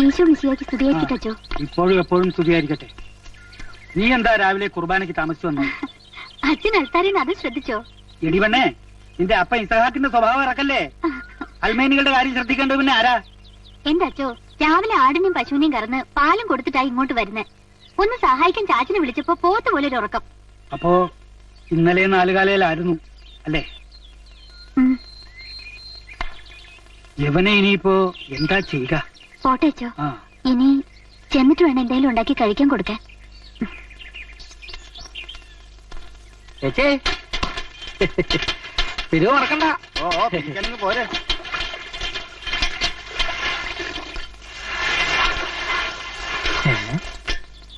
ഈശോ മിശിഹായ്ക്ക് സ്തുതിയായിരിക്കട്ടെ അച്ചോ. ഇപ്പോഴും എപ്പോഴും സ്തുതിയായിരിക്കട്ടെ. നീ എന്താ രാവിലെ കുർബാനയ്ക്ക് താമസിച്ചു വന്നോ? അച്ഛൻ അൽത്താരേന്ന് അത് ശ്രദ്ധിച്ചോ? എടിവണ്ണേ, നിന്റെ അപ്പ ഇസഹാക്കിന്റെ സ്വഭാവം ഇറക്കല്ലേ. അൽമേനികളുടെ കാര്യം ശ്രദ്ധിക്കേണ്ടത് പിന്നെ ആരാ? എന്റെ അച്ചോ, രാവിലെ ആടിനെയും പശുവിനെയും കറന്ന് പാലും കൊടുത്തിട്ടായി ഇങ്ങോട്ട് വരുന്നേ. ഒന്ന് സഹായിക്കാൻ ചാച്ചനെ വിളിച്ചപ്പോ പോത്ത് പോലെ ഒരു ഉറക്കം. അപ്പോ ഇന്നലെ 4 കാലയിലായിരുന്നു അല്ലേ? യവനെ ഇനിയിപ്പോ എന്താ ചെയ്യുക? പോട്ടെ അച്ചോ, ഇനി ചെന്നിട്ട് വേണം എന്തെങ്കിലും ഉണ്ടാക്കി കഴിക്കാൻ കൊടുക്കാൻ. പിരിവ് മറക്കണ്ട. പോരെ.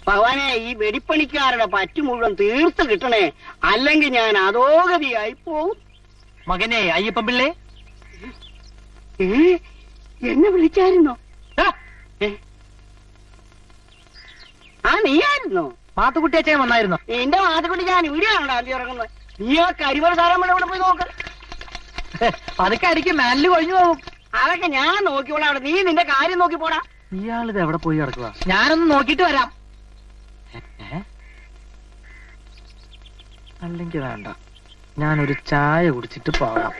ഭഗവാനെ, ഈ വെടിപ്പണിക്കാരുടെ പറ്റു മുഴുവൻ തീർത്ത് കിട്ടണേ, അല്ലെങ്കിൽ ഞാൻ അധോഗതിയായി പോവും. മകനെ അയ്യപ്പൻ പിള്ളേ, എന്നെ വിളിച്ചായിരുന്നോ? ആ, നീയായിരുന്നോ? മാത്തുക്കുട്ടി അച്ഛൻ വന്നായിരുന്നോ? എന്റെ മാത്തുക്കുട്ടി ഞാൻ വീഡിയോ ആണോ ആദ്യം ഇറങ്ങുന്നത്? നീ ആ കരിമല സാധനം ഇവിടെ പോയി നോക്ക്. അതൊക്കെ അടിക്ക് മാനില് കൊഴിഞ്ഞു പോകും. അതൊക്കെ ഞാൻ നോക്കിക്കോളാം. അവിടെ നീ നിന്റെ കാര്യം നോക്കി പോടാ. ഇയാളിത് എവിടെ പോയി കിടക്കുക? ഞാനൊന്ന് നോക്കിട്ട് വരാം. അല്ലെങ്കിൽ വേണ്ട, ഞാനൊരു ചായ കുടിച്ചിട്ട് പോകാം.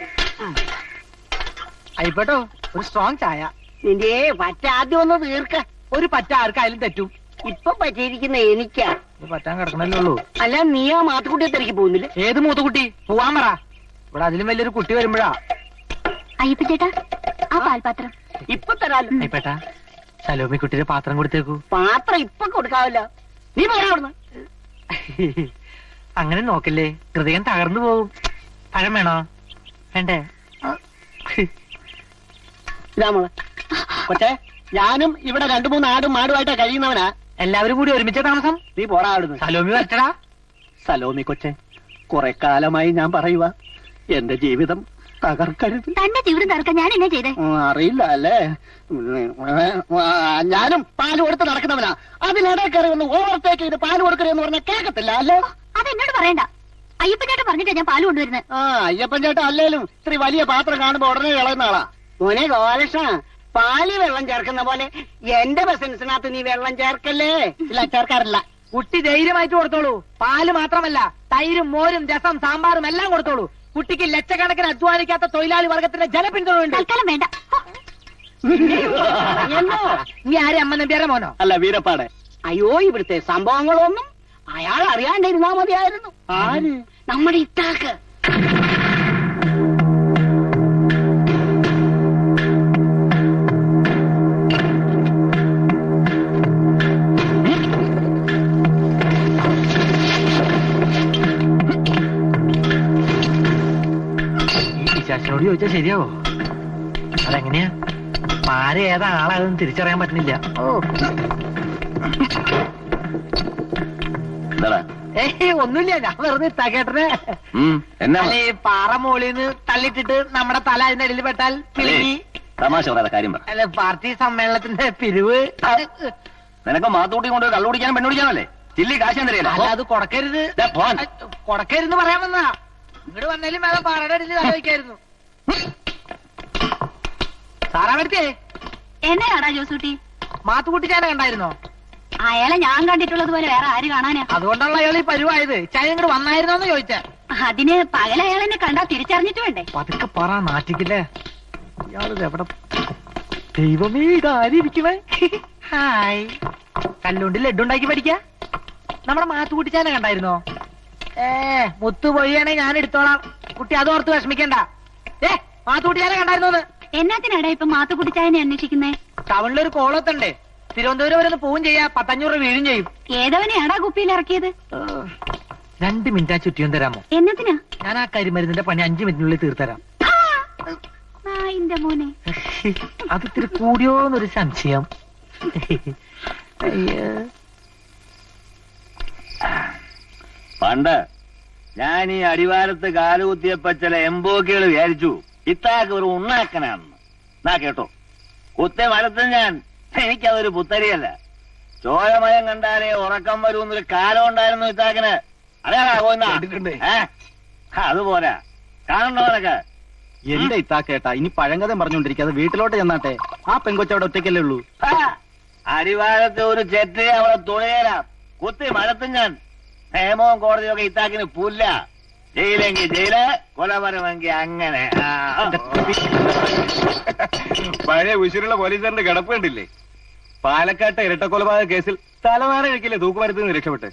ആയിപ്പോട്ടോ, ഒരു സ്ട്രോങ് ചായ. നിന്റെ പറ്റ ആദ്യം ഒന്ന് തീർക്ക. ഒരു പറ്റ ആർക്കായാലും തെറ്റും. ഇപ്പൊ പറ്റിയിരിക്കുന്ന എനിക്കാ. പറ്റാൻ കിടക്കണല്ലേ ഉള്ളൂ. അല്ല, നീ ആ മാത്തുക്കുട്ടിയെ തിരക്കി പോകുന്നില്ല? ഏത് മൂത്തുകുട്ടി? പോവാൻ പറ. ഇവിടെ അതിലും വലിയൊരു കുട്ടി വരുമ്പോഴാ. അയ്യപ്പ ചേട്ടാ, ആ പാൽപാത്രം ഇപ്പൊ തരാലോ. അയ്യപ്പേട്ടാ, സലോമി കുട്ടിയുടെ പാത്രം കൊടുത്തേക്കൂ. പാത്രം ഇപ്പൊ കൊടുക്കാവില്ല. നീ പോരാ അവിടുന്ന്. അങ്ങനെ നോക്കല്ലേ, ഹൃദയം തകർന്നു പോകും. പഴം വേണോ? വേണ്ടേ? ഇതാമോളെ കൊച്ചേ, ഞാനും ഇവിടെ 2-3 ആടും മാടുമായിട്ടാ കഴിയുന്നവനാ. എല്ലാവരും കൂടി ഒരുമിച്ച താമസം. നീ പോരാ അവിടുന്ന്. സലോമി വരട്ടടാ. സലോമി കൊച്ചേ, കുറെ കാലമായി ഞാൻ പറയുക, എന്റെ ജീവിതം തകർക്കരുത്. തന്റെ ജീവിതം തകർക്കാൻ ഞാൻ എന്നാ ചെയ്തേ? അറിയില്ല അല്ലേ? ഞാനും പാല് കൊടുത്ത് നടക്കുന്നവനാ. അതിനിടെ കയറി ഒന്ന് ഓവർടേക്ക് ചെയ്ത് പാല് കൊടുക്കരുതെന്ന് പറഞ്ഞാൽ കേൾക്കത്തില്ല അല്ലേ? അതെന്നോട് പറയണ്ട. അയ്യപ്പൻ ചേട്ടൻ പറഞ്ഞിട്ടാ ഞാൻ പാല് കൊണ്ടുവരുന്നത്. അയ്യപ്പൻ ചേട്ടൻ അല്ലേലും ഇത്തിരി വലിയ പാത്രം കാണുമ്പോ ഉടനെ ഇളയുന്ന ആളാ. മോനെ ഗോലക്ഷ, പാല് വെള്ളം ചേർക്കുന്ന പോലെ എന്റെ ബിസിനസിനകത്ത് നീ വെള്ളം ചേർക്കല്ലേ. ഇല്ല, ചേർക്കാറില്ല. കുട്ടി ധൈര്യമായിട്ട് കൊടുത്തോളൂ. പാല് മാത്രമല്ല, തൈരും മോരും രസം സാമ്പാറും എല്ലാം കൊടുത്തോളൂ. കുട്ടിക്ക് ലക്ഷക്കണക്കിന് അധ്വാനിക്കാത്ത തൊഴിലാളി വർഗത്തിന്റെ ജനപിന്തുണയുണ്ട്. തൽക്കാലം വേണ്ട. നീ ആരെ അമ്മ നമ്പ്യാരെ മോനോ? അല്ല, വീരപ്പാടെ. അയ്യോ, ഇവിടുത്തെ സംഭവങ്ങളൊന്നും അയാൾ അറിയാണ്ടിരുന്നാ മതിയായിരുന്നു. ആര്? നമ്മുടെ ഇത്താക്ക്. ശാസ്ത്രനോട് ചോദിച്ചാൽ ശരിയാവോ? അതെങ്ങനെയാ? പാര ഏതാ ആളാതെന്ന് തിരിച്ചറിയാൻ പറ്റുന്നില്ല. ഒന്നുമില്ല, ഞാൻ വെറുതെ ഇത്താക്കേട്ടനെ പാറ മോളിന്ന് തള്ളിട്ടിട്ട് നമ്മുടെ തല അതിന്റെ ഇടയിൽ പെട്ടാൽ പിളങ്ങി. തമാശ പറയാതെ കാര്യം പറ. അല്ല, പാർട്ടി സമ്മേളനത്തിന്റെ പിരിവ്. നിനക്ക് മാത്തൂട്ടി കൊണ്ട് കള്ളു കുടിക്കാനും പെണ്ണു കുടിക്കാനല്ലേ? ചില്ലി കാശ് തരില്ല. അല്ല, അത് കൊടക്കരുത്. കൊടക്കരുന്ന് പറയാൻ വന്നാ. ഇങ്ങോട്ട് വന്നാലും വേണം പാറയുടെ അടിയിൽ ആലോചിക്കായിരുന്നു. സാറാമടുത്തേ എന്നെയാടാ ജോസൂട്ടി? മാത്തുകുട്ടി ചാന കണ്ടായിരുന്നോ? അയാളെ ഞാൻ കണ്ടിട്ടുള്ളത് പോലെ വേറെ ആര് കാണാനാ? അതുകൊണ്ടുള്ള അയാൾ ഈ പരുവായത്. ചായ ഇങ്ങോട്ട് വന്നായിരുന്നോന്ന് ചോദിച്ചാ. അതിന് പകൽ അയാൾ എന്നെ കണ്ടാ തിരിച്ചറിഞ്ഞിട്ട് വേണ്ടേ? പതുക്കെ പറ, നാട്ടിക്കില്ലേ ഇയാളിത് എവിടെ? ദൈവമേ, ഇതാരിക്കണേ. ഹായ്, കല്ലുകൊണ്ട് ലഡ്ഡുണ്ടാക്കി പഠിക്ക. നമ്മുടെ മാത്തുകുട്ടി ചാന കണ്ടായിരുന്നോ? മുത്തു പൊയ്യാണെ ഞാൻ എടുത്തോളാം. കുട്ടി അതോർത്ത് വിഷമിക്കണ്ട. മാത്തുകുട്ടി ചാന കണ്ടായിരുന്നോന്ന്? എന്നാത്തിനാടാ ഇപ്പൊ മാത്തുക്കുട്ടി ചായനെ അന്വേഷിക്കുന്നേ? ടൗണിലൊരു കോളത്തുണ്ടേ, തിരുവനന്തപുരം വരെ ഒന്ന് പോവും ചെയ്യാ. 1500 രൂപ വീഴും ചെയ്യും. ഏതവനെയാടാ കുപ്പിയിൽ ഇറക്കിയത്? 2 മിനിറ്റ് ആ ചുറ്റിയും തരാമോ? എന്നത്തിനാ? ഞാൻ ആ കരിമരുന്നിന്റെ പണി 5 മിനിറ്റിനുള്ളിൽ തീർത്തരാം. മോനെ, അത് ഇത്തിരി കൂടിയോന്നൊരു സംശയം. പണ്ട് ഞാൻ ഈ അടിവാരത്ത് കാലുകുത്തിയപ്പോ ചില എംബോക്കികൾ വിചാരിച്ചു ഇത്താക്ക് ഒരു ഉണ്ണാക്കനാണെന്ന്. എന്നാ കേട്ടോ, കുത്തെ മരത്തിൽ ഞാൻ. എനിക്കതൊരു പുത്തരിയല്ല. ചോരമയം കണ്ടാലേ ഉറക്കം വരുമെന്നൊരു കാലം ഉണ്ടായിരുന്നു ഇത്താക്കിന്. അറിയാതെ അതുപോരാ കാണണ്ടവനൊക്കെ. എന്റെ ഇത്താക്കേട്ടാ, ഇനി പഴങ്കഥ പറഞ്ഞുകൊണ്ടിരിക്കാതെ വീട്ടിലോട്ട് ചെന്നാട്ടെ. ആ പെങ്കൊച്ചവിടെ ഒറ്റയ്ക്കല്ലേ ഉള്ളൂ. അടിവാരത്തെ ഒരു ചെറ്റ് അവളെ തുഴയല കുത്തി മഴത്തും ഞാൻ. നിയമവും കോടതിയൊക്കെ ഇത്താക്കിന് പുല്ല. ജയിലെങ്കിൽ ജയില്, കൊലപരമെങ്കിൽ അങ്ങനെ. പഴയ ഉശിരുള്ള പോലീസുകാരന്റെ കിടപ്പ് കണ്ടില്ലേ? പാലക്കാട്ടെ ഇരട്ടക്കൊലപാതക കേസിൽ തലവാര കഴിക്കില്ലേ തൂക്കുമരത്തിൽ നിന്ന് രക്ഷപ്പെട്ട്.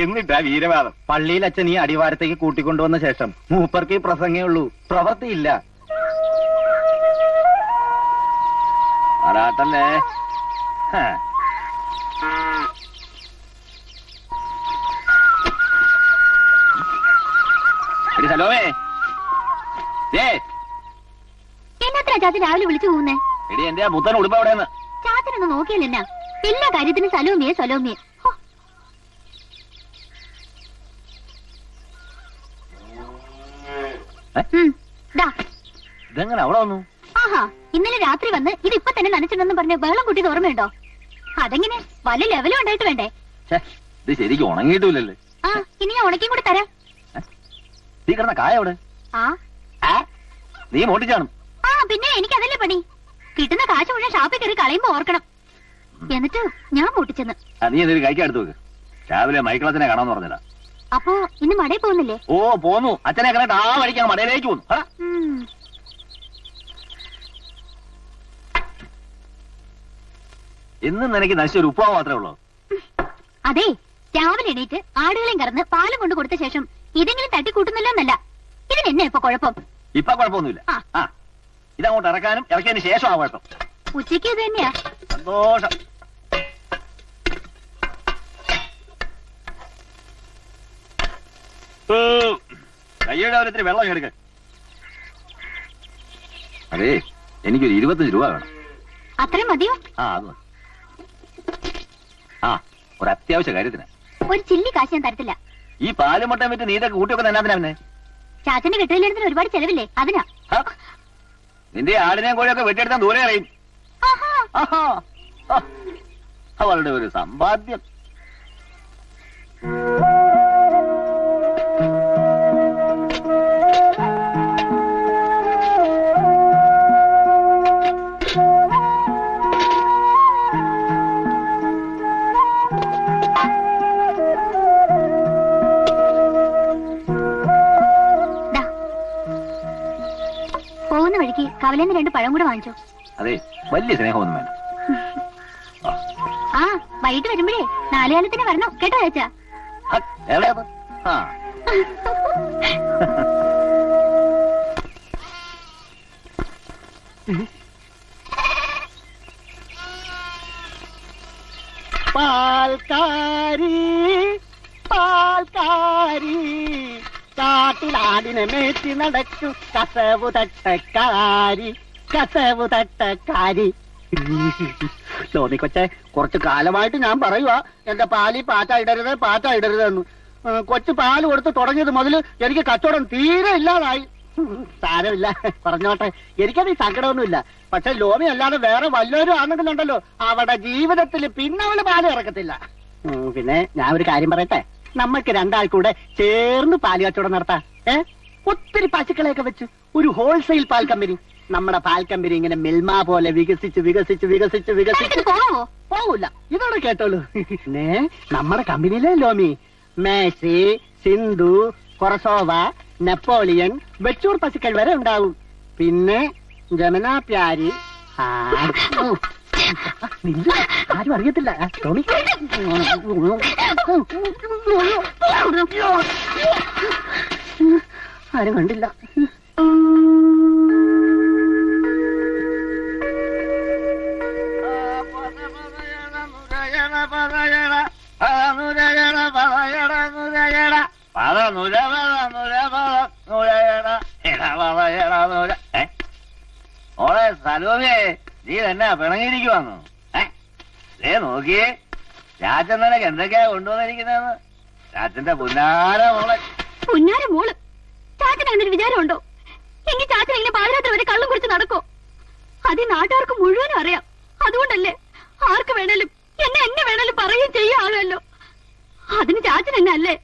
എന്നിട്ടാ വീരവാദം. പള്ളിയിൽ അച്ഛൻ ഈ അടിവാരത്തേക്ക് കൂട്ടിക്കൊണ്ടുവന്ന ശേഷം മൂപ്പർക്ക് ഈ പ്രസംഗേ ഉള്ളൂ, പ്രവൃത്തിയില്ല. ആറാട്ടല്ലേ? എടി സലോമേ, എന്നാത്ര ചാച്ചൻ രാവിലെ വിളിച്ചു പോകുന്നേ? എടി എന്റെ ആ പുത്തൻ ഉടുപ്പ് എവിടെയെന്ന്? ചാച്ചനൊന്ന് നോക്കിയില്ലെന്നാ? എല്ലാ കാര്യത്തിനും സലോമിയെ സലോമിയെ. ഇതെങ്ങനെ അവിടെ വന്നു? ആഹാ, ഇന്നലെ രാത്രി വന്ന് ഇതിപ്പൊ തന്നെ നനച്ചിട്ടുണ്ടെന്ന് പറഞ്ഞ് ബഹളം കൂട്ടിയത് ഓർമ്മയുണ്ടോ? അതെങ്ങനെ വല്ല ലെവലും ഉണ്ടായിട്ട് വേണ്ടേ? ഇത് ശരിക്കും ഉണങ്ങിയിട്ടില്ലല്ലേ? ആ, ഇനി ഞാൻ ഉണക്കിയും കൂടെ തരാം. നീ കിടന്ന കായ എവിടെ? നീ മോട്ടിച്ചാണ്. ആ, പിന്നെ എനിക്കതല്ലേ പണി. കിട്ടുന്ന കാശ് മുഴുവൻ ഷാപ്പിൽ കയറി കളയുമ്പോ ഓർക്കണം. എന്നിട്ട് ഞാൻ പൊട്ടിച്ചെന്ന്. നീ എന്തൊരു കഴിക്കാൻ എടുത്തു വെക്ക്. രാവിലെ മൈക്കിളത്തിനെ കാണാന്ന് പറഞ്ഞില്ല. അപ്പൊ ഇന്ന് മടയിൽ പോകുന്നില്ലേ? ഓ പോന്നു. അച്ഛനെ കണ്ടിട്ട് ആ വഴിക്കാൻ മടയിലേക്ക് പോന്നു. ഇന്നും നിനക്ക് നശിച്ചൊരു ഉപ്പാവ് മാത്രമേ ഉള്ളൂ. അതെ, രാവിലെ എണീറ്റ് ആടുകളെയും കറന്ന് പാലും കൊണ്ട് കൊടുത്ത ശേഷം ഇതെങ്കിലും തട്ടിക്കൂട്ടുന്നില്ല എന്നല്ല. ഇതിനെന്നെ ഇപ്പൊ കുഴപ്പം? ഇപ്പൊ കുഴപ്പമൊന്നുമില്ല. ഇതങ്ങോട്ട് ഇറക്കാനും ഇറക്കിയതിന് ശേഷം ആ കുഴപ്പം. ഉച്ചയ്ക്ക് ഇത് തന്നെയാ. സന്തോഷം. കയ്യുടെ ഒരിത്തിരി വെള്ളം എടുക്ക. അതെ, എനിക്കൊരു 25 രൂപ വേണം. അത്രയും മതിയോ? അത് ഒരു അത്യാവശ്യ കാര്യത്തിന്. ഒരു ചില്ലി കാശ് ഞാൻ തരത്തില്ല. ഈ പാലും മുട്ടയും വിറ്റ് നീതൊക്കെ കൂട്ടിയൊക്കെ തന്നാതിനാ? പിന്നെ ചാച്ചന്റെ കെട്ടിലെടുത്തിന് ഒരുപാട് ചെലവില്ലേ, അതിനാ. നിന്റെ ആടിനെയും കോഴിയൊക്കെ വെട്ടിയെടുത്താൻ ദൂരെ അറിയും. അവളുടെ ഒരു സമ്പാദ്യം. പോകുന്ന വഴിക്ക് കവലേന്ന് 2 പഴം കൂടെ വാങ്ങിച്ചോ. അതെ, വലിയ സ്നേഹമൊന്നും വേണ്ട. ആ, വൈകിട്ട് വരുമ്പോഴേ 4 കാലത്തിന് വരണം കേട്ടോ ചേച്ചാ. എവിടെയാ? പാൽക്കാരി പാൽക്കാരി കാട്ടിലാടിനെ മേറ്റി നടക്കും കസവു തട്ടക്കാരി കസവു തട്ടക്കാരി. ലോമി കൊച്ചെ, കുറച്ചു കാലമായിട്ട് ഞാൻ പറയുവാ എന്റെ പാലി പാറ്റ ഇടരുതെന്ന്. കൊച്ചു പാല് കൊടുത്ത് തുടങ്ങിയത് മുതൽ എനിക്ക് കച്ചവടം തീരെ ഇല്ലാതായി. സാരമില്ല, പറഞ്ഞോട്ടെ, എനിക്കത് ഈ സങ്കടമൊന്നുമില്ല. പക്ഷെ ലോമി അല്ലാതെ വേറെ വല്ലവരും ആണെങ്കിലുണ്ടല്ലോ അവിടെ ജീവിതത്തിൽ പിന്നെ അവള് പാല് ഇറക്കത്തില്ല. പിന്നെ ഞാൻ ഒരു കാര്യം പറയട്ടെ, നമ്മൾക്ക് 2 ആൾ കൂടെ ചേർന്ന് പാല് കച്ചവടം നടത്താം. ഒത്തിരി പശുക്കളെയൊക്കെ വെച്ച് ഒരു ഹോൾസെയിൽ പാൽ കമ്പനി. നമ്മുടെ പാൽ കമ്പനി ഇങ്ങനെ മിൽമ പോലെ വികസിച്ച് പോവില്ല. ഇതോടെ കേട്ടോളൂ. പിന്നെ നമ്മുടെ കമ്പനിയിലെ ലോമി മേസി, സിന്ധു, കൊറസോവ, നെപ്പോളിയൻ, വെച്ചൂർ പശുക്കൾ വരെ ഉണ്ടാവും. പിന്നെ ജമുന പ്യാരി. ആരും അറിയത്തില്ല ടോമി. ആരും കണ്ടില്ല. ഓളെ സലോമിയെ, നീ തന്നെ പിണങ്ങിയിരിക്കുവാന്നോ? നോക്കിയേ, ചാച്ചൻ നിനക്ക് എന്തൊക്കെയാ കൊണ്ടുവന്നിരിക്കുന്നതെന്ന്. ചാച്ചന്റെ പുന്നാര മോളെ. പുന്നാര മോള്? ചാച്ചൻ അങ്ങനെ ഒരു വിചാരമുണ്ടോ? എങ്കിൽ ചാച്ചൻ ഇങ്ങനെ പാതിരാത്രി വരെ കള്ളം കുടിച്ച് നടക്കോ? അത് ഈ നാട്ടുകാർക്ക് മുഴുവനും അറിയാം. അതുകൊണ്ടല്ലേ ആർക്ക് വേണേലും എന്നെ വേണേലും പറയുകയും ചെയ്യാമല്ലോ. അതിന് ചാച്ചൻ എന്നെ അല്ലേ?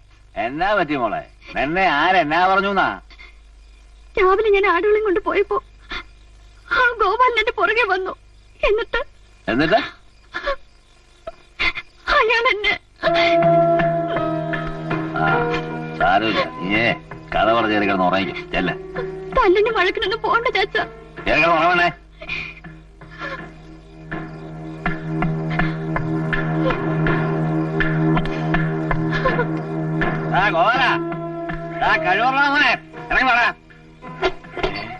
എന്നാ പറ്റി മോളെ? എന്നെ ആരെന്നാ പറഞ്ഞുന്നാ? രാവിലെ ഞാൻ ആടുകളെയും കൊണ്ട് പോയപ്പോ ആ ഗോപാലൻ എന്റെ പുറകെ വന്നു. എന്നിട്ട് അയാൾ എന്നെ സാരമില്ല, നീയേ കഥ പറഞ്ഞ് കിടന്ന് ഉറങ്ങിക്കും. ചെല്ല തല്ലിന് വഴക്കിനൊന്നും പോണ്ട ചാച്ച. കിടന്ന് ഉറങ്ങണേ. ഗോല കഴിവുള്ള മോനെ ഇറങ്ങി വേണ.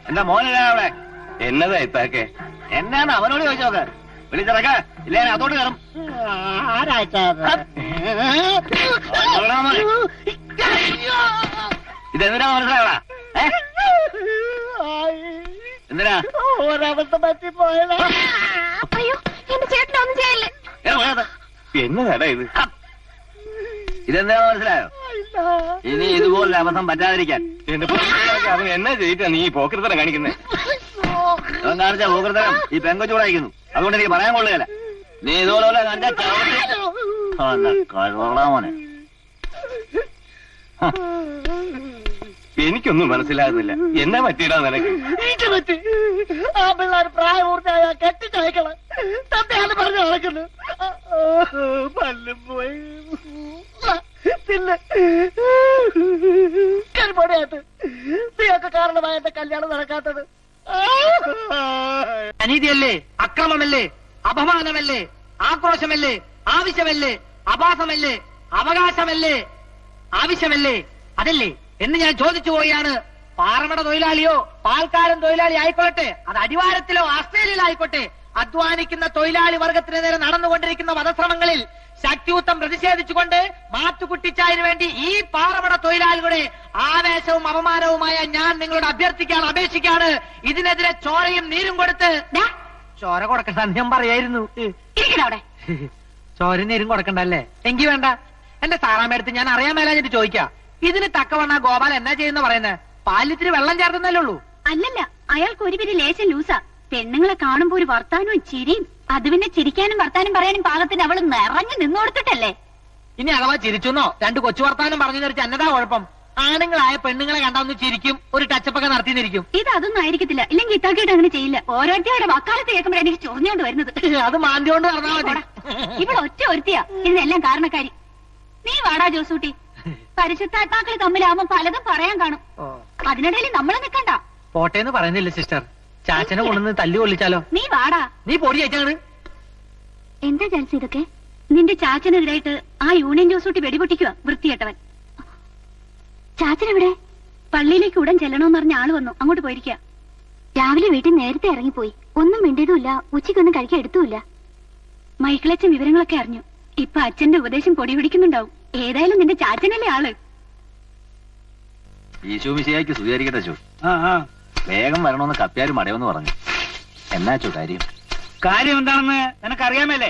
എന്താ മോനില്ല അവിടെ? എന്നതാ ഇത്താക്കെ? എന്നാണ് അവനോട് ചോദിച്ചു നോക്ക്. വിളിച്ചിറക്ക, ഇല്ലേ അതോട്ട് കയറും. ഇതെന്തിനാ മനസ്സിലാവണ? എന്തിനാ? ഒരവസ്ഥ പറ്റിപ്പോയതാ. അയ്യോ, എന്റെ ചേട്ടനൊന്നും ചെയ്യല്ലേ. എന്നതാടാ ഇത്? ഇതെന്തിനാ മനസ്സിലായോ? ഇനി ഇതുപോലെ അബദ്ധം പറ്റാതിരിക്കാൻ. എന്റെ പൊന്നേ, അവൻ എന്നാ ചെയ്തിട്ടാ നീ പോക്കൃതരം കാണിക്കുന്നേ? അവൻ കാണിച്ച പോകൃതരം ഈ പെങ്കൊച്ചൂടായിരിക്കുന്നു. അതുകൊണ്ട് എനിക്ക് പറയാൻ കൊള്ളുകയല്ല. നീ ഇതുപോലെ കാണിച്ചാൽ കഴിവുള്ള മോനെ. എനിക്കൊന്നും മനസ്സിലാകുന്നില്ല. എന്നാ പറ്റിയിടാ നിനക്ക്? പറ്റി ആ പിള്ളേർ പ്രായപൂർത്തിയായ കെട്ടിച്ചയക്കള് തന്നെയാണ് പറഞ്ഞു നടക്കുന്നത്. പല്ലും പോയി പിന്നെ കരിപ്പൊടിയായിട്ട് നീയൊക്കെ കാരണമായ എന്റെ കല്യാണം നടക്കാത്തത്. അനീതിയല്ലേ, അക്രമമല്ലേ, അപമാനമല്ലേ, ആക്രോശമല്ലേ, ആവശ്യമല്ലേ, അപാസമല്ലേ, അവകാശമല്ലേ, ആവശ്യമല്ലേ, അതല്ലേ എന്ന് ഞാൻ ചോദിച്ചു പോയാണ്. പാറമട തൊഴിലാളിയോ പാൽക്കാരൻ തൊഴിലാളി ആയിക്കൊള്ളട്ടെ, അത് അടിവാരത്തിലോ ആസ്ട്രേലിയയിലോ ആയിക്കോട്ടെ, അധ്വാനിക്കുന്ന തൊഴിലാളി വർഗത്തിന് നേരെ നടന്നുകൊണ്ടിരിക്കുന്ന വധശ്രമങ്ങളിൽ ശക്തിയുക്തം പ്രതിഷേധിച്ചുകൊണ്ട് മാത്തുകുട്ടിച്ചായന് വേണ്ടി ഈ പാറമട തൊഴിലാളികളുടെ ആവേശവും അപമാനവുമായ ഞാൻ നിങ്ങളോട് അഭ്യർത്ഥിക്കാണ്, അപേക്ഷിക്കാണ്. ഇതിനെതിരെ ചോരയും നീരും കൊടുത്ത് ചോര കൊടുക്കണ്ട ഞാൻ പറയായിരുന്നു. അവിടെ ചോരയും നീരും കൊടുക്കണ്ടല്ലേ? എങ്കി വേണ്ട. എന്റെ സാറാമ്മടുത്ത് ഞാൻ അറിയാൻ മേലാ ഞാൻ ചോദിക്കാം. ഇതിന് തക്കവണ്ണ ഗോപാൽ എന്നാ ചെയ്യുന്ന പറയുന്നത്? പാലിത്തിരി വെള്ളം ചേർത്തുന്നല്ലേ ഉള്ളൂ. അല്ലല്ല, അയാൾക്ക് ഒരു പിരി ലേശം ലൂസാ. പെണ്ണുങ്ങളെ കാണുമ്പോ ഒരു വർത്താനവും ചിരിയും. അത് പിന്നെ ചിരിക്കാനും വർത്താനം പറയാനും പാകത്തിന് അവള് നിറഞ്ഞു നിന്നോടുത്തിട്ടല്ലേ. ഇനി അഥവാ ചിരിച്ചെന്നോ രണ്ട് കൊച്ചു വർത്താനം പറഞ്ഞു ധരിച്ച് എന്നതാ കുഴപ്പം? ആണുങ്ങളായ പെണ്ണുങ്ങളെ കണ്ടാന്ന് ചിരിക്കും, ഒരു ടച്ചപ്പൊക്കെ നടത്തിയിരിക്കും. ഇത് അതൊന്നും ആയിരിക്കത്തില്ല. ഇല്ലെങ്കിൽ ഇത്താക്കിയിട്ട് അങ്ങനെ ചെയ്യില്ല. ഓരോരുത്തരുടെ വക്കാലത്ത് കേൾക്കുമ്പോഴാണ് എനിക്ക് ചൊറിഞ്ഞോണ്ട് വരുന്നത്. അത് മാന്തിയോണ്ട് പറഞ്ഞാൽ മതി. ഇവിടെ ഒറ്റ ഒരുത്തിയാ ഇതിനെല്ലാം കാരണക്കാരി. നീ വാടാ ജോസൂട്ടി. പരിശുദ്ധാത്മാക്കൾ തമ്മിലാവുമ്പോ പലതും പറയാൻ കാണും. അതിനിടയിൽ നമ്മൾ നിൽക്കണ്ട. പോട്ടേന്ന് പറയുന്നില്ല സിസ്റ്റർ. ചാച്ചനെ കൊണ്ടുവന്ന് തല്ലു കൊള്ളിച്ചാലോ? നീ വാടാ. നീ പൊടി അയച്ചാണ്. എന്താ ചാൻസ് ഇതൊക്കെ? നിന്റെ ചാച്ചനെതിരായിട്ട് ആ യൂണിയൻ ജോസൂട്ടി വെടിപൊട്ടിക്കുക വൃത്തികെട്ടവൻ. ചാച്ചനെവിടെ? പള്ളിയിലേക്ക് ഉടൻ ചെല്ലണമെന്ന് പറഞ്ഞ ആള് വന്നു. അങ്ങോട്ട് പോയിരിക്കുക. രാവിലെ വീട്ടിൽ നേരത്തെ ഇറങ്ങിപ്പോയി. ഒന്നും മിണ്ടിയതുമില്ല, ഉച്ചയ്ക്കൊന്നും കഴിക്കാൻ എടുത്തുമില്ല. മൈക്കിളച്ചൻ വിവരങ്ങളൊക്കെ അറിഞ്ഞു. ഇപ്പൊ അച്ഛന്റെ ഉപദേശം പൊടി പിടിക്കുന്നുണ്ടാവും. ഏതായാലും നിന്റെ ചാച്ചനല്ലേ ആള്. ഈശോ മിശിഹായ്ക്ക് സ്വീകരിക്കട്ടെ ചോ. വേഗം വരണമെന്ന് കപ്പ്യാരും മടയെന്ന് പറഞ്ഞു. എന്നാച്ചോ കാര്യം? കാര്യം എന്താണെന്ന് നിനക്കറിയാമല്ലേ?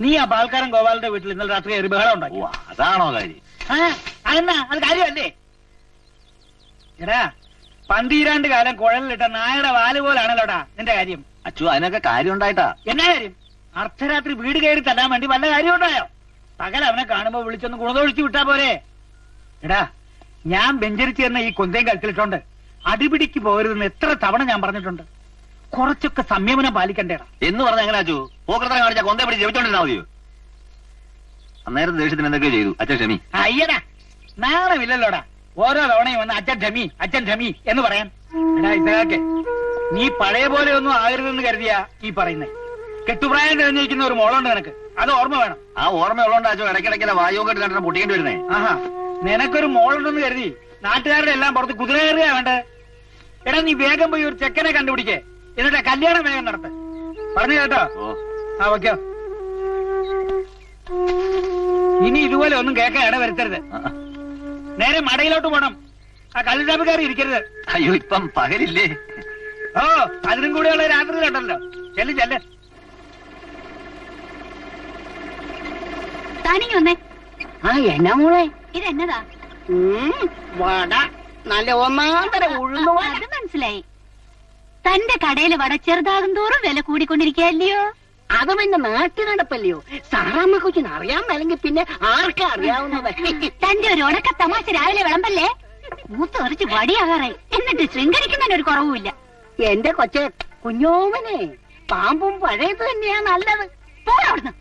നീ ആ പാൽക്കാരൻ ഗോപാലിന്റെ വീട്ടിൽ ഇന്നലെ രാത്രി ഒരു ബഹളം ഉണ്ടാക്കി. അതാണോ കാര്യം? അതെന്നാ അത് കാര്യമല്ലേ? എടാ, പന്തീരാണ്ട് കാലം കുഴലിലിട്ട നായയുടെ വാല് പോലാണല്ലോടാ നിന്റെ കാര്യം. അച്ചു അതിനൊക്കെ കാര്യം ഉണ്ടായിട്ടാ. എന്നാ കാര്യം? അർദ്ധരാത്രി വീട് കയറി തല്ലാൻ വേണ്ടി വല്ല കാര്യം ഉണ്ടായോ? പകൽ അവനെ കാണുമ്പോ വിളിച്ചൊന്ന് ഗുണതൊഴിച്ചു വിട്ടാ പോരെ? എടാ, ഞാൻ ബെഞ്ചരിച്ച് തന്ന ഈ കൊന്തയും കഴുത്തിലിട്ടുണ്ട്. അടിപിടിക്ക് പോകരുതെന്ന് എത്ര തവണ ഞാൻ പറഞ്ഞിട്ടുണ്ട്. കുറച്ചൊക്കെ സംയമനം പാലിക്കണ്ടേടാ. എന്ന് പറഞ്ഞ എങ്ങനെ അച്ചു? പോക്കൃതം കാണിച്ചാ കൊന്തയെ പിടിച്ച് ജപിച്ചോണ്ടിരുന്നാ മതിയോ? അന്നേരം ദേഷ്യത്തിന് എന്തൊക്കെ ചെയ്തു? അച്ഛൻ ക്ഷമി. അയ്യടാ, നാണമില്ലല്ലോടാ ഓരോ തവണയും വന്ന് അച്ഛൻ ക്ഷമി അച്ഛൻ ക്ഷമി എന്ന് പറയാൻ. എടാ ഇതൊക്കെ നീ പഴയ പോലെ ഒന്നും ആകരുതെന്ന് കരുതിയാ ഈ പറയുന്നേ. കെട്ടുപ്രായം തിരഞ്ഞിരിക്കുന്ന ഒരു മോളുണ്ട് നിനക്ക്, അത് ഓർമ്മ വേണം. ആ ഓർമ്മയുള്ളോണ്ട് അച്ഛൻ ഇടയ്ക്കിടയ്ക്കല വായുവൊക്കെ കണ്ടിട്ട് പൊട്ടിക്കേണ്ടി വരുന്നേ. ആഹാ, നിനക്കൊരു മോളുണ്ടെന്ന് കരുതി നാട്ടുകാരുടെ എല്ലാം പുറത്ത് കുതിര കയറിയാ വേണ്ടേ? എടാ നീ വേഗം പോയി ഒരു ചെക്കനെ കണ്ടുപിടിക്കേ, എന്നിട്ട് കല്യാണം വേഗം നടത്ത്. പറഞ്ഞു കേട്ടോ? ആ ഓക്കോ. ഇനി ഇതുപോലെ ഒന്നും കേൾക്കാൻ ഇട വരുത്തരുത്. നേരെ മടയിലോട്ട് പോണം. ആ കള്ളിടാപ്പുകാരി ഇരിക്കരുത്. അയ്യോ, ഇപ്പം പകലില്ലേ? ഓ, അതിനും കൂടെയുള്ള രാത്രിയിലുണ്ടല്ലോ. ചെല്ല് ചെല്ല്. താനിങ്ങി വന്നേ. ആ എന്നാ മോളെ? ഇതെന്നതാ? വട, നല്ല ഒന്നാന്തര ഉഴുന്നു. അത് മനസ്സിലായി. തന്റെ കടയില് വട ചെറുതാകും തോറും വില കൂടിക്കൊണ്ടിരിക്കല്ലയോ? അത് പിന്നെ നാട്ടു നടപ്പല്ലയോ? സാറാമ്മ കൊച്ചിന് അറിയാൻ മേലെങ്കിൽ പിന്നെ ആർക്കാ അറിയാവുന്നത്? തന്റെ ഒരു ഉണക്ക തമാശ രാവിലെ വിളമ്പല്ലേ? മൂത്ത് കുറച്ച് വടിയാകാറായി. എന്നിട്ട് ശൃംഗരിക്കുന്നതിന് ഒരു കുറവുമില്ല. എന്റെ കൊച്ചെ കുഞ്ഞോമനെ, പാമ്പും പഴയത് തന്നെയാ നല്ലത്. പോടാ അവിടുന്ന്.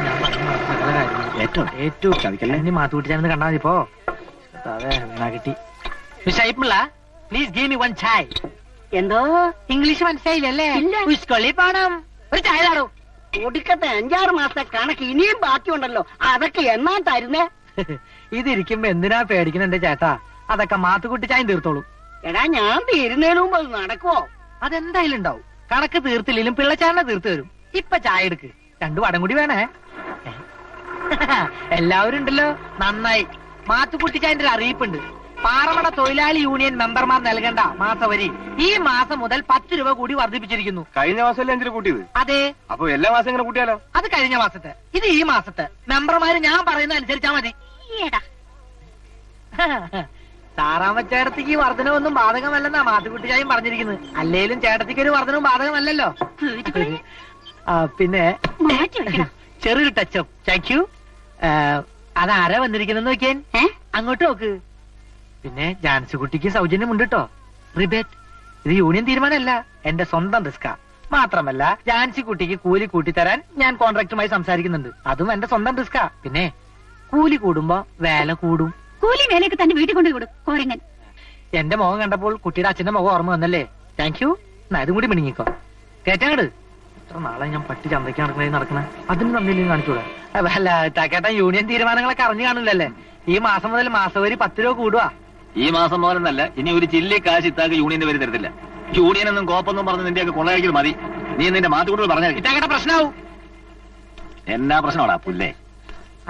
ഞാൻ പറഞ്ഞു സകല കാര്യങ്ങളും ഏറ്റവും ചതിക്കല്ലേ? ഇനി മാത്തുകൂട്ടിച്ചാന്ന് കണ്ടാ മതി. ഇപ്പോ അതെ വീണാ കിട്ടി. Mister please give me one Chai. എന്തോ ഇംഗ്ലീഷ് മനസ്സിലായില്ലല്ലേ? ഇല്ല. ഉസ്കൊള്ളി പോണം. ഒരു ചായ താടോ. ഒടുക്കത്തെ 5-6 മാസത്തെ കണക്ക് ഇനിയും ബാക്കിയുണ്ടല്ലോ. അതൊക്കെ എന്നാ തരുന്നേ? ഇതിരിക്കുമ്പോ എന്തിനാ പേടിക്കുന്ന എന്റെ ചേട്ടാ? അതൊക്കെ മാത്തുകുട്ടി ചായ തീർത്തോളൂ. എടാ ഞാൻ തീരുന്നതിന് മുമ്പ് അത് നടക്കുവോ? അതെന്തായാലും ഉണ്ടാവും. കണക്ക് തീർത്തില്ലെങ്കിലും പിള്ളച്ചാറിനെ തീർത്ത് വരും. ഇപ്പൊ ചായ എടുക്ക്. 2 വടം കൂടി വേണേ. എല്ലാവരും ഉണ്ടല്ലോ, നന്നായി. മാത്തുക്കുട്ടി ചായന്റെ ഒരു അറിയിപ്പുണ്ട്. പാറമട തൊഴിലാളി യൂണിയൻ മെമ്പർമാർ നൽകേണ്ട മാസവരി ഈ മാസം മുതൽ 10 രൂപ കൂടി വർദ്ധിപ്പിച്ചിരിക്കുന്നു. കഴിഞ്ഞ മാസമല്ലേ 5 രൂപ കൂട്ടിയത്? അതെ. അപ്പൊ എല്ലാ മാസം ഇങ്ങനെ കൂട്ടിയാലോ? അത് കഴിഞ്ഞ മാസത്തെ, ഇത് ഈ മാസത്തെ. മെമ്പർമാര് ഞാൻ പറയുന്ന അനുസരിച്ചാ മതി. ഈയെടാ. സാറാമ്മ ചേട്ടത്തിക്ക് ഈ വർധനമൊന്നും ബാധകമല്ലെന്നാ മാത്തുക്കുട്ടി ചായം പറഞ്ഞിരിക്കുന്നത്. അല്ലേലും ചേട്ടത്തിക്ക് ഒരു വർധനവും ബാധകമല്ലല്ലോ. പിന്നെ മാറ്റി വെക്കണം. ചെറിയൊരു ടച്ചപ്പ്. Thank you. അതാരാ വന്നിരിക്കുന്നെന്ന് നോക്കിയാൻ. അങ്ങോട്ട് നോക്ക്. പിന്നെ ജാൻസി കുട്ടിക്ക് സൗജന്യമുണ്ട് കേട്ടോ. റിബേറ്റ്. ഇത് യൂണിയൻ തീരുമാനമല്ല, എന്റെ സ്വന്തം റിസ്കാ. മാത്രമല്ല ജാൻസി കുട്ടിക്ക് കൂലി കൂട്ടിത്തരാൻ ഞാൻ കോൺട്രാക്ടറുമായി സംസാരിക്കുന്നുണ്ട്. അതും എന്റെ സ്വന്തം റിസ്കാ. പിന്നെ കൂലി കൂടുമ്പോ വേല കൂടും. കൂലി വേലയൊക്കെ തന്നെ വീട്ടിൽ കൊണ്ടുപോയി കൊടുക്കും കോരങ്ങൻ. എന്റെ മുഖം കണ്ടപ്പോൾ കുട്ടിയുടെ അച്ഛന്റെ മുഖം ഓർമ്മ വന്നല്ലേ? Thank you. ഇതും കൂടി മിണിങ്ങിക്കോ. കേറ്റാങ്ങട്. എത്ര നാളെ ഞാൻ പട്ടി ചന്തയ്ക്ക് നടക്കണേ. അതിന് തന്നില്ലെങ്കിൽ കാണിച്ചൂടാ. അല്ല കേട്ടാ, യൂണിയൻ തീരുമാനങ്ങളൊക്കെ അറിഞ്ഞു കാണില്ലല്ലേ? ഈ മാസം മുതൽ മാസവരി 10 രൂപ കൂടുവാ. ഈ മാസം മുതലെന്നല്ല, ഇനി ഒരു ചില്ലി കാശ് ഇത്താക്ക് യൂണിയന്റെ പേര് തരത്തില്ല. യൂണിയൻ എന്നും കോപ്പൊന്നും പറഞ്ഞ് നിന്റെയൊക്കെ കൊള്ളയടിക്കൽ മതി. നീ നിന്റെ മാത്തുകൂട്ടുകൾ പറഞ്ഞാൽ ഇത്താക്കേട്ട പ്രശ്നമാവും. എന്നാ പ്രശ്നമാടാ പുല്ലേ?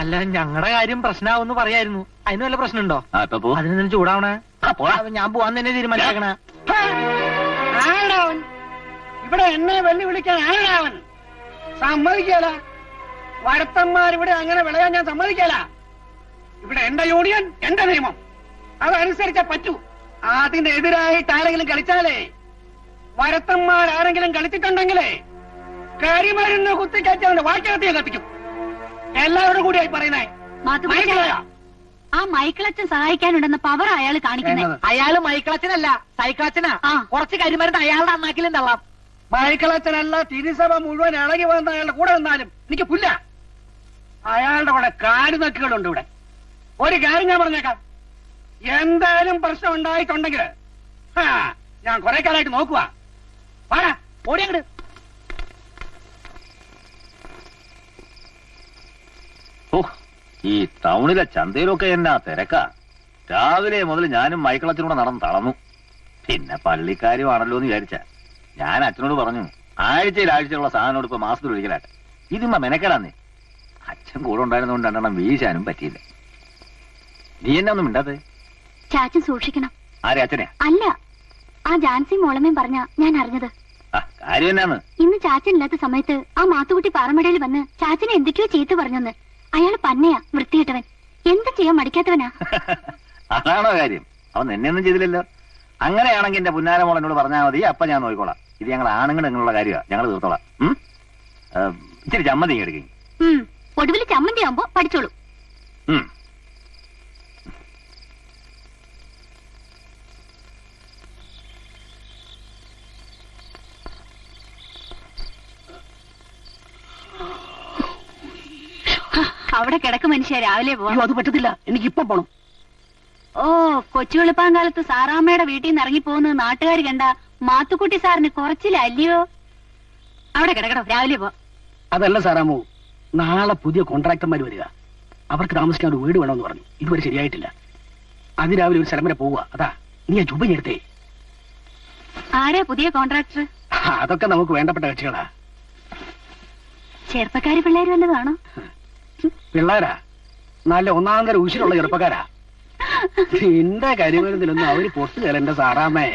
അല്ല, ഞങ്ങളുടെ കാര്യം പ്രശ്നമാവെന്ന് പറയായിരുന്നു. അതിന് വല്ല പ്രശ്നമുണ്ടോ? ഇപ്പൊ പോ. അതിന് ചൂടാവണേ. പോടാ. ഞാൻ പോവാൻ തന്നെ തീരുമാനിക്കണേ. ആരാവൻ? ഇവിടെ എന്നെ വെല്ലുവിളിക്കാൻ ആരാവൻ? സമ്മതിക്കല. വരത്തന്മാരിവിടെ അങ്ങനെ വിളയാൻ ഞാൻ സമ്മതിക്കല. ഇവിടെ എന്റെ യൂണിയൻ, എന്റെ നിയമം, അതനുസരിച്ചേ പറ്റൂ. അതിനെതിരായിട്ട് ആരെങ്കിലും കളിച്ചാലേ, വരത്തന്മാരാരെങ്കിലും കളിച്ചിട്ടുണ്ടെങ്കിലേ കരിമരുന്ന് കുത്തിക്കയറ്റി വാക്യത്തെ കത്തിക്കും. എല്ലാവരും കൂടിയായി പറയുന്നേ. മാത്തുക്കുട്ടി, ആ മൈക്കിളച്ചൻ സഹായിക്കാനുണ്ടെന്ന പവർ അയാൾ കാണിക്കുന്നത്. അയാള് മൈക്കിളച്ചനല്ല, സൈക്കിളച്ചനാ. കുറച്ച് കരിമരുന്ന് അയാളുടെ അന്നാക്കിലും തള്ളാം. മൈക്കിളച്ചനല്ല, തിരുസഭ മുഴുവൻ ഇളകി വന്ന അയാളുടെ കൂടെ നിന്നാലും എനിക്ക് പുല്ല. അയാളുടെ കൂടെ കാലുനക്കുകളുണ്ട് ഇവിടെ. ഒരു കാര്യം ഞാൻ പറഞ്ഞേക്കാം, എന്തായാലും പ്രശ്നം ഉണ്ടായിട്ടുണ്ടെങ്കിൽ ഞാൻ കുറെ കാലമായിട്ട് നോക്കുക. വാടാ, ഓടിയങ്ങട്. ഓ, ഈ ടൗണിലെ ചന്തയിലൊക്കെ എന്നാ തിരക്കാ. രാവിലെ മുതൽ ഞാനും മൈക്കിളച്ചനൂടെ നടന്ന് തളർന്നു. പിന്നെ പള്ളിക്കാരുമാണല്ലോ എന്ന് വിചാരിച്ച ഞാൻ അച്ഛനോട് പറഞ്ഞു, ആഴ്ചയിലുള്ള സാധനോട് ഇപ്പൊ മാസത്തിൽ ഒരിക്കലാട്ടെ. ഇതിമ്മ മെനക്കെടാന്നേ. അച്ഛൻ കൂടെ ഉണ്ടായിരുന്നുകൊണ്ട് 2 വീശാനും പറ്റിയില്ല. നീ എന്നാ ഒന്നും മിണ്ടാതെ? ചാച്ചൻ സൂക്ഷിക്കണം. ആരെ? അച്ഛനെ? അല്ല, ആ ജാൻസി മോളമ്മയും പറഞ്ഞ ഞാൻ അറിഞ്ഞത്. കാര്യം എന്നാന്ന്? ഇന്ന് ചാച്ചൻ ഇല്ലാത്ത സമയത്ത് ആ മാത്തുകുട്ടി പാറമടയിൽ വന്ന് ചാച്ചനെ എന്തൊക്കെയോ ചീത്ത പറഞ്ഞെന്ന്. അയാള് പന്നയാ, വൃത്തികെട്ടവൻ. എന്ത് ചെയ്യാൻ മടിക്കാത്തവനാ. അതാണോ കാര്യം? അവൻ എന്നെയൊന്നും ചെയ്തില്ലല്ലോ. അങ്ങനെയാണെങ്കിൽ എന്റെ പുന്നാര മോൾ എന്നോട് പറഞ്ഞാൽ മതി, അപ്പൊ ഞാൻ നോക്കിക്കോളാം. ഇത് ഞങ്ങൾ ആണുങ്ങൾ എന്നുള്ള കാര്യമാണ്, ഞങ്ങൾ തീർത്തോളാം. ഇച്ചിരി ചമ്മന്തി എടുക്കും. ഒടുവിൽ ചമ്മന്തി ആവുമ്പോ പഠിച്ചോളൂ. അവിടെ കിടക്കും മനുഷ്യ, രാവിലെ പോവാം. അത് പറ്റത്തില്ല, എനിക്കിപ്പൊ പോണം. ഓ, കൊച്ചു വെളുപ്പാങ്കാലത്ത് സാറാമ്മയുടെ വീട്ടിൽ നിന്ന് ഇറങ്ങിപ്പോകുന്നത് നാട്ടുകാർ കണ്ട മാത്തുക്കുട്ടി സാറിന് കുറച്ചില്ലല്ലയോ? അവിടെ കിടക്കണോ, രാവിലെ പോ. അതല്ല സാറാമോ, നാളെ പുതിയ കോൺട്രാക്ടർമാർ വരിക. അവർക്ക് താമസിക്കാൻ ഒരു വീട് വേണമെന്ന് പറഞ്ഞു. ഇതുവരെ ശരിയായിട്ടില്ല. അതിരാവിലെ ഒരു സ്ഥലം വരെ പോവുക. അതാ നീ ആ ജുബ എടുത്തേ. ആരാ പുതിയ കോൺട്രാക്ടർ? അതൊക്കെ നമുക്ക് വേണ്ടപ്പെട്ട കക്ഷികളാ. ചെറുപ്പക്കാരി പിള്ളേര് വല്ലതാണോ? പിള്ളേരാ, നല്ല ഒന്നാം തരം ഉശിരുള്ള ചെറുപ്പക്കാരാ. നിന്റെ കരിമരുന്നിലൊന്നും അവര് പൊട്ടുകയല്ല എന്റെ സാറാമ്മേ.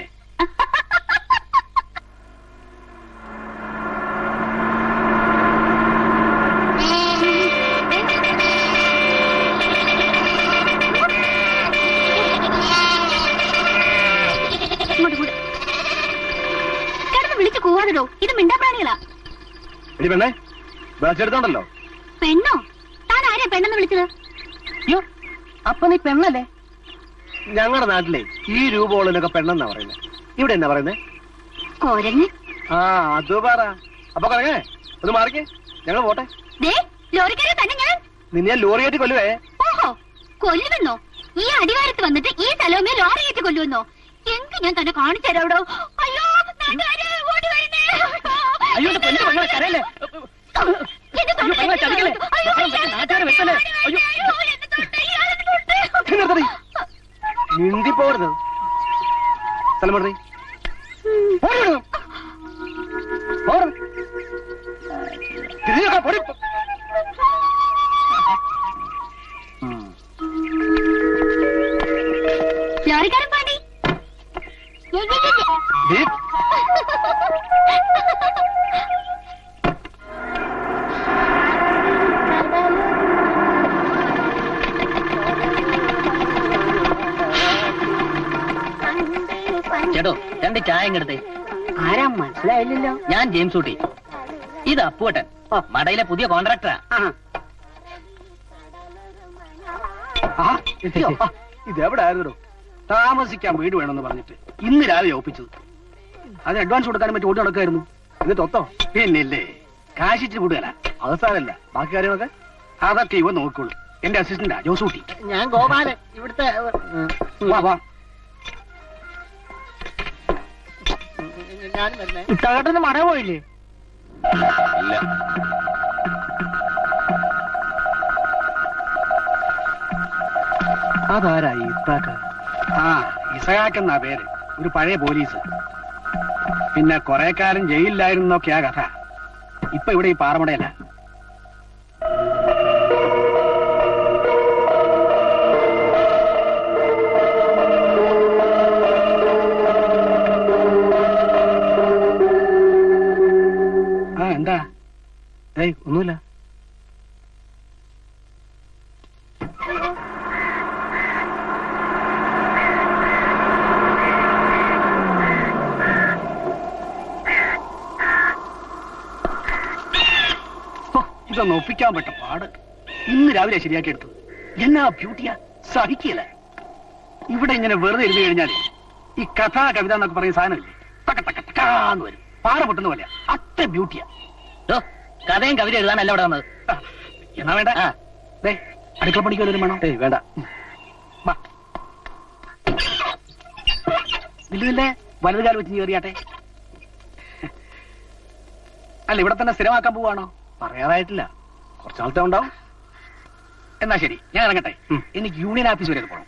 കിടന്ന് വിളിച്ചു കൂവാതിടോ, ഇത് മിണ്ടാപ്രാണികളാ. പെണ്ണേ, വിളിച്ചെടുത്തോണ്ടല്ലോ. പെണ്ണോ? താൻ ആരെയാ പെണ്ണെന്ന് വിളിച്ചത്? അപ്പൊ നീ പെണ്ണല്ലേ? ഞങ്ങളുടെ നാട്ടിലെ ഈ രൂപമുള്ളതിനൊക്കെ പെണ്ണെന്നാ പറയുന്നത്. ഇവിടെ എന്നാ പറയുന്നത്? കൊരങ്ങ്. ആ അത് പറ. അപ്പൊ കറങ്ങേ ഒന്ന് മാറിക്കേ, ഞങ്ങൾ പോട്ടെ. ദേ ലോറിക്കാരെ തന്നെ ഞാൻ. നിന്നെ ലോറി കയറ്റി കൊല്ലുവേ. ഓഹോ, കൊല്ലുമെന്നോ? ഈ അടിവാരത്ത് വന്നിട്ട് ഈ സ്ഥലവുമേ ലോറി കയറ്റി കൊല്ലുമെന്നോ? എങ്കി ഞാൻ തന്നെ കാണിച്ചു തരാവിടോ. അയ്യോ നാട്ടുകാരെ, ഓടി വരുന്നേ. അയ്യോ എന്റെ പൊന്നു പെങ്ങളെ കരയല്ലേ. എന്റെ തൊണ്ട, പെങ്ങളെ ചതിക്കല്ലേ. അയ്യോ, നാട്ടുകാരെ വെച്ചല്ലേ. അയ്യോ അയ്യോ, എന്റെ തൊണ്ട, ഇയാളുടെ തൊണ്ട. നിർത്തടി, നിന്തി പോരുത്. സ്ഥലം മാറി. ലോറിക്കാരൻ പാണ്ടി. ചേട്ടോ 2 ചായ ഇങ്ങെടുത്തേ. ആരാ മനസ്സിലായില്ലല്ലോ? ഞാൻ ജെയിംസ് ഊട്ടി. ഇത് അപ്പുവട്ടൻ, മടയിലെ പുതിയ കോൺട്രാക്ടറാ. ഇതെവിടെ ആയിരുന്നു? താമസിക്കാൻ വീട് വേണമെന്ന് പറഞ്ഞിട്ട് ഇന്ന് രാവിലെ ഒപ്പിച്ചത്. അത് അഡ്വാൻസ് കൊടുക്കാനും പറ്റി ഓടി നടക്കായിരുന്നു. എന്നിട്ട് ഒത്തോ? പിന്നില്ലേ, കാശിച്ച് വിടുകയല്ല. അത് സാരല്ല, ബാക്കി കാര്യങ്ങളൊക്കെ അതൊക്കെ ഇവ നോക്കുള്ളൂ. എന്റെ അസിസ്റ്റന്റാ ജോസൂട്ടി. ഞാൻ ഗോപാലൻ, ഇവിടുത്തെ. വാ വാ. ഞാൻ വരുന്നേ. ഇത്താകട്ടെന്ന് മട പോയില്ലേ? ഇല്ല. അതാരായി ഇത്താക്ക? ആ, ഇസഹാക്കെന്നാ പേര്. ഒരു പഴയ പോലീസ്. പിന്നെ കുറെ കാലം ജയിലിലായിരുന്നൊക്കെയാ കഥ. ഇപ്പൊ ഇവിടെ ഈ പാറമടയല്ല. ആ എന്താ? ഏയ് ഒന്നുമില്ല. ഇതൊന്ന് ഒപ്പിക്കാൻ പറ്റ പാട്. ഇന്ന് രാവിലെ ശരിയാക്കി എടുത്തു. എന്നാ ബ്യൂട്ടിയാ, സഹിക്കില്ല. ഇവിടെ ഇങ്ങനെ വെറുതെ ഇരുന്ന് കഴിഞ്ഞാൽ ഈ കഥാ കവിത എന്നൊക്കെ പറയുന്ന സാധനമില്ലേ, തക്ക തക്ക തക്കാന്ന് വരും. പാറ പൊട്ടുന്ന പോലെ അത്ര ബ്യൂട്ടിയാ. കഥയും കവിത എഴുതാനല്ല ഇവിടെ വന്നത്. എന്നാ വേണ്ട. അടുക്കള പണിക്ക് വല്ലതും വേണോ? ഏയ് വേണ്ട. ഇല്ലേ, വലത് കാലം വെച്ച് കയറിയാട്ടെ. അല്ല, ഇവിടെ തന്നെ സ്ഥിരമാക്കാൻ പോവാണോ? പറയാറായിട്ടില്ല, കുറച്ച് നാളത്തെ ഉണ്ടാവും. എന്നാ ശരി, ഞാൻ ഇറങ്ങട്ടെ. എനിക്ക് യൂണിയൻ ഓഫീസ് വരെ പോകണം.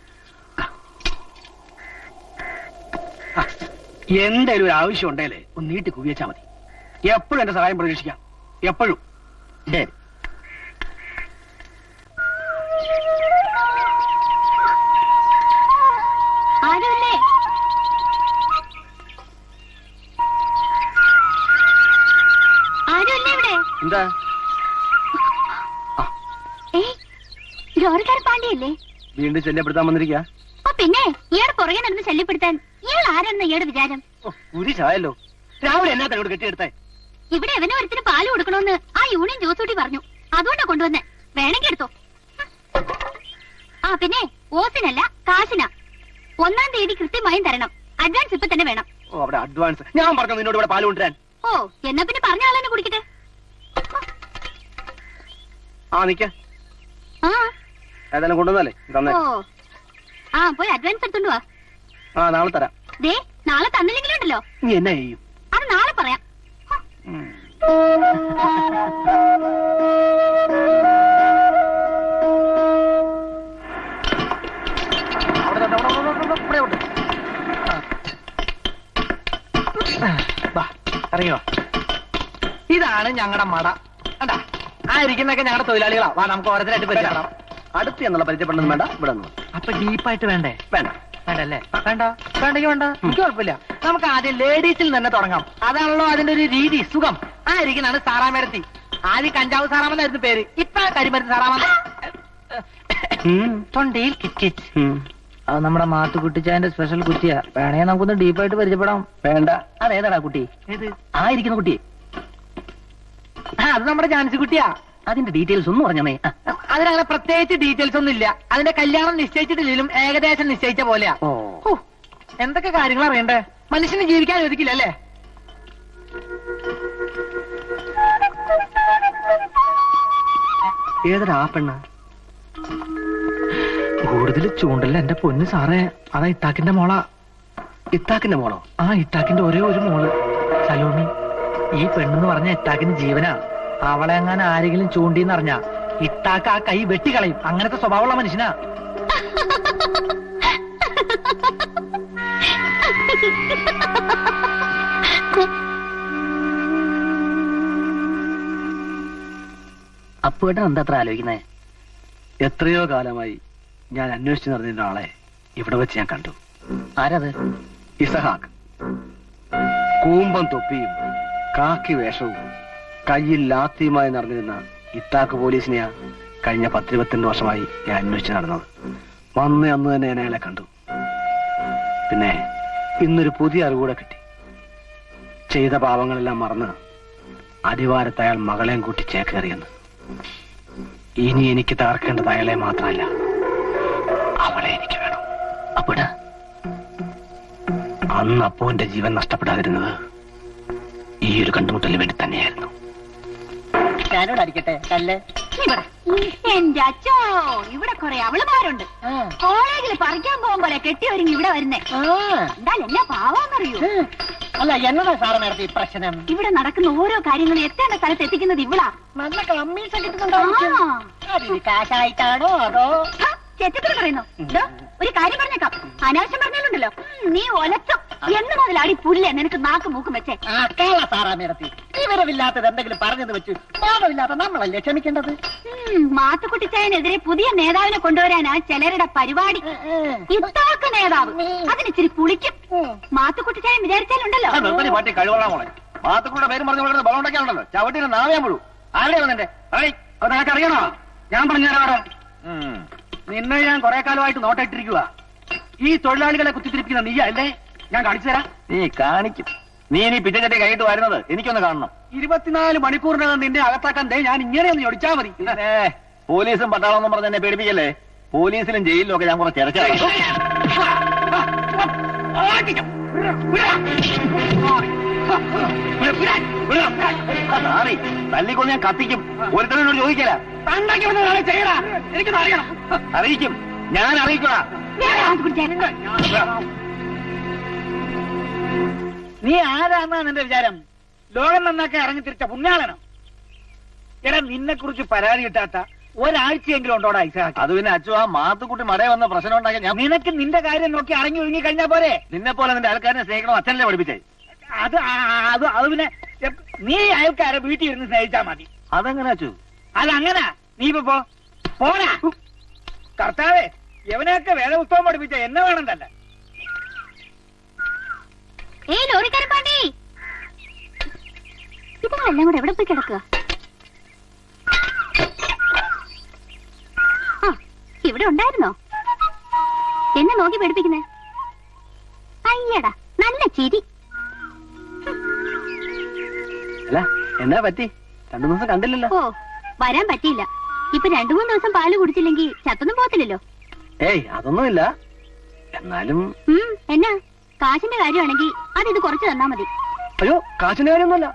എന്തായാലും ഒരു ആവശ്യം ഉണ്ടേലേ ഒന്ന് നീട്ടി കുവിയച്ചാ മതി. എപ്പോഴും എന്റെ സഹായം പ്രതീക്ഷിക്കാം, എപ്പോഴും. ശരി. ആരുമില്ലേ? ആരുമില്ലേ ഇവിടെ? എന്താ? ഏയ്, ലോറിക്കാരൻ പാണ്ടിയല്ലേ? വീണ്ടും ശല്യപ്പെടുത്താൻ വന്നിരിക്കുക. ഓ പിന്നെ, ഇയാളെ പുറകെ നടന്ന് ശല്യപ്പെടുത്താൻ ഇയാൾ ആരാണെന്ന് ഇയാളുടെ വിചാരം? ഒരു ചായല്ലോ. രാവിലെ എന്നാ തന്നോട് കെട്ടിയെടുത്തേ? ഇവിടെ എവനോ ഒരുത്തിന് പാല് കൊടുക്കണമെന്ന് ആ യൂണിയൻ ജോസൂട്ടി പറഞ്ഞു. അതുകൊണ്ടാ കൊണ്ടുവന്നേ. വേണമെങ്കിൽ എടുത്തോ. ആ പിന്നെ, ഓസിനല്ല കാശിനാ. 1-ാം തീയതി കൃത്യമായും തരണം. അഡ്വാൻസ് ഇപ്പൊ തന്നെ വേണം. ഓ, അവിടെ അഡ്വാൻസ്. ഞാൻ പറഞ്ഞു നിന്നോട് ഇവിടെ പാല് കൊണ്ടുവരാൻ. ഓ, എന്നാ പിന്നെ പറഞ്ഞ ആളെന്നെ കുടിക്കട്ടെ. ആ നിക്ക, ആ ഏതായാലും കൊണ്ടുവന്നല്ലേ തന്നെ. ഓ, ആ പോയി അഡ്വാൻസ് എടുത്തോണ്ട് വാ. ആ, നാളെ തരാം. ദേ, നാളെ തന്നില്ലെങ്കിലുണ്ടല്ലോ, നീ എന്നാ ചെയ്യും? അത് നാളെ പറയാം. അറിയോ, ഇതാണ് ഞങ്ങളുടെ മട. കണ്ടാ, ആ ഇരിക്കുന്നൊക്കെ ഞങ്ങളുടെ തൊഴിലാളികളാ. വാ, നമുക്ക് ഓരോരുത്തരായിട്ട് പരിചയപ്പെടാം. അടുത്ത് എന്നുള്ള പരിചയപ്പെടുന്നത് വേണ്ട, ഇവിടെ നിന്ന്. അപ്പൊ ഡീപ്പായിട്ട് വേണ്ടേ? വേണ്ട. വേണ്ടല്ലേ? വേണ്ട, വേണ്ടെങ്കിൽ വേണ്ട, എനിക്ക് കുഴപ്പമില്ല. നമുക്ക് ആദ്യം ലേഡീസിൽ തന്നെ തുടങ്ങാം. അതാണല്ലോ അതിന്റെ ഒരു രീതി, സുഖം. ആ ഇരിക്കുന്നതാണ് സാറാമരത്തി. ആദ്യം കഞ്ചാവ് സാറാമെന്നായിരുന്നു പേര്, ഇപ്പൊ കരിമരുന്ന് സാറാമെന്ന്. തൊണ്ടയിൽ കിറ്റ്. അത് നമ്മുടെ മാത്തുക്കുട്ടിച്ചായന്റെ സ്പെഷ്യൽ കുറ്റിയാ. വേണേ നമുക്കൊന്ന് ഡീപ്പായിട്ട് പരിചയപ്പെടാം. വേണ്ട. അതേതാടാ കുട്ടി? ഏത്? ആ ഇരിക്കുന്ന കുട്ടി. അത് നമ്മുടെ ജാൻസി കുട്ടിയാ. അതിന്റെ ഡീറ്റെയിൽസ് ഒന്നും പറഞ്ഞേ. അതിനങ്ങനെ പ്രത്യേകിച്ച് ഡീറ്റെയിൽസ് ഒന്നും ഇല്ല. അതിന്റെ കല്യാണം നിശ്ചയിച്ചിട്ടില്ലെങ്കിലും ഏകദേശം നിശ്ചയിച്ച പോലെയാ. ഓ, എന്തൊക്കെ കാര്യങ്ങൾ അറിയണ്ടേ? മനുഷ്യന് ജീവിക്കാൻ ഒതുക്കില്ല അല്ലേ? ഏതൊരാ പെണ്ണ്? കൂടുതൽ ചൂണ്ടല്ല എന്റെ പൊന്ന് സാറേ, അതാ ഇത്താക്കിന്റെ മോളാ. ഇത്താക്കിന്റെ മോളോ? ആ ഇത്താക്കിന്റെ ഒരേ ഒരു മോള് സലോമി. ഈ പെണ്ണെന്ന് പറഞ്ഞ ഇത്താക്കിന് ജീവനാ. അവളെ അങ്ങനെ ആരെങ്കിലും ചൂണ്ടിന്നറിഞ്ഞ ഇത്താക്ക് ആ കൈ വെട്ടിക്കളയും. അങ്ങനത്തെ സ്വഭാവമുള്ള മനുഷ്യനാ. അപ്പുവേട്ടൻ എന്താ അത്ര ആലോചിക്കുന്നേ? എത്രയോ കാലമായി ഞാൻ അന്വേഷിച്ച് നടന്നിരുന്ന ആളെ ഇവിടെ വെച്ച് ഞാൻ കണ്ടു. ആരത്? ഇസഹാക്ക്. കൂമ്പം തൊപ്പിയും കാക്കി വേഷവും കയ്യിൽ ലാത്തിയുമായി നടന്നിരുന്ന ഇത്താക്ക് പോലീസിനെയാ കഴിഞ്ഞ 10-22 വർഷമായി ഞാൻ അന്വേഷിച്ച് നടന്നത്. വന്ന് അന്ന് തന്നെ ഞാൻ അയാളെ കണ്ടു. പിന്നെ ഇന്നൊരു പുതിയ അറിവ് കൂടെ കിട്ടി. ചെയ്ത പാവങ്ങളെല്ലാം മറന്ന് അടിവാരത്ത് അയാൾ മകളെയും കൂട്ടി ചേക്കേറിയെന്ന്. ഇനി എനിക്ക് തകർക്കേണ്ടത് അയാളെ മാത്രമല്ല, അവളെ എനിക്ക് വേണം. അപ്പുവേട്ടാ, അന്ന് അപ്പുവിന്റെ ജീവൻ നഷ്ടപ്പെടാതിരുന്നത് ഈ ഒരു കണ്ടുമുട്ടലിന് വേണ്ടി തന്നെയായിരുന്നു. ഞാനോട് അടിക്കട്ടെ കല്ല്? എന്റെ അച്ഛോ, ഇവിടെ കുറെ അവളുമാരുണ്ട്. കോളേജിൽ പറിക്കാൻ പോകുമ്പോലെ കെട്ടിയൊരുങ്ങി ഇവിടെ വരുന്നേ. എന്തായാലും എന്നാ പാവാന്നറിയൂ. അല്ല, എന്നതാ സാറ് നടത്തി പ്രശ്നം? ഇവിടെ നടക്കുന്ന ഓരോ കാര്യങ്ങളും എത്തേണ്ട സ്ഥലത്ത് എത്തിക്കുന്നത് ഇവളാ. നല്ല കമ്മീഷൻ കിട്ടുന്നുണ്ടോ? കാശായിട്ടാണോ അതോ? ചെറ്റത്തിൽ പറയുന്നു. ഒരു കാര്യം പറഞ്ഞേക്കാം, അനാവശ്യം പറഞ്ഞാലുണ്ടല്ലോ നീ ഒലച്ചോ. എന്ന് മുതലാടി പുല്ലേ നിനക്ക് നാക്ക് മൂക്കും വെച്ചേ. സാറാ മേടത്തി, വിവരമില്ലാത്തത് എന്തെങ്കിലും പറഞ്ഞത് വെച്ച് ബോധമില്ലാത്ത നമ്മളല്ലേ ക്ഷമിക്കേണ്ടത്? മാത്തുക്കുട്ടിച്ചായനെതിരെ പുതിയ നേതാവിനെ കൊണ്ടുവരാനാ ചിലരുടെ പരിപാടി. ഇത്താക്ക് നേതാവ് അതിനിച്ചിരി പുളിക്കും. മാത്തുക്കുട്ടിച്ചായൻ വിചാരിച്ചാലുണ്ടല്ലോ. പാട്ടി കഴിവുള്ള മാത്തുക്കുട്ടിയുടെ പേരും പറഞ്ഞു ബലം ഉണ്ടാക്കിയാണല്ലോ. ചവിട്ടിന് നാവയാൻ പോളൂ. ആരുടെയാ വന്നെ? നിനക്കറിയണോ? ഞാൻ പറഞ്ഞുതരാടോ. നിന്നെ ഞാൻ കുറെ കാലമായിട്ട് നോട്ടിട്ടിരിക്കുക. ഈ തൊഴിലാളികളെ കുത്തിത്തിരിപ്പിക്കുന്ന നീ അല്ലേ? ഞാൻ കാണിച്ചു തരാം. നീ കാണിക്കും. നീ ഇനി പിച്ചച്ചട്ടി കൈയിട്ട് വരുന്നത് എനിക്കൊന്ന് കാണണം. 24 മണിക്കൂറിനകം നിന്നെ അകത്താക്കാൻ ഞാൻ ഇങ്ങനെയൊന്ന് ഒടിച്ചാ മതി. പോലീസും പട്ടാളമെന്നും പറഞ്ഞ് എന്നെ പേടിപ്പിക്കല്ലേ. പോലീസിലും ജയിലിലും ഒക്കെ ഞാൻ കുറെ തിരക്കായി. തല്ലിക്കൊണ്ട് ഞാൻ കത്തിക്കും. ഒരുത്തനോട് ചോദിക്കല. എനിക്ക് അറിയണം. അറിയിക്കും, ഞാൻ അറിയിക്കണ. നീ ആരാന്നാ നിന്റെ വിചാരം? ലോകം നന്നാക്കാൻ ഇറങ്ങി തിരിച്ച പുണ്യാളനോ? എടാ, നിന്നെ കുറിച്ച് പരാതി കിട്ടാത്ത ഒരാഴ്ചയെങ്കിലും ഉണ്ടോടാ ഇസഹാക്ക്? അത് പിന്നെ അച്ചു, ആ മാത്തുക്കുട്ടി മടയെ വന്ന പ്രശ്നം ഉണ്ടാക്കി ഞാൻ. നിനക്ക് നിന്റെ കാര്യം നോക്കി അറങ്ങി ഒഴുങ്ങി കഴിഞ്ഞാ പോരെ? നിന്നെ പോലെ നിന്റെ ആൾക്കാരെ സ്നേഹിക്കണം അച്ഛനല്ലേ പഠിപ്പിച്ചേ? അത് പിന്നെ നീ അയൽക്കാരെ വീട്ടിൽ ഇരുന്ന് സ്നേഹിച്ചാ മതി. അതെങ്ങനെ അച്ചു? അതങ്ങനെ. നീ ഇപ്പൊ പോരാ. കർത്താവേ, എവനെയൊക്കെ വേദപുസ്തകം പഠിപ്പിച്ച എന്നെ വേണം തന്നെ. ലോറിക്കാരൻ പാണ്ടി, ഇതെല്ലാം കൂടെ എവിടെ പോയി കിടക്കുക? ഇവിടെ ഉണ്ടായിരുന്നോ? എന്നെ നോക്കി പേടിപ്പിക്കുന്നേ? അയ്യടാ, നല്ല ചിരി. അല്ല, എന്നാ പറ്റി? 2 ദിവസം കണ്ടില്ലല്ലോ. ഓ, വരാൻ പറ്റിയില്ല. ഇപ്പൊ 2-3 ദിവസം പാല് കുടിച്ചില്ലെങ്കിൽ ചത്തൊന്നും പോത്തില്ലല്ലോ. ഏയ്, അതൊന്നുമില്ല. എന്നാലും എന്നാ കാശിന്റെ കാര്യമാണെങ്കിൽ ഇത് കുറച്ച് തന്നാ മതി. അയ്യോ, കാശിന്റെ കാര്യമൊന്നുമല്ല.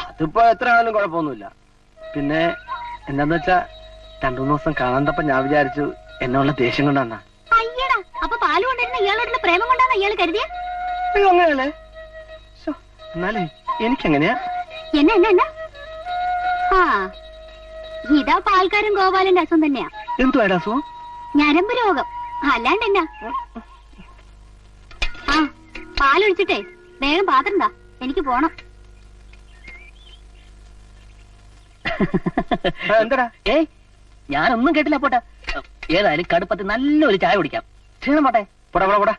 അതിപ്പോ എത്ര ആണെങ്കിലും കുഴപ്പമൊന്നുമില്ല. പിന്നെ എന്താന്ന് വെച്ചാ 2-3 ദിവസം കാണാണ്ടപ്പോ ഞാൻ വിചാരിച്ചു എന്നുള്ള ദേഷ്യം കൊണ്ടാണ്. അയ്യടാ, അപ്പൊ പാല് കൊണ്ടിരുന്ന ഇയാളോടുള്ള പ്രേമം കൊണ്ടാണ് ഇയാൾ കരുതിയ? അയ്യോ, അങ്ങനെയല്ലേ. എന്നാലേ എനിക്കെങ്ങനെയാ? എന്നാ എന്നാ എന്നാ ആ, ഇതാ പാൽക്കാരൻ ഗോപാലന്റെ അസുഖം തന്നെയാ. എന്തുവാ അസുഖം? ഞരമ്പ് രോഗം. അല്ലാണ്ട് എന്നാ? ആ, പാലൊഴിച്ചിട്ടേ വേഗം പാത്രം താ, എനിക്ക് പോണം. എന്താടാ? ഏയ്, ഞാനൊന്നും കേട്ടില്ല. പോട്ടെ, ഏതായാലും കടുപ്പത്തിൽ നല്ലൊരു ചായ കുടിക്കാം. ക്ഷീണം പോട്ടെ. പോടാ പോടാ പോടാ.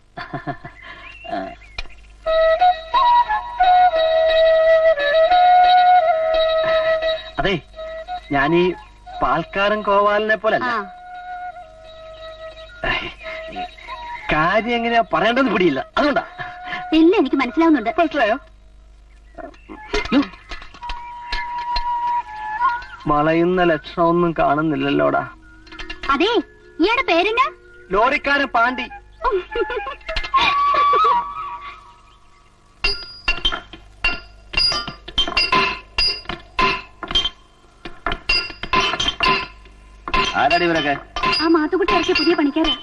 അതെ, ഞാനീ പാൽക്കാരൻ കോവാലിനെ പോലല്ല. കാര്യം എങ്ങനെയാ പറയേണ്ടത് പിടിയില്ല, അതുകൊണ്ടാ. എല്ലാം എനിക്ക് മനസ്സിലാവുന്നുണ്ട്. മനസ്സിലായോ? വളയുന്ന ലക്ഷണമൊന്നും കാണുന്നില്ലല്ലോടാ. അതെ, ഇയാളുടെ പേരെന്നാ? ലോറിക്കാരൻ പാണ്ടി. ആരാടി ഇവരൊക്കെ? ആ മാത്തുക്കുട്ടി ഇറക്കിയ പുതിയ പണിക്കാരാ.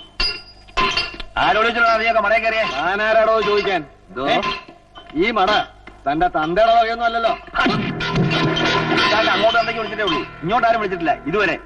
ആരോട് നീയൊക്കെ മടയെ കയറിയേ? താനാരാടോ ചോദിക്കാൻ? ഇതോ. ഈ മട തന്റെ തന്തയുടെ വകയൊന്നും അല്ലല്ലോ. അങ്ങോട്ട് എന്തൊക്കെ വിളിച്ചിട്ടേ ഉള്ളൂ, ഇങ്ങോട്ട് ആരും വിളിച്ചിട്ടില്ല ഇതുവരെ.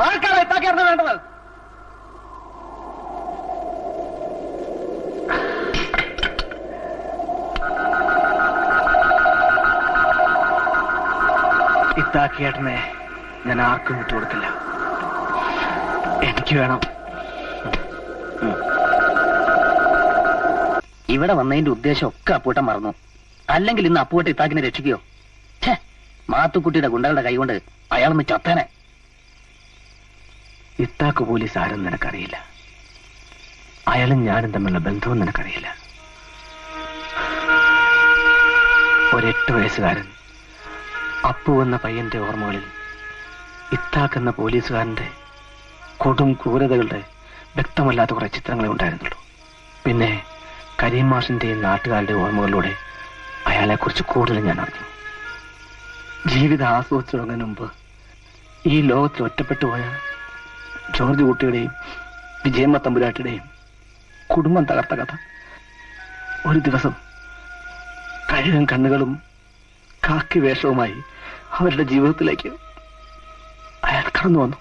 ആർക്കാണ് ഇത്താക്കിയാർന്ന് വേണ്ടത്? ഇത്താക്കിയേട്ടനെ ഞാൻ ആർക്കും വിട്ടുകൊടുക്കില്ല. എനിക്ക് വേണം. ഇവിടെ വന്നതിന്റെ ഉദ്ദേശം ഒക്കെ അപ്പൂട്ടൻ മറന്നു. അല്ലെങ്കിൽ ഇന്ന് അപ്പൂട്ട ഇത്താക്കിനെ രക്ഷിക്കോ? മാത്തുക്കുട്ടിയുടെ ഗുണ്ടകളുടെ കൈകൊണ്ട് അയാളൊന്ന് ചത്തനെ. ഇത്താക്ക് പോലീസ് ആരും നിനക്കറിയില്ല. അയാളും ഞാനും തമ്മിലുള്ള ബന്ധവും നിനക്കറിയില്ല. ഒരു 8 വയസ്സുകാരൻ അപ്പു എന്ന പയ്യന്റെ ഓർമ്മകളിൽ ഇത്താക്കെന്ന പോലീസുകാരന്റെ കൊടും ക്രൂരതകളുടെ വ്യക്തമല്ലാത്ത കുറെ ചിത്രങ്ങളെ ഉണ്ടായിരുന്നുള്ളൂ. പിന്നെ കരീം മാഷിന്റെയും നാട്ടുകാരുടെ ഓർമ്മകളിലൂടെ അയാളെക്കുറിച്ച് കൂടുതൽ ഞാൻ അറിഞ്ഞു. ജീവിതം ആസ്വദിച്ചു തുടങ്ങുന്നതിന് മുമ്പ് ഈ ലോകത്തിൽ ഒറ്റപ്പെട്ടു പോയ ജോർജ് കുട്ടിയുടെയും വിജയമ്മ തമ്പുരാട്ടിയുടെയും കുടുംബം തകർത്ത കഥ. ഒരു ദിവസം കഴുകൻ കണ്ണുകളും കാക്കി വേഷവുമായി അവരുടെ ജീവിതത്തിലേക്ക് അയാൾ കടന്നു വന്നു.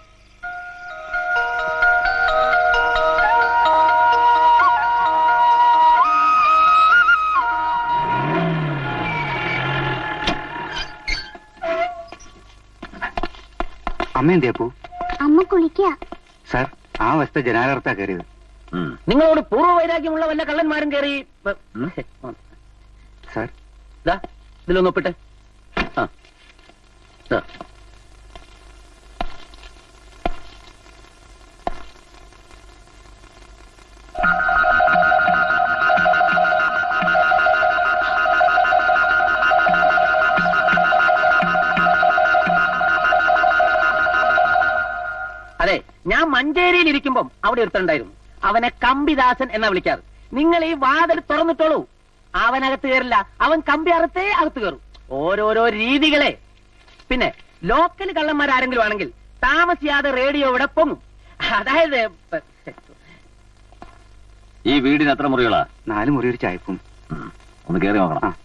അമ്മ എന്തേപ്പൂ? അമ്മ കുളിക്കാ. സാർ, ആ വശത്തെ ജനാലർത്താ കയറിയത്. നിങ്ങളോട് പൂർവ്വ വൈരാഗ്യമുള്ള വല്ല കള്ളന്മാരും കയറി സാർ, ഇതിലൊന്ന് ഒപ്പിട്ടെ. അതെ, ഞാൻ മഞ്ചേരിയിൽ ഇരിക്കുമ്പം അവിടെ ഒരുത്തണ്ടായിരുന്നു. അവനെ കമ്പിദാസൻ എന്നാ വിളിക്കാറ്. നിങ്ങൾ ഈ വാതിൽ തുറന്നിട്ടോളൂ, അവനകത്ത് കയറില്ല. അവൻ കമ്പി അറുത്തേ അകത്ത് കയറും. ഓരോരോ രീതികളെ. പിന്നെ ലോക്കൽ കള്ളന്മാരാരെങ്കിലും ആണെങ്കിൽ താമസിയാതെ റേഡിയോ ഇവിടെ പൊങ്ങും. അതായത് ഈ വീടിന് എത്ര മുറികളാ? 4 മുറി ഒരു ചായപ്പും. ഒന്ന് കേറി നോക്കണം.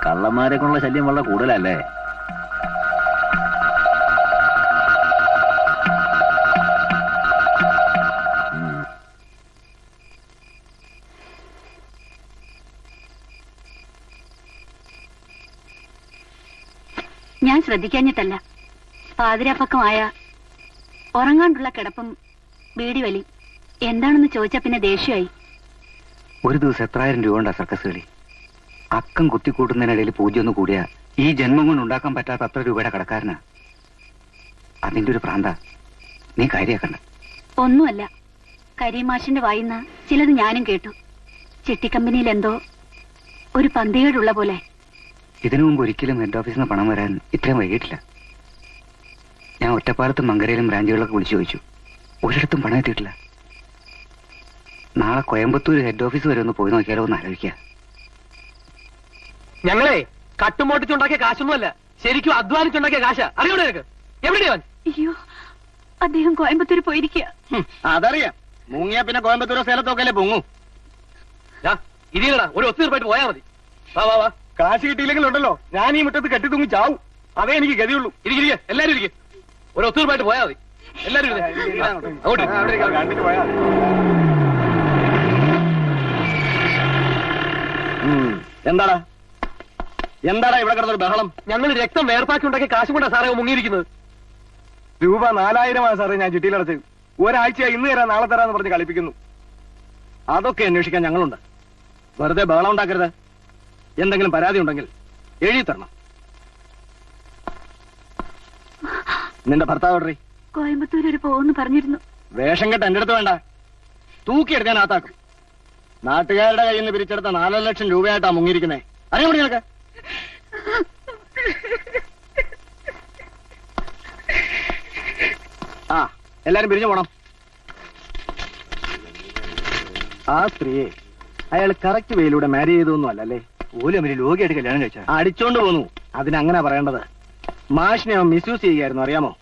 കള്ളന്മാരെ കൊണ്ടുള്ള ശല്യം വളരെ കൂടുതലല്ലേ? ഞാൻ ശ്രദ്ധിക്കാഞ്ഞിട്ടല്ല. പാതിരാപ്പക്കമായ ഉറങ്ങാണ്ടുള്ള കിടപ്പും ബീഡി വലി എന്താണെന്ന് ചോദിച്ചാ പിന്നെ ദേഷ്യമായി. ഒരു ദിവസം 1000 രൂപ ഉണ്ടാ സർക്കസ് കളി. അക്കം കുത്തിക്കൂട്ടുന്നതിനിടയിൽ പൂജ്യം ഒന്ന് കൂടിയാ ഈ ജന്മം കൊണ്ട് ഉണ്ടാക്കാൻ പറ്റാത്ത അത്ര രൂപയുടെ കടക്കാരനാ. അതിന്റെ ഒരു പ്രാന്ത നീ കാര്യാക്കണ്ട. ഒന്നുമല്ല, കരീമാഷിന്റെ വായിന്ന് ചിലത് ഞാനും കേട്ടു. ചിട്ടിക്കമ്പനിയിൽ എന്തോ ഒരു പന്തികേടുള്ള പോലെ. ഇതിനു മുമ്പ് ഒരിക്കലും ഹെഡ് ഓഫീസിൽ നിന്ന് പണം വരാൻ ഇത്രയും വൈകിട്ടില്ല. ഞാൻ ഒറ്റപ്പാലത്തും മങ്കരയിലും ബ്രാഞ്ചുകളിലൊക്കെ വിളിച്ചു ചോദിച്ചു, ഒരിടത്തും പണം എത്തിയിട്ടില്ല. നാളെ കോയമ്പത്തൂർ ഹെഡ് ഓഫീസ് വരെ ഒന്ന് പോയി നോക്കിയാലോ എന്ന് ആലോചിക്കുക. ഞങ്ങളെ കട്ടുമോട്ടിച്ചുണ്ടാക്കിയ കാശൊന്നുമല്ല, ശരിക്കും അധ്വാനിച്ചുണ്ടാക്കിയ കാശ. അറിയോടെ നിനക്ക്? എവിടെയാണ്? അയ്യോ, അദ്ദേഹം കോയമ്പത്തൂർ പോയിരിക്കുക. അതറിയാം. മുങ്ങിയാ പിന്നെ കോയമ്പത്തൂരോ സേലത്തൊക്കെ അല്ലേ പൊങ്ങൂ. ഇതിലടാ ഒരു ഒത്തുതീർപ്പായിട്ട് പോയാ മതി. വാ വാ വാ. കാശ് കിട്ടിയില്ലെങ്കിലുണ്ടല്ലോ ഞാൻ ഈ മുറ്റത്ത് കെട്ടി തൂങ്ങി ചാവും. അതേ എനിക്ക് ഗതിയുള്ളൂ. ഇരിക്കുക, എല്ലാരും ഇരിക്കുക. ഒരു ഒത്തുതീർപ്പായിട്ട് പോയാ മതി. എല്ലാരും എന്താടാ എന്താടാ ഇവിടെ കിടന്നൊരു ബഹളം? ഞങ്ങൾ രക്തം വേർപ്പാക്കി ഉണ്ടാക്കിയ കാശും കൊണ്ടാ സാറേ മുങ്ങിയിരിക്കുന്നത്. രൂപ 4000 സാറേ ഞാൻ ചിട്ടിയിലടച്ച്. ഒരാഴ്ചയായി ഇന്ന് തരാം നാളെ തരാന്ന് പറഞ്ഞ് കളിപ്പിക്കുന്നു. അതൊക്കെ അന്വേഷിക്കാൻ ഞങ്ങളുണ്ട്. വെറുതെ ബഹളം ഉണ്ടാക്കരുത്. എന്തെങ്കിലും പരാതി ഉണ്ടെങ്കിൽ എഴുതി തരണം. നിന്റെ ഭർത്താവ് എവിടെ? കോയമ്പത്തൂർ വരെ പോകുന്നു പറഞ്ഞിരുന്നു. വേഷം കെട്ട് എന്റെ അടുത്ത് വേണ്ട, തൂക്കിയെടുക്കാൻ ആത്താക്കും. നാട്ടുകാരുടെ കയ്യിൽ നിന്ന് പിരിച്ചെടുത്ത 4 ലക്ഷം രൂപയായിട്ടാ മുങ്ങിയിരിക്കുന്നേ. അറിയാൻ പറ്റി നിനക്ക്? ആ എല്ലാരും പിരിഞ്ഞു പോണം. ആ സ്ത്രീയെ അയാൾ കറക്റ്റ് വേയിലൂടെ മാരി ചെയ്തൊന്നും അല്ലല്ലേ? ഓലും അവര് ലോകിയായിട്ട് കല്യാണം കഴിച്ചാ അടിച്ചോണ്ട് പോന്നു. അതിനങ്ങനെ പറയേണ്ടത്. മാഷിനെ അവൻ മിസ്യൂസ് ചെയ്യുകയായിരുന്നു, അറിയാമോ?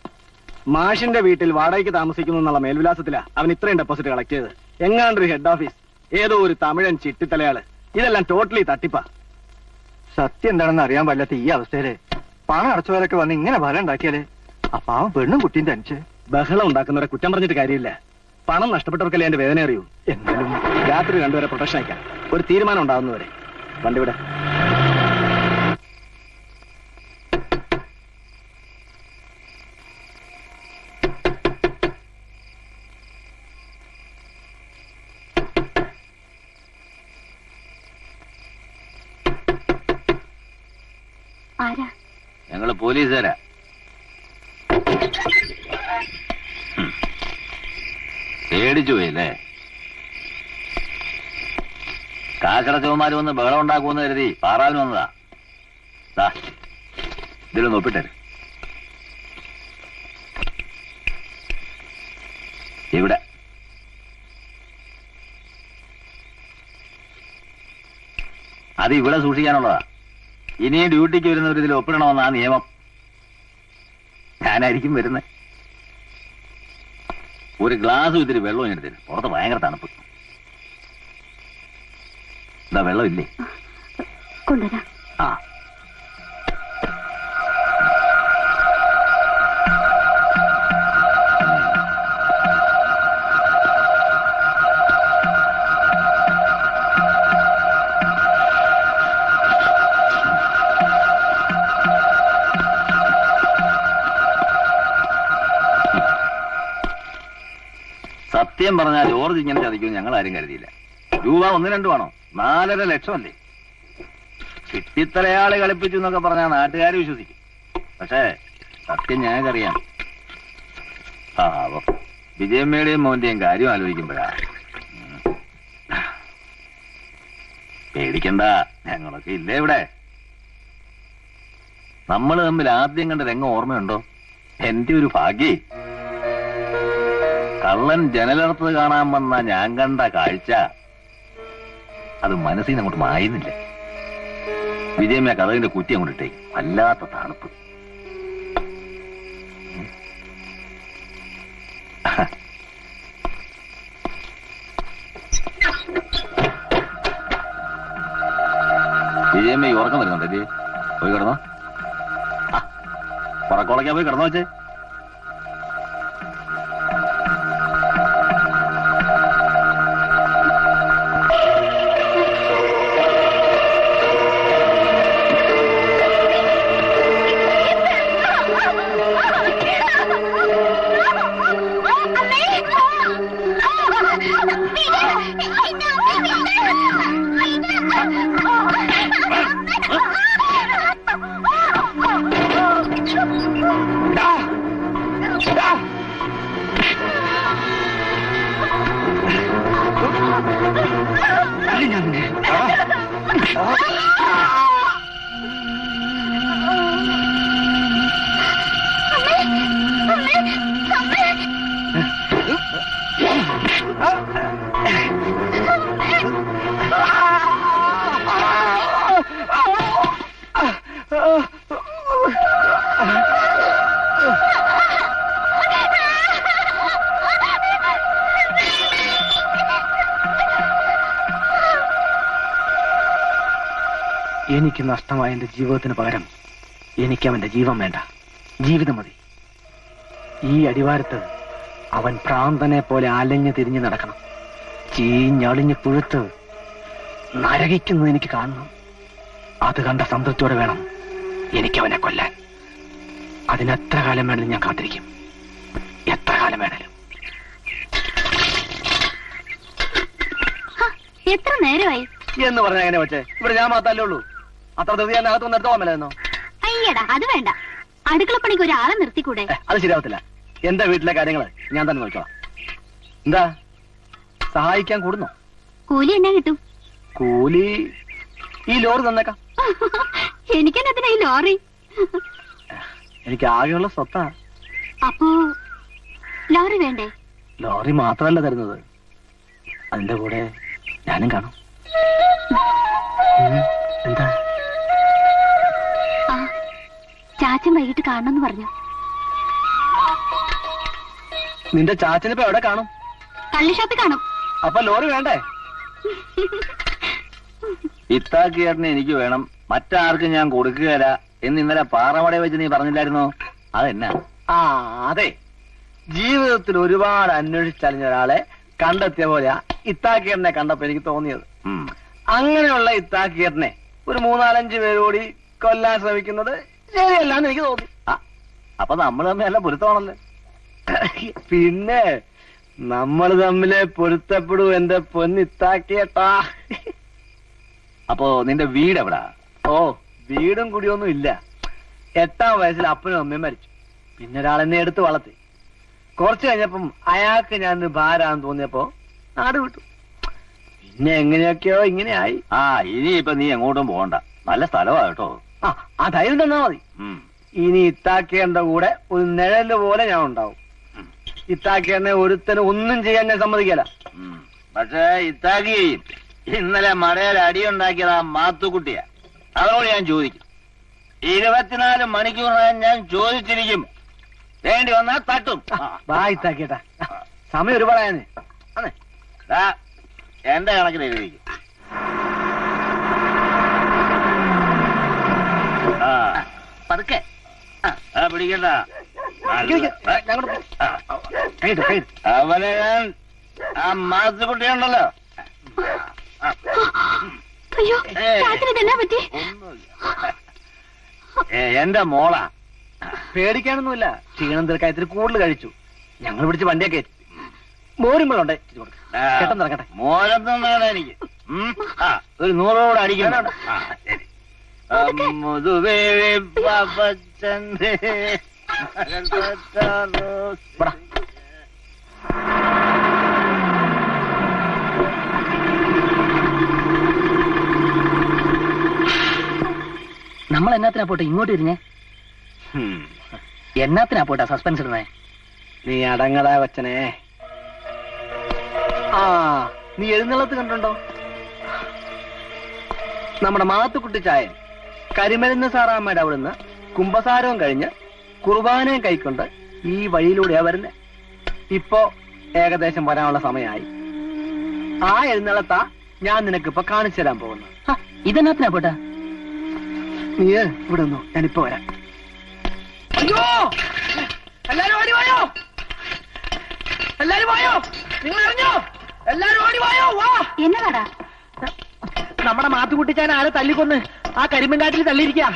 മാഷിന്റെ വീട്ടിൽ വാടകയ്ക്ക് താമസിക്കുന്നു എന്നുള്ള മേൽവിലാസത്തിലാ അവൻ ഇത്രയും ഡെപ്പോസിറ്റ് കളക്ട് ചെയ്ത്. എങ്ങാണ്ടൊരു ഹെഡ് ഓഫീസ്, ഏതോ ഒരു തമിഴൻ ചിട്ടിത്തലയാള്. ഇതെല്ലാം ടോട്ടലി തട്ടിപ്പാ. സത്യം എന്താണെന്ന് അറിയാൻ പാടില്ലാത്ത ഈ അവസ്ഥയില് പണം അടച്ചവരൊക്കെ വന്ന് ഇങ്ങനെ ഫലം ഉണ്ടാക്കിയാല് ആ പാവം പെണ്ണും കുട്ടിയും തനിച്ച് ബഹളം ഉണ്ടാക്കുന്നവരെ കുറ്റം പറഞ്ഞിട്ട് കാര്യമില്ല. പണം നഷ്ടപ്പെട്ടവർക്കല്ലേ എന്റെ വേദന അറിയൂ. എന്നാലും രാത്രി രണ്ടുപേരെ പ്രൊട്ടക്ഷൻ അയക്കാം. ഒരു തീരുമാനം ഉണ്ടാവുന്നവരെ വണ്ടി വിടെ. ആരാ? ഞങ്ങള് പോലീസുകാരാ. പേടിച്ചു പോയില്ലേ? കാശടച്ചവന്മാര് വന്ന് ബഹളം ഉണ്ടാക്കുമെന്ന് കരുതി പാറാവിന് വന്നതാ. ഇതിലൊന്ന് ഒപ്പിട്ടര്. ഇവിടെ അത് ഇവിടെ സൂക്ഷിക്കാനുള്ളതാ. ഇനിയും ഡ്യൂട്ടിക്ക് വരുന്നവർ ഇതിൽ ഒപ്പിടണമെന്നാ നിയമം. ഞാനായിരിക്കും വരുന്നത്. ഒരു ഗ്ലാസ് ഇതിൽ വെള്ളം എടുത്തിട്ട്. പുറത്ത് ഭയങ്കര തണുപ്പ്. എന്താ വെള്ളം ഇല്ലേ? കൊണ്ടുവരാം. ആ സത്യം പറഞ്ഞാൽ ജോർജ് ഇങ്ങനെ ചതിക്കുമെന്ന് ഞങ്ങൾ ആരും കരുതിയില്ല. രൂപ 1-2 ആണോ? 4.5 ലക്ഷമല്ലേ? ചിട്ടിത്തലയാളെ കളിപ്പിച്ചു എന്നൊക്കെ പറഞ്ഞാൽ നാട്ടുകാർ വിശ്വസിക്കും. പക്ഷേ സത്യം ഞങ്ങൾക്കറിയാം. പാവം വിജയമ്മയുടെയും മോന്റെയും കാര്യം ആലോചിക്കുമ്പോഴാ. പേടിക്കണ്ട, ഞങ്ങളൊക്കെ ഇല്ലേ ഇവിടെ. നമ്മൾ തമ്മിൽ ആദ്യം കണ്ട രംഗം ഓർമ്മയുണ്ടോ? എന്റെ ഒരു ഭാഗ്യേ, കള്ളൻ ജനലടത്ത് കാണാൻ വന്ന ഞാൻ കണ്ട കാഴ്ച അത് മനസ്സിൽ നിന്ന് അങ്ങോട്ട് മായുന്നില്ല. വിജയമ്മ കഥകിന്റെ കുറ്റി അങ്ങോട്ടിട്ടേ, വല്ലാത്ത തണുപ്പ്. വിജയമ്മ ഉറക്കം വരുന്നുണ്ടല്ലേ? പോയി കിടന്നോ. ഉറക്കോളയ്ക്കാ പോയി കിടന്നോ വെച്ചേ. എനിക്ക് നഷ്ടമായ എന്റെ ജീവിതത്തിന് പകരം എനിക്ക് അവന്റെ ജീവൻ വേണ്ട, ജീവിതം മതി. ഈ അടിവാരത്ത് അവൻ ഭ്രാന്തനെ പോലെ അലഞ്ഞു തിരിഞ്ഞു നടക്കണം. ചീഞ്ഞളിഞ്ഞ് പുഴുത്ത് നരകിക്കുന്നത് എനിക്ക് കാണണം. അത് കണ്ട സംതൃപ്തിയോടെ വേണം എനിക്ക് അവനെ കൊല്ലാൻ. അതിനെത്ര കാലം വേണേലും ഞാൻ കാത്തിരിക്കും, എത്ര കാലം വേണേലും. എത്ര നേരമായി എന്ന് പറഞ്ഞാൽ എങ്ങനെ വെച്ചേ? ഇവിടെ ഞാൻ മാത്രല്ലേ ഉള്ളൂ. അത്ര ധൃതി ഞാൻ അകത്ത് നിർത്താൻ പറ്റില്ലെന്നോ? അയ്യടാ, അത് വേണ്ട. അടുക്കളപ്പണിക്ക് ഒരാളെ നിർത്തിക്കൂടെ? അത് ശരിയാവത്തില്ല. എന്റെ വീട്ടിലെ കാര്യങ്ങള് ഞാൻ തന്നെ നോക്കിക്കോളാം. എന്താ സഹായിക്കാൻ കൂടുന്നോ? കൂലി എന്നാ കിട്ടും? കൂലി ഈ ലോറി തന്നേക്കാം. എനിക്കെന്നതിനാ ഈ ലോറി? എനിക്ക് ആകെയുള്ള സ്വത്താ. അപ്പോ ലോറി വേണ്ടേ? ലോറി മാത്രമല്ല തരുന്നത്, അതിന്റെ കൂടെ ഞാനും കാണും. എന്താ? ആ, ചാച്ചൻ വൈകിട്ട് കാണണമെന്ന് പറഞ്ഞു. നിന്റെ ചാച്ചനിപ്പോ എവിടെ കാണും? കള്ളി ഷോപ്പിൽ കാണും. അപ്പൊ ലോറി വേണ്ടേ? ഇത്താക്കിയേട്ടനെ എനിക്ക് വേണം, മറ്റാർക്കും ഞാൻ കൊടുക്കുകയില്ല എന്ന് ഇന്നലെ പാറമടയെ വെച്ച് നീ പറഞ്ഞില്ലായിരുന്നോ? അതെന്നാ? ആ അതെ, ജീവിതത്തിൽ ഒരുപാട് അന്വേഷിച്ചറിഞ്ഞ ഒരാളെ കണ്ടെത്തിയ പോലെയാ ഇത്താക്കിയേട്ടനെ കണ്ടപ്പോ എനിക്ക് തോന്നിയത്. അങ്ങനെയുള്ള ഇത്താക്കിയേട്ടനെ ഒരു 3-4-5 പേരോടി കൊല്ലാൻ ശ്രമിക്കുന്നത് ശരിയല്ലാന്ന് എനിക്ക് തോന്നി. അപ്പൊ നമ്മൾ തമ്മിൽ നല്ല പൊരുത്തമാണല്ലോ. പിന്നെ നമ്മൾ തമ്മിലെ പൊരുത്തപ്പെടൂ എന്റെ പൊന്നിത്താക്കിയേട്ടാ. അപ്പോ നിന്റെ വീട് എവിടാ? ഓ, വീടും കുടിയൊന്നും ഇല്ല. 8ാം വയസ്സിൽ അപ്പനും അമ്മയും മരിച്ചു. പിന്നെ ഒരാളെന്നെ എടുത്ത് വളർത്തി. കുറച്ചു കഴിഞ്ഞപ്പം അയാൾക്ക് ഞാൻ ഭാരാന്ന് തോന്നിയപ്പോ നാട് വിട്ടു. പിന്നെ എങ്ങനെയൊക്കെയോ ഇങ്ങനെയായി. ഇനിയിപ്പൊ നീ എങ്ങോട്ടും പോകണ്ട, നല്ല സ്ഥലമാ കേട്ടോ. ആ ധൈര്യം തന്നാ മതി. ഇനി ഇത്താക്കേണ്ട കൂടെ ഒരു നിഴല് പോലെ ഞാൻ ഉണ്ടാവും. ഇത്താക്കേണ്ട ഒരുത്തന് ഒന്നും ചെയ്യാൻ ഞാൻ സമ്മതിക്കല. പക്ഷേ ഇത്താക്കിയും ഇന്നലെ മടയിൽ അടിയുണ്ടാക്കിയത് ആ മാത്തുക്കുട്ടിയാ. അവരോട് ഞാൻ ചോദിക്കും, 24 മണിക്കൂറിനകം ഞാൻ ചോദിച്ചിരിക്കും. വേണ്ടി വന്നാൽ തട്ടും. വാ ഇത്താക്കേട്ടാ, സമയം ഒരുപാടായെന്ന്. എന്റെ കണക്കിൽ എഴുതിക്കും. പതുക്കെ പിടിക്കണ്ട. അവനെ ഞാൻ ആ മാത്തുക്കുട്ടിയുണ്ടല്ലോ, അയ്യോ, ചാച്ചനെന്നാ പറ്റി? എന്റെ മോളാ. പേടിക്കാനൊന്നുമില്ല, ക്ഷീണം തീർക്കാൻ ഇത്തിരി കൂടുതൽ കഴിച്ചു. ഞങ്ങൾ പിടിച്ച് വണ്ടിയൊക്കെ മോരുമ്പോഴുണ്ടേ. കേട്ടെന്ന് ഇറങ്ങട്ടെ. മോരൊന്നും വേണം എനിക്ക്. ഒരു 100 കൂടെ അടിക്കണം. ശരി. നമ്മൾ എന്നാത്തിനാ പോട്ടെ ഇങ്ങോട്ട് തിരിഞ്ഞേ? എന്നാത്തിനാ പോട്ടെ സസ്പെൻസ് ഇടുന്നേ? നീ അടങ്ങടാ കൊച്ചനെ. ആ, നീ എഴുന്നള്ളത്ത് കണ്ടുണ്ടോ? നമ്മുടെ മാത്തുക്കുട്ടി ചായൻ കരിമരുന്ന് സാറാമ്മയുടെ അവിടുന്ന് കുംഭസാരവും കഴിഞ്ഞ് കുർബാനയും കൈക്കൊണ്ട് ഈ വഴിയിലൂടെയാ വരുന്നേ. ഇപ്പോ ഏകദേശം വരാനുള്ള സമയമായി. ആ എഴുന്നള്ളത്താ ഞാൻ നിനക്കിപ്പോ കാണിച്ചു തരാൻ പോകുന്നു. ഇതെന്നാത്തിനാ പോട്ടെ? നീ ഇവിടെ നിന്നോ, ഞാനിപ്പോ വരാം. അയ്യോ, എല്ലാരും ഓടി വായോ, എല്ലാരും വായോ, നിങ്ങൾ അറിഞ്ഞോ? എല്ലാരും ഓടി വായോ, വാ. എന്നതാടാ? നമ്മുടെ മാത്തുകുട്ടിച്ചാൻ ആരെ തല്ലിക്കൊന്ന് ആ കരിമ്പൻകാട്ടിൽ തള്ളിയിരിക്കുക.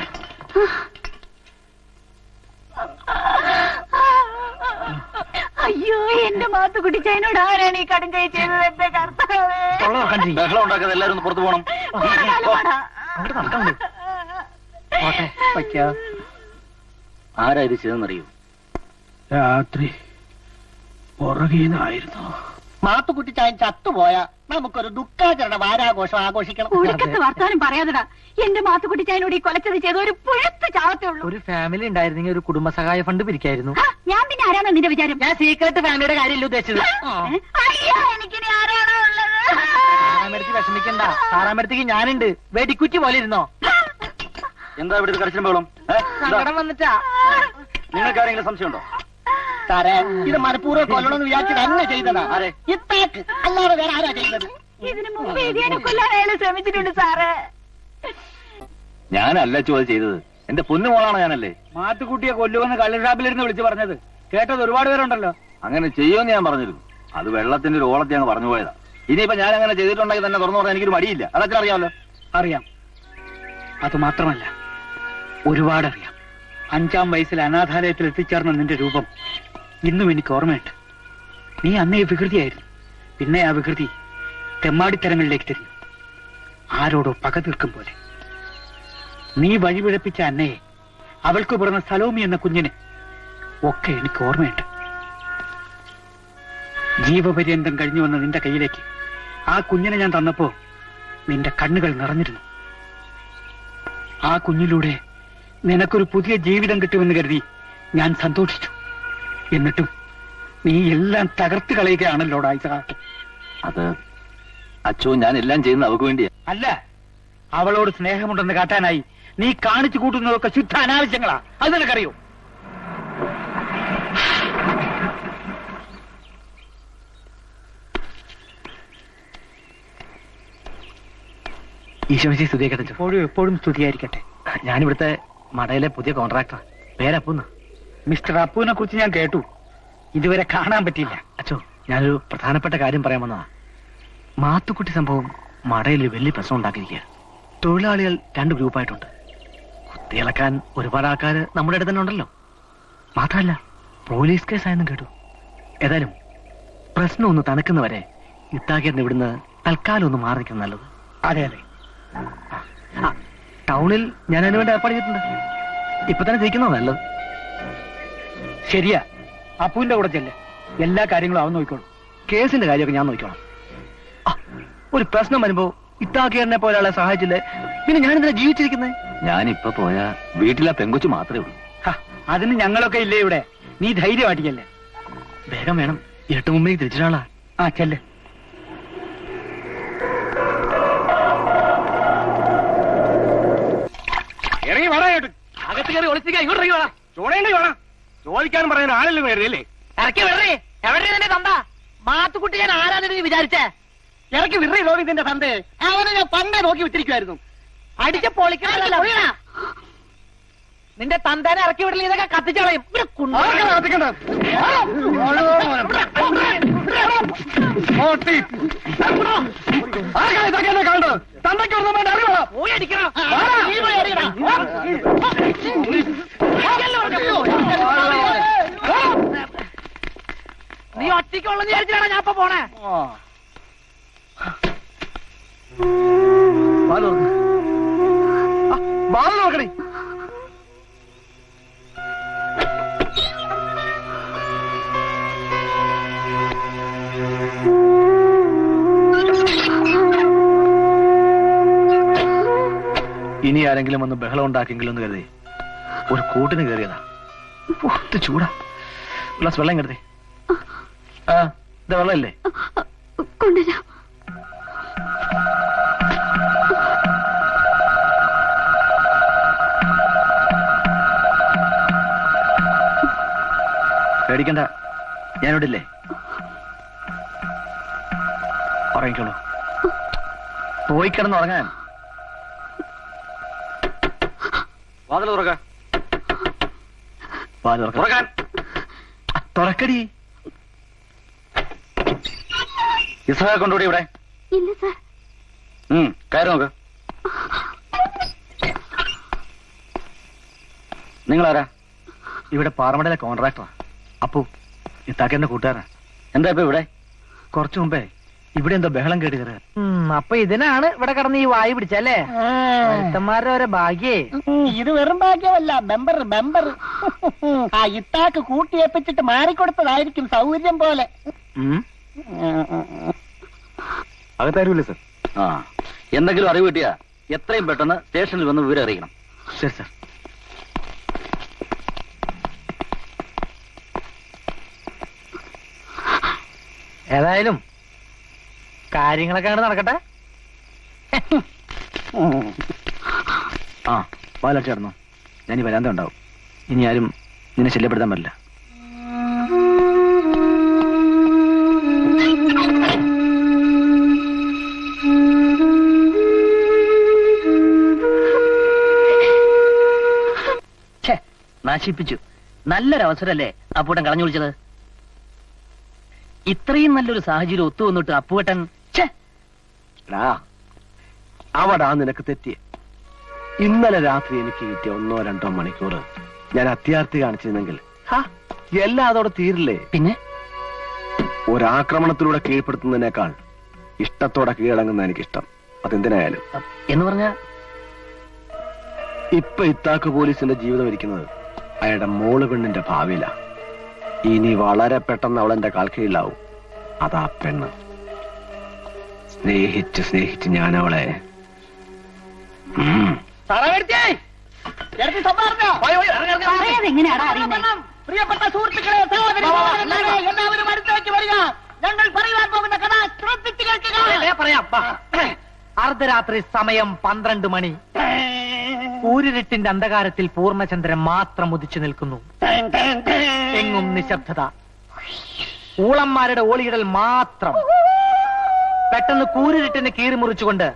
അയ്യോ, എന്റെ മാത്തുകുട്ടിച്ചതിനോട് ആരാണ് ഈ കടും കൈ ചെയ്തത്? എന്റെ കർത്താവേ. ബഹളം ഉണ്ടാക്കാതെ എല്ലാരും ഒന്ന് പുറത്തു പോകണം. ആരാ ഇത് ചെയ്തെന്നറിയൂ? രാത്രി പുറകീന്നായിരുന്നു. മാത്തുക്കുട്ടിച്ചായൻ ചത്തുപോയ നമുക്കൊരു ദുഃഖാചരണ വാരാഘോഷം ആഘോഷിക്കണം. ഒടുക്കത്തെ വർത്താനം പറയാതെടാ. എന്റെ മാത്തുകുട്ടിച്ചതിനോട് ഈ കൊലച്ചത് ചെയ്ത ഒരു പുഴത്ത് ചാവത്തേ ഉള്ളൂ. ഒരു ഫാമിലി ഉണ്ടായിരുന്നെങ്കിൽ ഒരു കുടുംബസഹായ ഫണ്ട് പിരിക്കായിരുന്നു. ഞാൻ പിന്നെ ആരാണോ നിന്റെ വിചാരം? ഞാൻ സീക്രട്ട് ഫാമിലിയുടെ കാര്യമല്ല ഉദ്ദേശിച്ചത്. അയ്യോ, എനിക്കിനി ആരാണോ ഉള്ളത്? സാറാമരത്തി വിഷമിക്കണ്ട, സാറാമരത്തിക്ക് ഞാനുണ്ട്. വെടിക്കുറ്റി പോലെ ഇരുന്നോ. എന്താ ഇവിടെ കരച്ചിലും ബഹളം? സങ്കടം വന്നിട്ടാ. നിങ്ങൾക്ക് ആരെങ്കിലും സംശയമുണ്ടോ? സാറേ, ഇത് മനഃപൂർവ്വം കൊല്ലണമെന്ന് വിചാരിച്ചിട്ട് തന്നെ ചെയ്തതാ. ഇത്താക്ക് അല്ലാതെ വേറെ ആരാ ചെയ്തത്? ഇതിനു മുമ്പ് ഇതിനെ കൊല്ലാൻ അയാൾ ശ്രമിച്ചിട്ടുണ്ട് സാറേ. ഞാനല്ല ചോദ്യം ചെയ്തത്, എന്റെ പൊന്നുമോളാണ് ഞാനല്ലേ. മാത്തുക്കുട്ടിയെ കൊല്ലുമെന്ന് കള്ളുഷാപ്പിലിരുന്ന് വിളിച്ചു പറഞ്ഞത് കേട്ടത് ഒരുപാട് പേരുണ്ടല്ലോ. അങ്ങനെ ചെയ്യുമെന്ന് ഞാൻ പറഞ്ഞിരുന്നു. അത് വെള്ളത്തിന്റെ ഒരു ഓളത്തെ അങ്ങ് പറഞ്ഞു പോയതാ. ഇനിയിപ്പോ ഞാൻ അങ്ങനെ ചെയ്തിട്ടുണ്ടെങ്കിൽ തന്നെ തുറന്നു പറഞ്ഞാൽ എനിക്കൊരു മടിയില്ല. അതൊക്കെ അറിയാമല്ലോ. അറിയാം. അത് മാത്രമല്ല, ഒരുപാടറിയാം. 5-ാം വയസ്സിൽ അനാഥാലയത്തിൽ എത്തിച്ചേർന്ന നിന്റെ രൂപം ഇന്നും എനിക്ക് ഓർമ്മയുണ്ട്. നീ അന്നേ വികൃതിയായിരുന്നു. പിന്നെ ആ വികൃതി തെമ്മാടിത്തരങ്ങളിലേക്ക് തിരിഞ്ഞു. ആരോടോ പക തീർക്കും പോലെ. നീ വഴിപിഴപ്പിച്ച അന്നയെ, അവൾക്ക് പിറന്ന സലോമി എന്ന കുഞ്ഞിനെ ഒക്കെ എനിക്ക് ഓർമ്മയുണ്ട്. ജീവപര്യന്തം കഴിഞ്ഞു വന്ന നിന്റെ കയ്യിലേക്ക് ആ കുഞ്ഞിനെ ഞാൻ തന്നപ്പോ നിന്റെ കണ്ണുകൾ നിറഞ്ഞിരുന്നു. ആ കുഞ്ഞിലൂടെ നിനക്കൊരു പുതിയ ജീവിതം കിട്ടുമെന്ന് കരുതി ഞാൻ സന്തോഷിച്ചു. എന്നിട്ടും നീ എല്ലാം തകർത്ത് കളയുകയാണല്ലോടാ ഇസഹാക്ക്. അത് അച്ഛോ, ഞാൻ എല്ലാം ചെയ്യുന്നത് അവക്ക് വേണ്ടിയാ. അല്ല, അവളോട് സ്നേഹമുണ്ടെന്ന് കാട്ടാനായി നീ കാണിച്ചു കൂട്ടുന്നതൊക്കെ ശുദ്ധ അനാവശ്യങ്ങളാ. അത് നിനക്കറിയോ? ഈശോശി സ്തുതിയാക്കട്ടെ. എപ്പോഴും എപ്പോഴും സ്തുതിയായിരിക്കട്ടെ. ഞാനിവിടുത്തെ മടയിലെ പുതിയ കോൺട്രാക്ടർ. പേരപ്പൂന്ന. മിസ്റ്റർ അപ്പുവിനെ കുറിച്ച് ഞാൻ കേട്ടു. ഇതുവരെ കാണാൻ പറ്റിയില്ല. അച്ഛോ, ഞാനൊരു പ്രധാനപ്പെട്ട കാര്യം പറയാൻ വന്നതാ. മാത്തുക്കുട്ടി സംഭവം മടയിൽ വലിയ പ്രശ്നം ഉണ്ടാക്കിയിരിക്കുക. തൊഴിലാളികൾ 2 ഗ്രൂപ്പായിട്ടുണ്ട്. കുത്തിയിളക്കാൻ ഒരുപാട് ആൾക്കാർ നമ്മുടെ അടുത്ത് തന്നെ ഉണ്ടല്ലോ. മാത്രമല്ല പോലീസ് കേസായെന്നും കേട്ടു. ഏതായാലും പ്രശ്നം ഒന്ന് തണുക്കുന്നവരെ ഇത്താക്കിയറിന് ഇവിടുന്ന് തൽക്കാലം ഒന്ന് മാറി നിൽക്കുന്നത് നല്ലത്. അതെ അതെ. ടൗണിൽ ഞാൻ അതിനു വേണ്ടി ഏർപ്പാട് ചെയ്തിട്ടുണ്ട്. ഇപ്പൊ തന്നെ ജയിക്കുന്നതാണ് നല്ലത്. ശരിയാ, അപ്പുവിന്റെ കൂടെ ചെല്ല്. എല്ലാ കാര്യങ്ങളും അവൻ നോക്കിക്കോളും. കേസിന്റെ കാര്യമൊക്കെ ഞാൻ നോക്കിക്കോളാം. ഒരു പ്രശ്നം വരുമ്പോ ഇത്താക്കിയറിനെ പോലെ ഒരാളെ സഹായിച്ചില്ലേ, പിന്നെ ഞാനെന്തിനാ ജീവിച്ചിരിക്കുന്നത്? ഞാനിപ്പോ പോയാ വീട്ടിലെ പെങ്കൊച്ചു മാത്രമേ ഉള്ളൂ. അതിന് ഞങ്ങളൊക്കെ ഇല്ലേ ഇവിടെ. നീ ധൈര്യമായിട്ടിക്കല്ലേ. വേഗം വേണം, ഇരുട്ട് മുമ്പേ തിരിച്ചിട്ടാളാ. ആ ചെല്ല്. ഇറങ്ങി വേണം. അകത്ത് കയറി ഒളിച്ചിരിക്കാൻ ഇങ്ങോട്ട് ഇറങ്ങി വേണം. ചോടേണ്ടി വേണം. ചോദിക്കാനും പറയാൻ ആളല്ലേ വേറിയല്ലേ. ഇറക്കി വിടറേ. എവിടെ തന്നെ തന്താ മാത്തുക്കുട്ടി? ഞാൻ ആരാണെന്ന് നീ വിചാരിച്ചേ? ഇറക്കി വിറേ ലോകി നിന്റെ തന്തേ. അവനെ ഞാൻ പണ്ടേ നോക്കി വിട്ടിരിക്കുമായിരുന്നു. അടിച്ച പൊളിക്കണല്ല. നിന്റെ തന്തേനെ ഇറക്കി വിടില്ല, ഇതൊക്കെ കത്തിച്ചളയും. നീ ഒറ്റയ്ക്കുള്ള വിചാരിച്ചാണ് ഞാൻ ഇപ്പൊ പോണേ. നോക്കണേ. ഇനി ആരെങ്കിലും ഒന്ന് ബഹളം ഉണ്ടാക്കിയെങ്കിലും എന്ന് കരുതി ഒരു കൂട്ടിന് കയറിയതാ. ഒത്ത് ചൂടാ. ഗ്ലാസ് വെള്ളം കരുതി. ആ ഇത് വെള്ളമല്ലേ? കൊണ്ടുവരാം. പേടിക്കണ്ട, ഞാനിവിടെ ഇല്ലേ? ഉറങ്ങിക്കോളൂ. പോയി കിടന്ന് ഉറങ്ങാൻ. വാതിൽ തുറക്കാൻ. വാതിൽ തുറക്കാൻ. തുറക്കടി. ഇസഹ കൊണ്ടുകൂടി ഇവിടെ. ഇല്ല സാർ. കയറി നോക്ക്. നിങ്ങളാരാ? ഇവിടെ പാറമടയിലെ കോൺട്രാക്ടറാ. അപ്പു ഇത്താക്കെന്റെ കൂട്ടുകാരനാ. എന്താ ഇപ്പൊ ഇവിടെ? കുറച്ചു മുമ്പേ ഇവിടെ എന്തോ ബഹളം കേട്ട് കയറുക. അപ്പൊ ഇതിനാണ് ഇവിടെ കടന്ന് ഈ വായു പിടിച്ചല്ലേ? മനുഷ്യന്മാരുടെ ഒരു ഭാഗ്യേ. ഇത് വെറും ഭാഗ്യമല്ല, മെമ്പർ ആ ഇത്താക്ക് കൂട്ടിയേപ്പിച്ചിട്ട് മാറിക്കൊടുത്തതായിരിക്കും സൗകര്യം പോലെ. അകത്താരുമില്ല സർ. ആ എന്തെങ്കിലും അറിവ് കിട്ടിയാ എത്രയും പെട്ടെന്ന് സ്റ്റേഷനിൽ വന്ന് വിവരം അറിയിക്കണം. ശരി സർ. ഏതായാലും കാര്യങ്ങളൊക്കെ അങ്ങോട്ട് നടക്കട്ടെ. ആ വാലടച്ചിടന്നു. ഞാൻ ഈ വരാന്ത ഉണ്ടാവും. ഇനി ആരും നിന്നെ ശല്യപ്പെടുത്താൻ പറ്റില്ല. നശിപ്പിച്ചു. നല്ലൊരു അവസരല്ലേ അപ്പൂട്ടൻ കളഞ്ഞു വിളിച്ചത്. ഇത്രയും നല്ലൊരു സാഹചര്യം ഒത്തു വന്നിട്ട് അപ്പൂട്ടൻ അവിടാ നിനക്ക് തെറ്റിയ. ഇന്നലെ രാത്രി എനിക്ക് കിട്ടിയ 1-2 മണിക്കൂർ ഞാൻ അത്യാർത്ഥി കാണിച്ചിരുന്നെങ്കിൽ എല്ലാം അതോടെ തീരില്ലേ? പിന്നെ ഒരാക്രമണത്തിലൂടെ കീഴ്പ്പെടുത്തുന്നതിനേക്കാൾ ഇഷ്ടത്തോടെ കീഴടങ്ങുന്ന എനിക്കിഷ്ടം. അതെന്തിനായാലും. എന്ന് പറഞ്ഞ ഇപ്പൊ ഇത്താക്ക് പോലീസിന്റെ ജീവിതം ഇരിക്കുന്നത് അയാളുടെ മോള് പെണ്ണിന്റെ ഭാവിയില. ഇനി വളരെ പെട്ടെന്ന് അവൾ എന്റെ കാൽക്കീഴിലാവും. അതാ പെണ്ണ്. സ്നേഹിച്ച് ഞാൻ അവളെ പറയാതെങ്ങനെയാടാ അറിയുന്നത്? പ്രിയപ്പെട്ട സുഹൃത്തുക്കളെ, സഹോദരന്മാരെ, എല്ലാവരും അടുത്തേക്ക് വരിക. ഞങ്ങൾ പറയുവാൻ പോകുന്ന കഥ ശ്രദ്ധിച്ചു കേൾക്കുക. പറയാം. അർദ്ധരാത്രി സമയം 12 മണി. കൂരിരുട്ടിന്റെ അന്ധകാരത്തിൽ പൂർണ്ണചന്ദ്രൻ മാത്രം ഉദിച്ചു നിൽക്കുന്നു. എങ്ങും നിശബ്ദത. ഊളന്മാരുടെ ഓളിയിടൽ മാത്രം. പെട്ടെന്ന് കൂരിരുട്ടിന് കീറി മുറിച്ചുകൊണ്ട്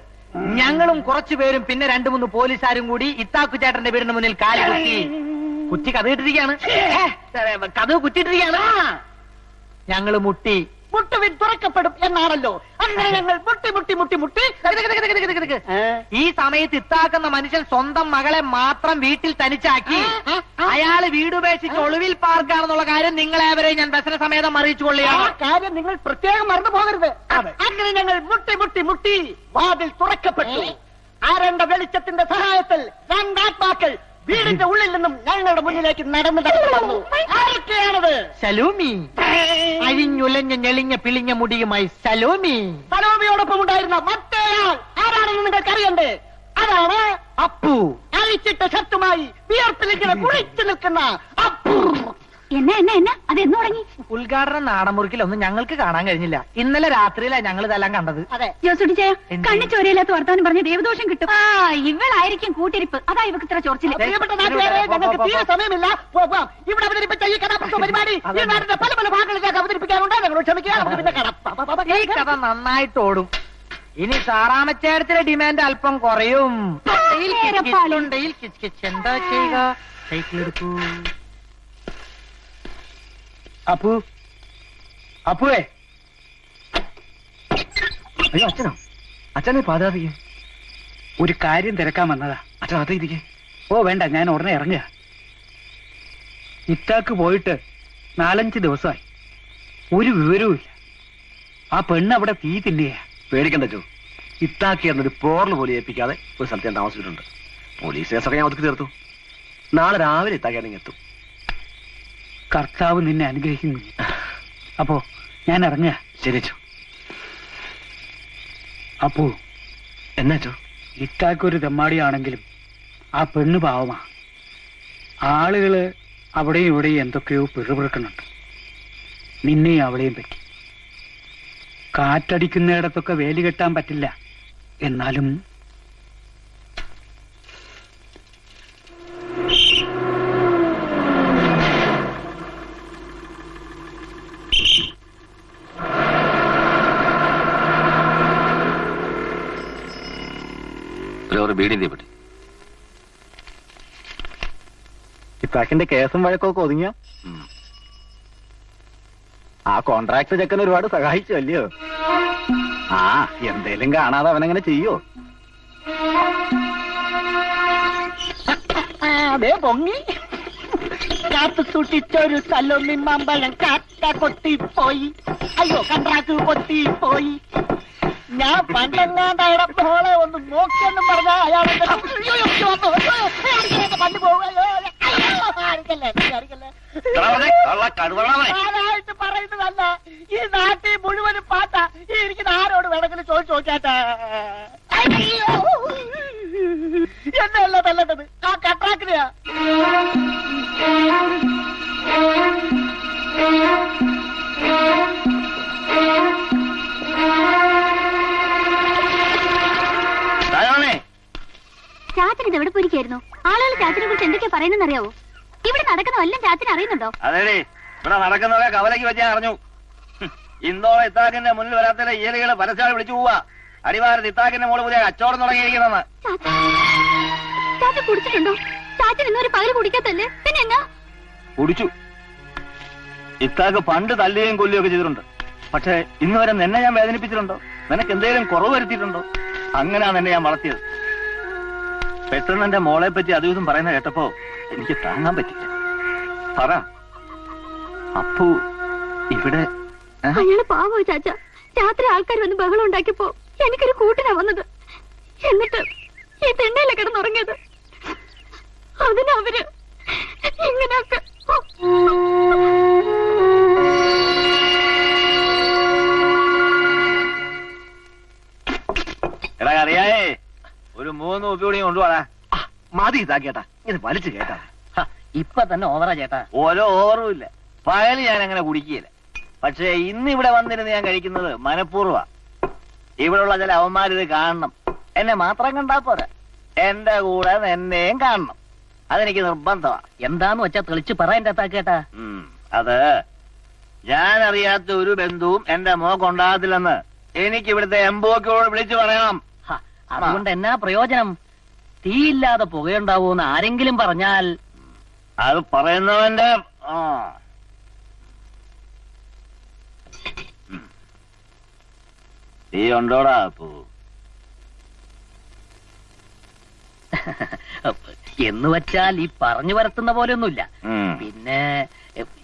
ഞങ്ങളും കുറച്ചുപേരും പിന്നെ 2-3 പോലീസുകാരും കൂടി ഇത്താക്കു ചേട്ടന്റെ വീടിന് മുന്നിൽ കാല് കുറ്റി കഥയിട്ടിരിക്കുകയാണ്. കഥ കുറ്റിയിട്ടിരിക്കുകയാണ്. ഞങ്ങള് മുട്ടി. മുട്ടുവിൻ തുറക്കപ്പെടും എന്നാണല്ലോ. അങ്ങനെ ഞങ്ങൾ മുട്ടി. ഈ സമയത്ത് ഇത്താക്കുന്ന മനുഷ്യൻ സ്വന്തം മകളെ മാത്രം വീട്ടിൽ തനിച്ചാക്കി അയാള് വീടുപേക്ഷിച്ച് ഒളിവിൽ പാർക്കാണെന്നുള്ള കാര്യം നിങ്ങളേവരെ ഞാൻ ബസ്സിന് സമേതം അറിയിച്ചു കൊള്ളുകയാണ്. കാര്യം നിങ്ങൾ പ്രത്യേകം മറന്നു പോകരുത്. അങ്ങനെ ഞങ്ങൾ മുട്ടി വാതിൽ തുറക്കപ്പെട്ടു. ആരണ്ട വെളിച്ചത്തിന്റെ സഹായത്തിൽ 2 ആത്മാക്കൾ വീടിന്റെ ഉള്ളിൽ നിന്നും ഞങ്ങളുടെ മുന്നിലേക്ക് നടന്നു വന്നു. ആരൊക്കെയാണത്? സലോമി. അഴിഞ്ഞുലഞ്ഞ ഞെളിഞ്ഞ പിളിഞ്ഞ മുടിയുമായി സലോമി. സലോമിയോടൊപ്പം ഉണ്ടായിരുന്ന മറ്റേയാൾ ആരാണെന്ന് നിങ്ങൾക്ക് അറിയണ്ടേ? അതാണ് അപ്പു. അഴിച്ചിട്ട ഷർട്ടുമായി വിയർപ്പിലിങ്ങനെ കുളിച്ചു നിൽക്കുന്ന അപ്പു. എന്നാ അതെന്നു തുടങ്ങി? ഉദ്ഘാടനം നാടൻമുറിക്കിലൊന്നും ഞങ്ങൾക്ക് കാണാൻ കഴിഞ്ഞില്ല. ഇന്നലെ രാത്രിയിലാണ് ഞങ്ങൾ ഇതെല്ലാം കണ്ടത്. അതെ, ജോസുടിച്ചേ, കണ്ണി ചോരയില്ലാത്ത വർത്താനം പറഞ്ഞ ദേവദോഷം കിട്ടും. ഇവളായിരിക്കും കൂട്ടിരിപ്പ്. അതാ ഇവക്ക് ഇത്ര ചോർച്ചില്. പ്രിയപ്പെട്ട നാട്ടുകാരെ, ഞങ്ങൾക്ക് തീരെ സമയമില്ല. ഇവിടെ അവതരിപ്പിച്ച ഈ കഥാപ്രസവ പരിപാടി ഈ നാടിന്റെ പല ഭാഗങ്ങളിലേക്ക് അവതരിപ്പിക്കാനുണ്ട്. ഞങ്ങളോട് ക്ഷമിക്കുക. നമുക്ക് പിന്നെ കാണാം. ഈ കഥ നന്നായിട്ട് ഓടും. ഇനി സാറാമച്ചേരത്തിന്റെ ഡിമാൻഡ് അല്പം കുറയും. എന്താ ചെയ്യുക? സൈക്കിൾ എടുക്കൂ. അപ്പുവേ. അയ്യോ അച്ഛനോ? അച്ഛനെ പാതാതിക്ക് ഒരു കാര്യം തിരക്കാൻ വന്നതാ. അച്ഛൻ അതേക്ക്. ഓ വേണ്ട, ഞാൻ ഉടനെ ഇറങ്ങുക. ഇത്താക്ക് പോയിട്ട് 4-5 ദിവസമായി. ഒരു വിവരവും ഇല്ല. ആ പെണ്ണ് അവിടെ തീ തിന്നുകയാ. പേടിക്കണ്ട ചോ. ഇത്താക്കി എന്നൊരു പോറൽ പോലും ഏൽപ്പിക്കാതെ ഒരു സ്ഥലത്ത് ഞാൻ താമസിച്ചിട്ടുണ്ട്. പോലീസ് കേസൊക്കെ ഞാൻ ഒതുക്കി തീർത്തു. നാളെ രാവിലെ ഇത്താക്കി എത്തും. കർത്താവ് നിന്നെ അനുഗ്രഹിക്കുന്നു. അപ്പോ ഞാൻ ഇറങ്ങുക. ശരി ചോ. അപ്പോ എന്നാ ചോ? ഇത്താക്കൊരു തെമ്മാടിയാണെങ്കിലും ആ പെണ്ണ് പാവമാ. ആളുകള് അവിടെയും ഇവിടെയും എന്തൊക്കെയോ പിറുപിറുക്കുന്നുണ്ട്. നിന്നെയും അവളെയും പറ്റി. കാറ്റടിക്കുന്നിടത്തൊക്കെ വേലി കെട്ടാൻ പറ്റില്ല. എന്നാലും ഒരു ബീഡിന്റെ പറ്റി ഇത്താക്കിന്റെ കേസും വഴക്കൊക്കെ ഒതുങ്ങിയ ആ കോൺട്രാക്ട് ചെക്കൻ ഒരുപാട് സഹായിച്ചു അല്ലയോ? ആ എന്തേലും കാണാതെ അവനങ്ങനെ ചെയ്യോ? അതെ പൊങ്ങി കാത്തു സൂക്ഷിച്ചൊരു തല്ലൊന്നി മാമ്പഴം കാറ്റ കൊട്ടിപ്പോയി. അയ്യോ കൺട്രാക്ട് പൊട്ടിപ്പോയി. ഞാൻ പണ്ടെങ്ങാണ്ടയുടെ മോളെ ഒന്ന് നോക്കിയെന്നും പറഞ്ഞ അയാളെ പണ്ട് പോകാനായിട്ട് പറയുന്നതല്ല. ഈ നാട്ടിൽ മുഴുവനും പാട്ട. ഈ ഇരിക്കുന്ന ആരോട് വേണമെങ്കിലും ചോദിച്ചാട്ടാ. എന്നല്ല തല്ലേണ്ടത് ആ കട്രാക്കിനെയാ. ചാച്ചൻ ഇത് എവിടെ പോയിരിക്കായിരുന്നു? ആളുകൾ ചാച്ചനെ കുറിച്ച് എന്തൊക്കെയാ പറയുന്നറിയാവോ? ഇവിടെ നടക്കുന്ന വല്ലതും ചാച്ചൻ അറിയുന്നുണ്ടോ? അതേടി, ഇവിടെ നടക്കുന്നവരെ കവലയ്ക്ക് വെച്ചാൽ അറിഞ്ഞു. ഇന്നോളം ഇത്താക്കിന്റെ മുന്നിൽ വരാത്ത ഏലുകള് പരസ്യമായി വിളിച്ചു പോവാ. അടിവാരത്ത് ഇത്താക്കിന്റെ മോള് പുതിയ കച്ചവടം തുടങ്ങിയിരിക്കണമെന്ന്. ചാച്ചൻ കുടിച്ചിട്ടുണ്ടോ? ചാച്ചൻ ഇന്നൊരു പകല് കുടിക്കാത്തല്ലേ? പിന്നെ എന്നാ കുടിച്ചു. ഇത്താക്ക് പണ്ട് തല്ലുകയും കൊല്ലുകയും ഒക്കെ ചെയ്തിട്ടുണ്ട്. പക്ഷെ ഇന്ന് വരെ നിന്നെ ഞാൻ വേദനിപ്പിച്ചിട്ടുണ്ടോ? നിനക്ക് എന്തെങ്കിലും കുറവ് വരുത്തിയിട്ടുണ്ടോ? അങ്ങനെയാണ് എന്നെ ഞാൻ വളർത്തിയത്. പെട്ടെന്ന് എന്റെ മോളെ പറ്റി അതും ഇതും പറയുന്ന കേട്ടപ്പോ എനിക്ക് താങ്ങാൻ പറ്റില്ല. പറ, അപ്പു ഇവിടെ അയാള് പാവോ ചാച്ച. രാത്രി ആൾക്കാർ വന്ന് ബഹളം ഉണ്ടാക്കിയപ്പോ എനിക്കൊരു കൂട്ടിനാ വന്നത്. എന്നിട്ട് ഈ തെണ്ണയിലെ കിടന്നുറങ്ങിയത്. അതിനവര് ഇങ്ങനെയൊക്കെ. എടാ അറിയായേ, ഒരു 3 ഉപ്പി കൂടി കൊണ്ടുപോടാ. മതി ഇതാക്കേട്ടാ, ഇങ്ങനെ വലിച്ചു കേട്ടാ. ഇപ്പൊ തന്നെ ഓവറാ ചേട്ടാ. ഓരോ ഓവറും ഇല്ല. പകല് ഞാൻ അങ്ങനെ കുടിക്കുകയില്ല. പക്ഷെ ഇന്ന് ഇവിടെ വന്നിരുന്ന് ഞാൻ കഴിക്കുന്നത് മനഃപൂർവ്വ. ഇവിടെയുള്ള ചില അവന്മാരിത് കാണണം. എന്നെ മാത്രം കണ്ടാ പോരാ, എന്റെ കൂടെ എന്നെയും കാണണം. അതെനിക്ക് നിർബന്ധമാ. എന്താന്ന് വെച്ചാ തെളിച്ച് പറയണ്ട കേട്ടാ. അത് ഞാൻ അറിയാത്ത ഒരു ബന്ധുവും എന്റെ മോക്കുണ്ടാകത്തില്ലെന്ന് എനിക്ക് ഇവിടുത്തെ എംബോക്കോട് വിളിച്ചു പറയണം. അതുകൊണ്ട് എന്നാ പ്രയോജനം? തീയില്ലാതെ പുകയുണ്ടാവൂന്ന് ആരെങ്കിലും പറഞ്ഞാൽ അത് പറയുന്നവന്റെ തീ ഉണ്ടോടാ പോ. എന്ന് വെച്ചാൽ ഈ പറഞ്ഞു വരത്തുന്ന പോലെ ഒന്നുമില്ല. പിന്നെ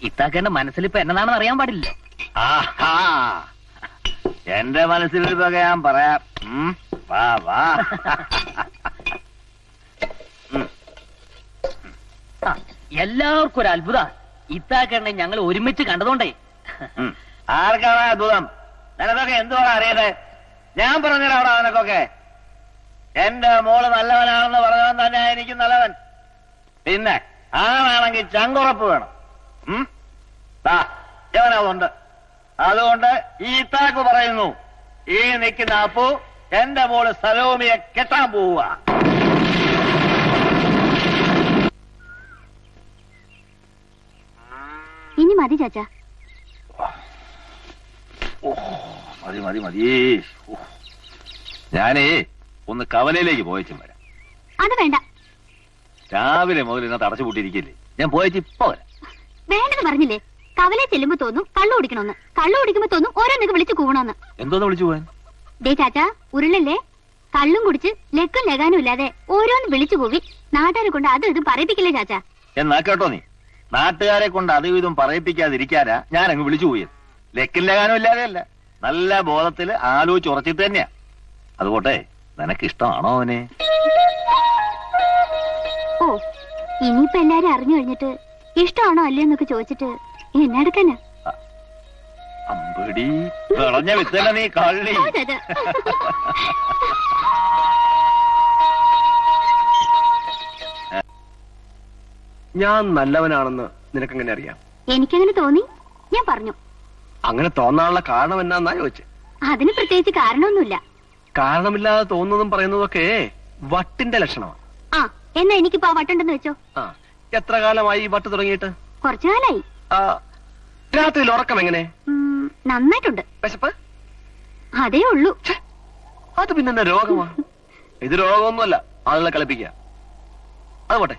ഇത്താക്കേന്റെ മനസ്സിലിപ്പോ എന്നതാണെന്ന് അറിയാൻ പാടില്ല. എന്റെ മനസ്സിലിപ്പൊക്കെ ഞാൻ പറയാം. വാ വാ. എല്ലാവർക്കും ഒരു അത്ഭുത. ഇത്താക്കേണ്ടെ ഞങ്ങൾ ഒരുമിച്ച് കണ്ടതുകൊണ്ടേ. ആർക്കാണ് അത്ഭുതം? നിനക്കൊക്കെ എന്തുവാണ് അറിയട്ടെ? ഞാൻ പറഞ്ഞിടാവിടെ നിനക്കൊക്കെ. എന്റെ മോള് നല്ലവനാണെന്ന് പറഞ്ഞവൻ തന്നെ എനിക്ക് നല്ലവൻ. പിന്നെ ആണാണെങ്കിൽ ചങ്കുറപ്പ് വേണം. യവനതുണ്ട്. അതുകൊണ്ട് ഈ ഇത്താക്ക് പറയുന്നു, ഈ നിൽക്കുന്ന അപ്പു എന്റെ മോള് സലോമിയെ കെട്ടാൻ പോവുക. ഇനി മതി ചാച്ച. മതി മതി മതി. ഞാനേ ഒന്ന് കവലയിലേക്ക് പോയച്ചും വരാം. അത് വേണ്ട. രാവിലെ മുതൽ ഇന്നത്തെ അടച്ചു പൂട്ടിയിരിക്കില്ലേ, ഞാൻ പോയച്ച് ഇപ്പൊ വരാം. വേണ്ടെന്ന് പറഞ്ഞില്ലേ? കവലയിൽ ചെല്ലുമ്പോ തോന്നും കള്ളു കുടിക്കണമെന്ന്. കള്ളു കുടിക്കുമ്പോ തോന്നും ഓരോന്നൊക്കെ വിളിച്ചു കൂവണമെന്ന്. എന്തോന്ന് വിളിച്ചു പോവാൻ? ദേ ചാച്ച, ഉരുളല്ലേ? കള്ളും കുടിച്ച് ലെക്കും ലഗാനും ഇല്ലാതെ ഓരോന്ന് വിളിച്ചു കൂവി നാട്ടുകാരെ കൊണ്ട് അതും ഇതും പറയിപ്പിക്കില്ലേ ചാച്ച? എന്നാ കേട്ടോ, നീ നാട്ടുകാരെ കൊണ്ട് അതും ഇതും പറയിപ്പിക്കാതിരിക്കാനാ ഞാൻ അങ്ങ് വിളിച്ചു പോയത്. ലെക്കും ലഗാനും ഇല്ലാതെയല്ല, നല്ല ബോധത്തില് ആലോചിച്ച് ഉറച്ചിട്ട് തന്നെയാ. അതുകൊട്ടെ, നിനക്കിഷ്ടമാണോ അവനെ? ഓ, ഇനിയിപ്പോ എല്ലാരും അറിഞ്ഞു കഴിഞ്ഞിട്ട് ഇഷ്ടമാണോ അല്ലയോന്നൊക്കെ ചോദിച്ചിട്ട് എന്നെ എടുക്കാനാ? അമ്പടി വിളഞ്ഞ വിത്തല്ല നീ കള്ളി. ഞാൻ നല്ലവനാണെന്ന് നിനക്കെങ്ങനെ അറിയാം? എനിക്കങ്ങനെ തോന്നി, ഞാൻ പറഞ്ഞു. അങ്ങനെ തോന്നാനുള്ള കാരണം എന്നാന്നാ ചോദിച്ചേ. അതിന് പ്രത്യേകിച്ച് കാരണമൊന്നുമില്ല. കാരണമില്ലാതെ തോന്നുന്നതും പറയുന്നതൊക്കെ വട്ടിന്റെ ലക്ഷണമാണ്. ആ, എന്നാ എനിക്കിപ്പോ ആ വട്ടുണ്ടെന്ന് വെച്ചോ. ആ, എത്ര കാലമായി ഈ വട്ട് തുടങ്ങിയിട്ട്? കുറച്ചു കാലായി. ആ, രാത്രിയിൽ ഉറക്കം എങ്ങനെ? നന്നായിട്ടുണ്ട്. വിശപ്പ്? അതേ ഉള്ളൂ. അത് പിന്നെ രോഗമാ? ഇത് രോഗമൊന്നുമല്ല, ആളുകളെ കളിപ്പിക്കുക. അത് പോട്ടെ,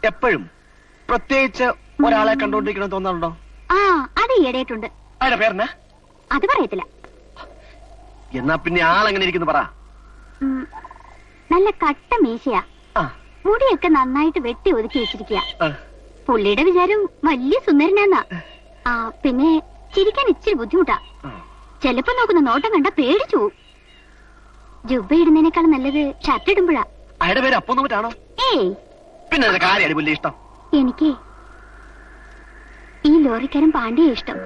എപ്പോഴും പ്രത്യേകിച്ച് ഒരാളെ കണ്ടുകൊണ്ടിരിക്കണം തോന്നാറുണ്ടോ? ആ, അത് ഈയിടെയായിട്ടുണ്ട്. അതിന്റെ പേരെന്നാ? അത് പറയത്തില്ല. എന്നാ പിന്നെ ആളെങ്ങനെ ഇരിക്കുന്നു പറ. നല്ല കട്ട മീശയാ, ആ, മുടിയൊക്കെ നന്നായിട്ട് വെട്ടി ഒതുക്കി വെച്ചിരിക്കുക. ആ. പുള്ളിയുടെ വിചാരം വലിയ സുന്ദരനാന്നാ. ആ, പിന്നെ ചിരിക്കാൻ ഇച്ചിരി ബുദ്ധിമുട്ടാ. ചെലപ്പോ നോക്കുന്ന നോട്ടം കണ്ട പേടിച്ചു പോവും. ജുബ്ബ ഇടുന്നതിനേക്കാൾ നല്ലത് ഷർട്ട് ഇടുമ്പോഴാ. അയാളുടെ പേര് അപ്പൊന്നും മറ്റാണോ? ഏയ്, പിന്നെ അതിന്റെ കാര്യം അടിപൊളി ഇഷ്ടം. എനിക്ക് ഈ ലോറിക്കാരൻ പാണ്ഡ്യയെ ഇഷ്ടം.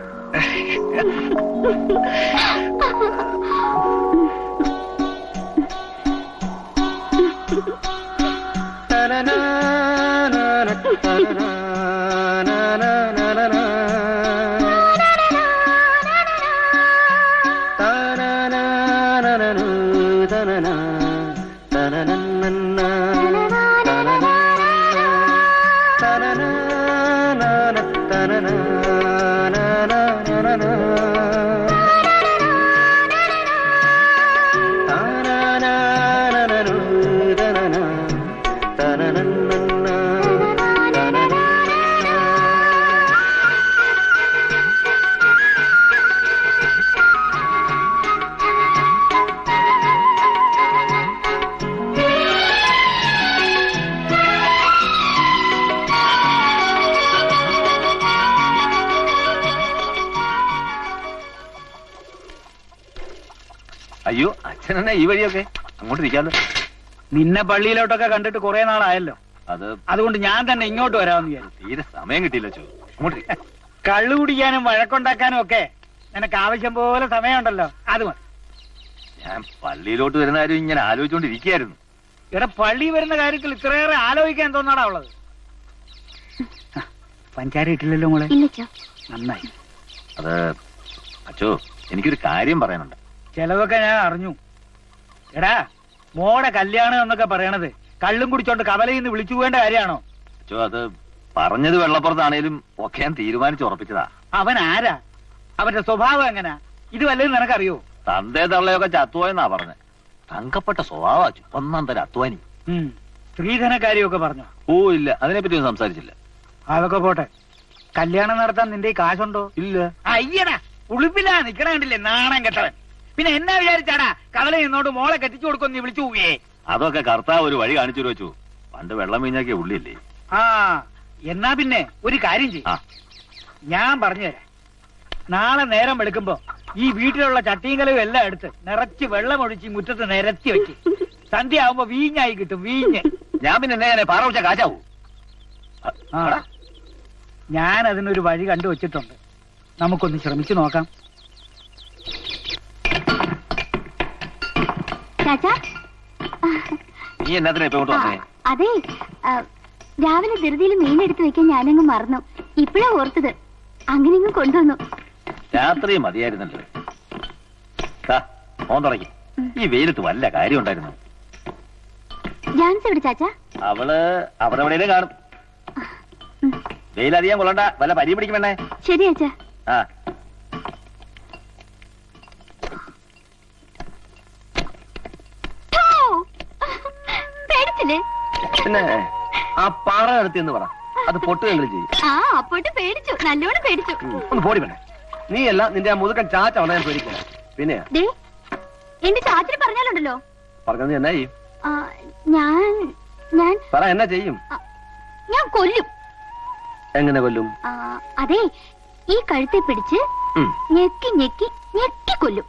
അയ്യോ, അച്ഛനെന്നെ ഈ വഴിയൊക്കെ അങ്ങോട്ട് ഇരിക്കാലോ. നിന്നെ പള്ളിയിലോട്ടൊക്കെ കണ്ടിട്ട് കുറെ നാളായല്ലോ. അതുകൊണ്ട് ഞാൻ തന്നെ ഇങ്ങോട്ട് വരാമെന്ന് വിചാരിച്ചു. തീരെ സമയം കിട്ടിയില്ല ചോ. അങ്ങോട്ട് കള്ളു കുടിക്കാനും വഴക്കുണ്ടാക്കാനും ഒക്കെ നിനക്ക് ആവശ്യം പോലെ സമയമുണ്ടല്ലോ. അത് മതി. ഞാൻ പള്ളിയിലോട്ട് വരുന്ന കാര്യം ഇങ്ങനെ ആലോചിച്ചുകൊണ്ടിരിക്കുകയായിരുന്നു. ഇവിടെ പള്ളി വരുന്ന കാര്യത്തിൽ ഇത്രയേറെ ആലോചിക്കാൻ തോന്നാടാ ഉള്ളത്. പഞ്ചാര ഇട്ടില്ലല്ലോ മോളെ? നന്നായി. അത് അച്ചോ, എനിക്കൊരു കാര്യം പറയാനുണ്ട്. ചിലതൊക്കെ ഞാൻ അറിഞ്ഞു. എടാ, മോടെ കല്യാണം എന്നൊക്കെ പറയണത് കള്ളും കുടിച്ചോണ്ട് കവലയിൽ നിന്ന് വിളിച്ചു പോകേണ്ട കാര്യമാണോ? അച്ചോ, അത് പറഞ്ഞത് വെള്ളപ്പുറത്താണേലും ഒക്കെ ഞാൻ തീരുമാനിച്ചുറപ്പിച്ചതാ. അവൻ ആരാ? അവന്റെ സ്വഭാവം എങ്ങനാ? ഇത് വല്ലതും നിനക്കറിയോ? തന്തേ തള്ളയൊക്കെ ചത്തുപോയെന്നാ പറഞ്ഞത്. തങ്കപ്പെട്ട സ്വഭാവ, ഒന്നാം തരം അധ്വാനി. സ്ത്രീധനക്കാരിയൊക്കെ പറഞ്ഞോ? ഓ ഇല്ല, അതിനെപ്പറ്റി ഒന്നും സംസാരിച്ചില്ല. അതൊക്കെ പോട്ടെ. കല്യാണം നടത്താൻ നിന്റെ കാശുണ്ടോ? ഇല്ല. അയ്യടാ, ഉളുപ്പില്ലാ നിക്കണ കണ്ടില്ലേ നാണം കെട്ടവൻ. പിന്നെ എന്നാ വിചാരിച്ചാടാ കവല നിന്നോട് മോളെ കെട്ടിച്ചു കൊടുക്കും നീ വിളിച്ചു പോവേ? അതൊക്കെ കർത്താവ് ഒരു വഴി കാണിച്ചു വെച്ചു. പണ്ട് വെള്ളം വീഞ്ഞാക്കിയ ഉള്ളില്ലേ. ആ, എന്നാ പിന്നെ ഒരു കാര്യം ചെയ്യും. ഞാൻ പറഞ്ഞുതരാം. നാളെ നേരം വെളുക്കുമ്പോ ഈ വീട്ടിലുള്ള ചട്ടിയും കലവും എല്ലാം എടുത്ത് നിറച്ച് വെള്ളമൊഴിച്ച് മുറ്റത്ത് നിരത്തി വെച്ച് സന്ധ്യ ആവുമ്പോ വീഞ്ഞായി കിട്ടും. വീഞ്ഞ് ഞാൻ പിന്നെ എന്നെ പാറ വെച്ച കാശാവൂ. ഞാൻ അതിനൊരു വഴി കണ്ടുവച്ചിട്ടുണ്ട്. നമുക്കൊന്ന് ശ്രമിച്ചു നോക്കാം. നീ എന്നാത്തിനാ ഇപ്പൊ ഇങ്ങോട്ട് വന്നേ? അതെ, രാവിലെ ധൃതിയിൽ മീൻ എടുത്തു വെക്കാൻ ഞാനങ്ങ് മറന്നു. ഇപ്പഴാ ഓർത്തത്. അങ്ങനെ ഇങ്ങ് കൊണ്ടുവന്നു. രാത്രി മതിയായിരുന്നല്ലോ. ഓൻ തുടങ്ങി. ഈ വെയിലത്ത് വല്ല കാര്യം ഉണ്ടായിരുന്നു. ജാൻസ് എവിടെ ചാച്ചാ? അവള് അവിടെ എവിടെയും കാണും. വെയിലധികം കൊള്ളണ്ട, വല്ല പരി പിടിക്കും വേണേ. ശരി അച്ഛാ. ആ, പേടിച്ചില്ലേ? പിന്നെ ആ പാറ നടത്തിയെന്ന് പറ, അത് പൊട്ടുകെങ്കിലും ചെയ്യും. ആ, അപ്പോട്ട് പേടിച്ചു, നല്ലോണം പേടിച്ചു. ഒന്ന് പോടി വേണേ. നീ അല്ല, നിന്റെ ആ മുതുക്കൻ ചാച്ച അവനെ ഞാൻ പേടിക്കാം. പിന്നെ എന്റെ ചാച്ചന് പറഞ്ഞാലുണ്ടല്ലോ. പറഞ്ഞത് എന്നാ ചെയ്യും? ഞാൻ പറ, എന്നാ ചെയ്യും? ഞാൻ കൊല്ലും. എങ്ങനെ കൊല്ലും? അതെ, ഈ കഴുത്തെ പിടിച്ച് ഞെക്കി ഞെക്കി ഞെക്കി കൊല്ലും.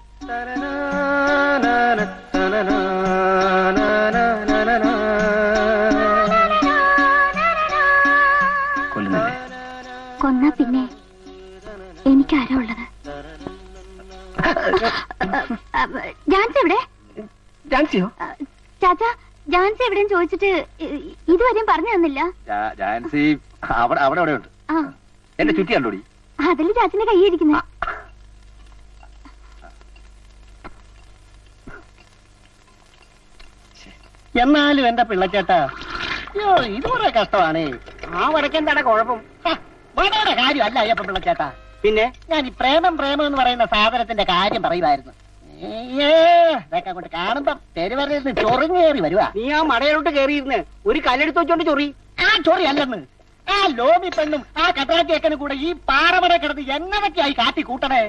കൊന്നാ പിന്നെ എനിക്കാരാ ഉള്ളത്? ജാൻസി എവിടെ? ജാൻസിയോ? ചാച്ചാ, ജാൻസി എവിടെയും ചോദിച്ചിട്ട് ഇതുവരെയും പറഞ്ഞു തന്നില്ല. ജാൻസി അവിടെ അവിടെ ഉണ്ട്. ആ എന്റെ ചുറ്റി കണ്ടോടി. അതിൽ ചാച്ചന്റെ കൈയിരിക്കുന്നത്. എന്നാലും എന്റെ പിള്ളച്ചേട്ടാ, അയ്യോ ഇത് കുറെ കഷ്ടമാണ്. ആ വരക്കെന്താണ് കുഴപ്പം? വളരെ കാര്യമല്ല അയ്യപ്പ പിള്ളച്ചേട്ടാ. പിന്നെ ഞാൻ ഈ പ്രേമം എന്ന് പറയുന്ന സാധനത്തിന്റെ കാര്യം പറയുമായിരുന്നു. ഇതൊക്കെ കൊണ്ട് കാണുമ്പം തെരുവരയിൽ നിന്ന് ചൊറിഞ്ഞേറി വരുവാ. നീ ആ മടയിലോട്ട് കയറിയിരുന്ന് ഒരു കല്ലെടുത്ത് വെച്ചോണ്ട് ചൊറി. ആ ചൊറി അല്ലെന്ന്, ആ ലോബി പെണ്ണും ആ കട്ടാക്കിയേക്കനും കൂടെ ഈ പാറമട കിടന്ന് എന്നതൊക്കെയായി കാട്ടി കൂട്ടണേ.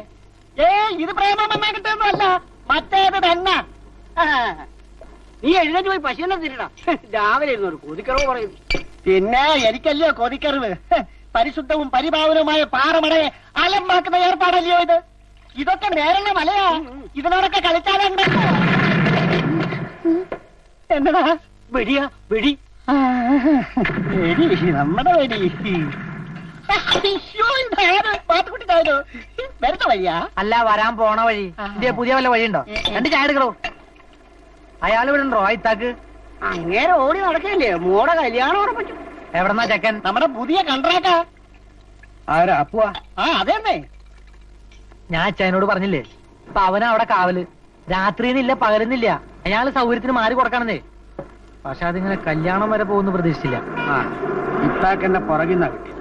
ഇത് പ്രേമം എന്നാകിട്ടൊന്നും അല്ല, മറ്റേത് തന്നെ. നീ എഴുന്നേറ്റ് പോയി പശുവിനെ തിരിടാ. രാവിലെ ഇരുന്ന് ഒരു കൊതിക്കറിവ് പറയുന്നു. പിന്നെ എനിക്കല്ലയോ കൊതിക്കറിവ്? പരിശുദ്ധവും പരിപാവനവുമായ പാറമടയെ അലമ്പാക്കുന്ന ഏർപ്പാടല്ലയോ ഇത്? ഇതൊക്കെ നേരല്ല മലയാ. ഇതിനോടൊക്കെ കളിച്ചാലുണ്ട്. എന്നതാ വെടിയാ? വെടി വെടി നമ്മുടെ വെടി. പാത്തുകുട്ടിക്കാരോ വരുന്ന വഴിയാ? അല്ല, വരാൻ പോണ വഴി. പുതിയ വല്ല വഴിയുണ്ടോ? രണ്ട് ചായ എടുക്കണോ? അയാൾ ഇവിടെ ഉണ്ടോ? ഇത്താക്ക് അങ്ങേരെ ഓടി നടക്കല്ലേ? മോടെ കല്യാണം ഉറപ്പിച്ചു. എവിടെന്നാ ചെക്കൻ? നമ്മുടെ പുതിയ കൺട്രാക്ടാ. ആരാ? അപ്പുവാ? ആ അതെന്നെ. ഞാൻ അച്ഛനോട് പറഞ്ഞില്ലേ, അപ്പൊ അവനാ അവിടെ കാവല്. രാത്രിന്നില്ല പകരുന്നില്ല. അയാള് സൗകര്യത്തിന് മാറി കൊടുക്കണമെന്നേ. പക്ഷെ അതിങ്ങനെ കല്യാണം വരെ പോകുന്നു പ്രതീക്ഷിച്ചില്ല. ആ ഇത്താക്ക് എന്നെ പുറകിന്നാ കിട്ടിയത്.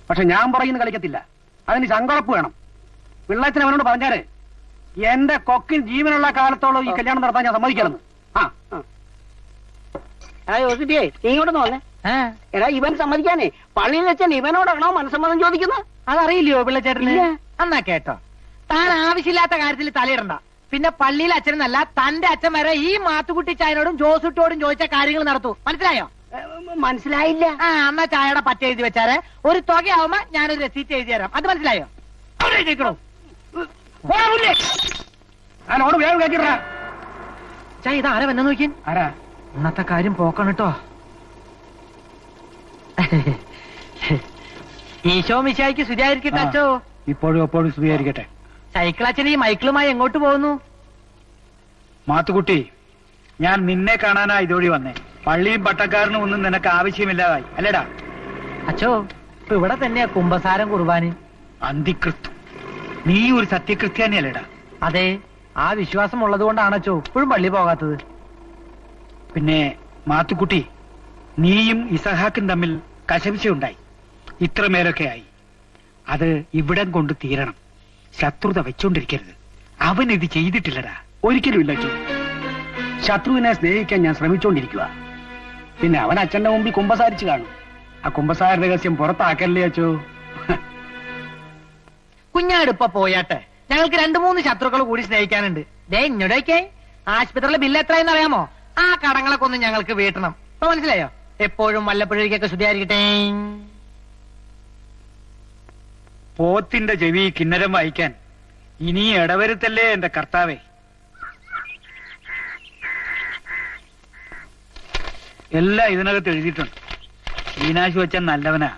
പക്ഷെ ഞാൻ പുറകിന്ന് കളിക്കത്തില്ല. അതിന് ശങ്കുറപ്പ് വേണം. പിള്ളേച്ചൻ അവനോട് പറഞ്ഞാല് എന്റെ കൊക്കിൻ ജീവനുള്ള കാലത്തോളം ഈ കല്യാണം നടത്താൻ ഞാൻ സമ്മതിക്കണമെന്ന്. യോസിറ്റിയെ നീ ഇങ്ങോട്ടൊന്ന് വന്നേ. എടാ ഇവൻ സമ്മതിക്കാനേ പള്ളിയിൽ വെച്ചാൽ ഇവനോടാണോ മനസ്സമ്മതം ചോദിക്കുന്നത്? അതറിയില്ലയോ പിള്ളച്ചേട്ടന്? എന്നാ കേട്ടോ, താൻ ആവശ്യമില്ലാത്ത കാര്യത്തിൽ തലയിടണ്ട. പിന്നെ പള്ളിയിൽ അച്ഛനെന്നല്ല, തന്റെ അച്ഛൻ വരെ ഈ മാത്തുക്കുട്ടി ചായനോടും ജോസുട്ടോടും ചോദിച്ച കാര്യങ്ങൾ നടത്തൂ. മനസ്സിലായോ? മനസ്സിലായില്ല. എന്നാ ചായയുടെ പറ്റ എഴുതി വെച്ചാല് ഒരു തുകയാവുമ്പോ ഞാനൊരു രസീറ്റ് എഴുതി തരാം. അത് മനസ്സിലായോ? അവിടെ എഴുതിക്കണോ? അതിനോട് വേഗം കേട്ടിടാ. ചായ ഇത് ആരാ വന്നു നോക്കി? ആരാ? ഇന്നത്തെ കാര്യം പോക്കണം കേട്ടോ. ഈശോ മിശിഹായ്ക്ക് സ്തുതിയായിരിക്കട്ടെ അച്ചോ. ഇപ്പോഴും എപ്പോഴും സ്തുതിയായിരിക്കട്ടെ. സൈക്കിൾ അച്ഛൻ ഈ മൈക്കിളുമായി എങ്ങോട്ട് പോകുന്നു? മാത്തുക്കുട്ടി, ഞാൻ നിന്നെ കാണാനാ ഇതോടി വന്നേ. പള്ളിയും പട്ടക്കാരനും ഒന്നും നിനക്ക് ആവശ്യമില്ലാതായി അല്ലേടാ? അച്ചോ, ഇപ്പൊ ഇവിടെ തന്നെയാ കുമ്പസാരം കുർബാന. അന്തിക്രിസ്തു, നീ ഒരു സത്യക്രിസ്ത്യാനിയല്ലേടാ? അതെ, ആ വിശ്വാസം ഉള്ളത് കൊണ്ടാണ് അച്ചോ ഇപ്പോഴും പള്ളി പോകാത്തത്. പിന്നെ മാത്തുക്കുട്ടി, നീയും ഇസഹാക്കും തമ്മിൽ കശപിശയുണ്ടായി. ഇത്രമേലൊക്കെ ആയി. അത് ഇവിടം കൊണ്ട് തീരണം. ശത്രുത വെച്ചോണ്ടിരിക്കരുത്. അവൻ ഇത് ചെയ്തിട്ടില്ലടാ. ഒരിക്കലും ഇല്ല അച്ചോ. ശത്രുവിനെ സ്നേഹിക്കാൻ ഞാൻ ശ്രമിച്ചോണ്ടിരിക്കുക. പിന്നെ അവൻ അച്ഛന്റെ മുമ്പിൽ കുമ്പസാരിച്ചു കാണും. ആ കുമ്പസാര രഹസ്യം പുറത്താക്കല്ലേ അച്ചോ. കുഞ്ഞാടിപ്പ പോയാട്ടെ, ഞങ്ങൾക്ക് 2-3 ശത്രുക്കൾ കൂടി സ്നേഹിക്കാനുണ്ട്. ദേ ഇങ്ങോട്ടേക്കേ, ആശുപത്രിയിലെ ബില്ല് എത്രയെന്ന് അറിയാമോ? ആ കടങ്ങളൊക്കെ ഒന്ന് ഞങ്ങൾക്ക് വീട്ടണം. ഇപ്പൊ മനസ്സിലായോ? എപ്പോഴും വല്ലപ്പോഴേക്കൊക്കെ ശുദ്ധിയായിരിക്കട്ടെ. പോത്തിന്റെ ചെവി കിന്നരം വായിക്കാൻ ഇനി ഇടവരുത്തല്ലേ എന്റെ കർത്താവേ. എല്ലാം ഇതിനകത്ത് എഴുതിയിട്ടുണ്ട്. ഈനാശു വെച്ചാൽ നല്ലവനാ.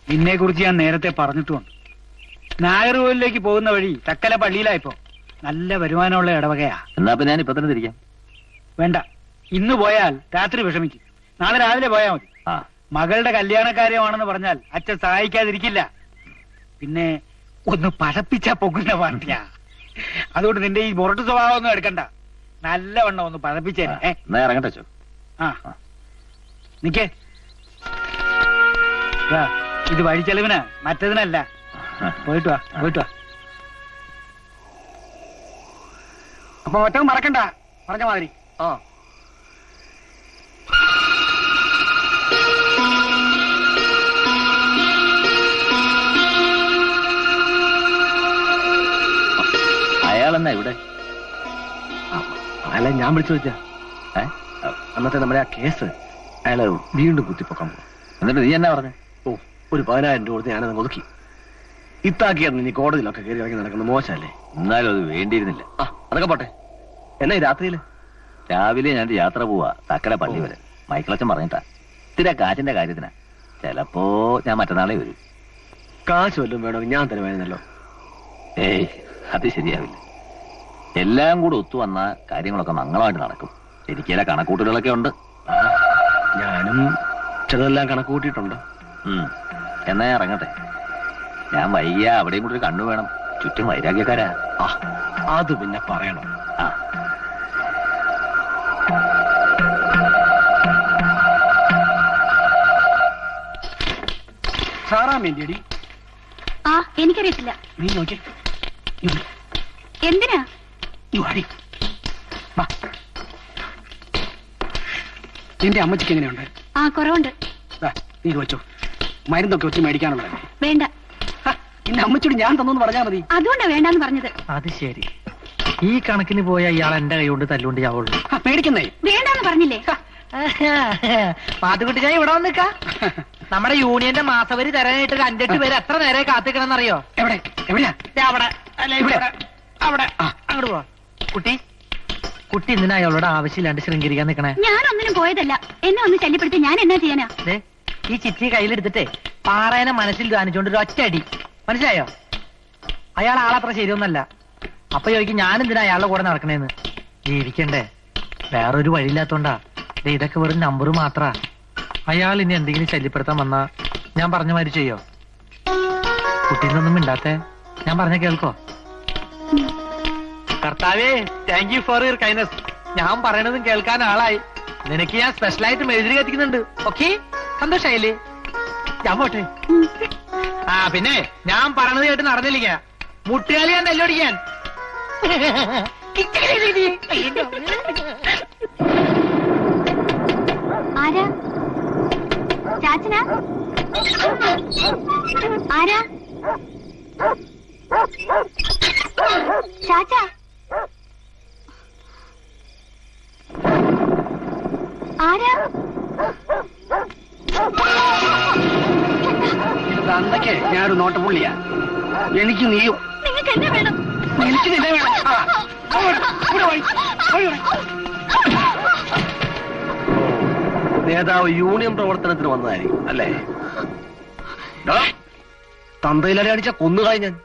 നിന്നെ കുറിച്ച് ഞാൻ നേരത്തെ പറഞ്ഞിട്ടുമുണ്ട്. നായർകോവിലേക്ക് പോകുന്ന വഴി തക്കല പള്ളിയിലായപ്പോ നല്ല വരുമാനമുള്ള ഇടവകയാ. എന്നാ പിന്നെ ഞാൻ ഇപ്പൊ തന്നെ തിരിക്കാം. വേണ്ട, ഇന്ന് പോയാൽ രാത്രി വിഷമിക്കും. നാളെ രാവിലെ പോയാൽ മതി. മകളുടെ കല്യാണക്കാര്യമാണെന്ന് പറഞ്ഞാൽ അച്ഛൻ സഹായിക്കാതിരിക്കില്ല. പിന്നെ ഒന്ന് പഴപ്പിച്ചാ പൊങ്ങുന്ന പാർട്ടിയാ. അതുകൊണ്ട് നിന്റെ ഈ മുരട്ട് സ്വഭാവം ഒന്നും എടുക്കണ്ട. നല്ലവണ്ണം ഒന്ന് പഴപ്പിച്ചേ. എന്നാ ഇറങ്ങട്ടെ അച്ചോ. നിക്കേ, ഇത് വഴിച്ചെലവിനാ, മറ്റതിനല്ല. പോയിട്ട് വാ, പോയിട്ട് വാ. അപ്പൊ ഒറ്റ മറക്കണ്ട, പറഞ്ഞ മാതിരി. അയാളെന്നാ ഇവിടെ? അയാളെ ഞാൻ വിളിച്ചു വെച്ചാ. അന്നത്തെ നമ്മുടെ ആ കേസ് അയാളെ വീണ്ടും കുത്തിപ്പൊക്കാൻ പോകും. എന്നിട്ട് നീ എന്നാ പറഞ്ഞു? ഒരു 10,000 രൂപ കൊടുത്ത് ഞാനത് ഒതുക്കി. ഇത്താക്കിയായിരുന്നു നീ കോടതിയിലൊക്കെ കയറി ഇറങ്ങി നടക്കുന്നത് മോശമല്ലേ? എന്നാലും അത് വേണ്ടിയിരുന്നില്ല. അതൊക്കെ പോട്ടെ. എന്നാ ഈ രാത്രിയില്? രാവിലെ ഞാൻ യാത്ര പോവാ തക്കല പള്ളി വരെ. മൈക്കിളച്ചൻ പറഞ്ഞിട്ടാ. ഇത്തിരി കാറ്റിന്റെ കാര്യത്തിനാ. ചിലപ്പോ ഞാൻ മറ്റന്നാളെ വരും. കാശ് വല്ലതും വേണമെങ്കിൽ ഞാൻ തരുമായിരുന്നല്ലോ. ഏയ്, അത് ശരിയാവില്ല. എല്ലാം കൂടെ ഒത്തു വന്ന കാര്യങ്ങളൊക്കെ മംഗളമായിട്ട് നടക്കും. ശരിക്കും കണക്കൂട്ടലുകളൊക്കെ ഉണ്ട്. ഞാനും ചിലതെല്ലാം കണക്ക് കൂട്ടിയിട്ടുണ്ട്. എന്നാ ഇറങ്ങട്ടെ. ഞാൻ വൈകിയ അവിടെയും കൂടെ ഒരു കണ്ണു വേണം. ചുറ്റും വൈരാഗ്യക്കാരാ. അത് പിന്നെ പറയണം. സാറാൻ വേണ്ടിയടി? എനിക്കറിയത്തില്ല. നീ നോക്കി എന്തിനാ? നിന്റെ അമ്മച്ചിക്ക് എങ്ങനെയുണ്ട്? കുറവുണ്ട്. നീ വെച്ചോ, മരുന്നൊക്കെ വെച്ച് മേടിക്കാനുള്ളത്. വേണ്ട, നിന്റെ അമ്മച്ചിയോട് ഞാൻ തന്നു പറഞ്ഞാൽ മതി. അതുകൊണ്ടാ വേണ്ടെന്ന് പറഞ്ഞത്. അത് ശരി. ഈ കണക്കിന് പോയ ഇയാൾ എന്റെ കൈ കൊണ്ട് തല്ലുകൊണ്ട് ചാവുള്ളൂ. പേടിക്കുന്നേ. വേണ്ടാന്ന് പറഞ്ഞില്ലേ? മാത്തുകുട്ടി, ഞാൻ ഇവിടെ വന്നിക്ക. നമ്മുടെ യൂണിയന്റെ മാസവരി തരാനായിട്ട് 5-8 പേര് എത്ര നേരെ കാത്തിക്കണമെന്നറിയോ? എവിടെയാ? അവിടെ അല്ല, ഇവിടെ അവിടെ. അങ്ങോട്ട് പോവാ. കുട്ടി എന്തിനാ അയാളോട് ആവശ്യമില്ലാണ്ട് ശൃംഗരിക്കാൻ നിക്കണേ? ഞാനൊന്നിനും പോയതല്ല. എന്നെ ഒന്ന് ശല്യപ്പെടുത്തി ഞാൻ എന്നാ ചെയ്യാനാ? ഈ ചിറ്റി കയ്യിലെടുത്തിട്ടേ പാറേനെ മനസ്സിൽ ധ്യാനിച്ചോണ്ട് ഒരു ഒറ്റയടി. മനസ്സിലായോ? അയാൾ ആളത്ര ശരിയൊന്നല്ല. അപ്പൊ ചോദിക്കും ഞാൻ എന്തിനാ അയാളുടെ കൂടെ നടക്കണേന്ന്. ജീവിക്കണ്ടേ? വേറൊരു വഴിയില്ലാത്തോണ്ടാ. ഇതൊക്കെ വെറും നമ്പർ മാത്രാ. അയാൾ ഇനി എന്തെങ്കിലും ശല്യപ്പെടുത്താൻ വന്നാ ഞാൻ പറഞ്ഞ മാതിരി ചെയ്യോ? കുട്ടീന്നൊന്നും മിണ്ടാത്തെ. ഞാൻ പറഞ്ഞ കേൾക്കോ? കർത്താവേ, thank you for your kindness. ഞാൻ പറയണതും കേൾക്കാൻ ആളായി. നിനക്ക് ഞാൻ സ്പെഷ്യലായിട്ട് മെഴുതിരി കത്തിക്കുന്നുണ്ട്. ഓക്കെ, സന്തോഷായില്ലേ? ഞാൻ പോട്ടെ. പിന്നെ ഞാൻ പറയണത് കേട്ട് നടന്നില്ല. മുട്ടുകാലി ഞാൻ തല്ലോടിക്കാൻ. ആരാ? ചാച്ചനാ? ആരാ? ചാച്ച, ആരാ? അന്നൊക്കെ ഞാനൊരു നോട്ടപ്പുള്ളിയാ. എനിക്ക് നീയും. നിങ്ങൾക്ക് എന്നെ വേണം. എനിക്ക് നിന്നെ വേണം. നേതാവ് യൂണിയൻ പ്രവർത്തനത്തിന് വന്നതായിരിക്കും അല്ലേ? തന്തയിലടി അടിച്ച കൊന്നുകായി ഞാൻ.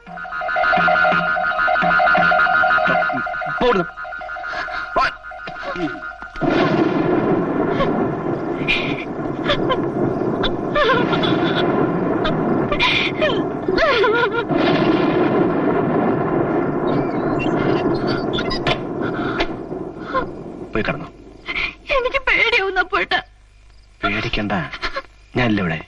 പോയി കിടന്നു. എനിക്ക് പേടിയാവുന്ന പോയിട്ട്. പേടിക്കണ്ട, ഞാനില്ല ഇവിടെ.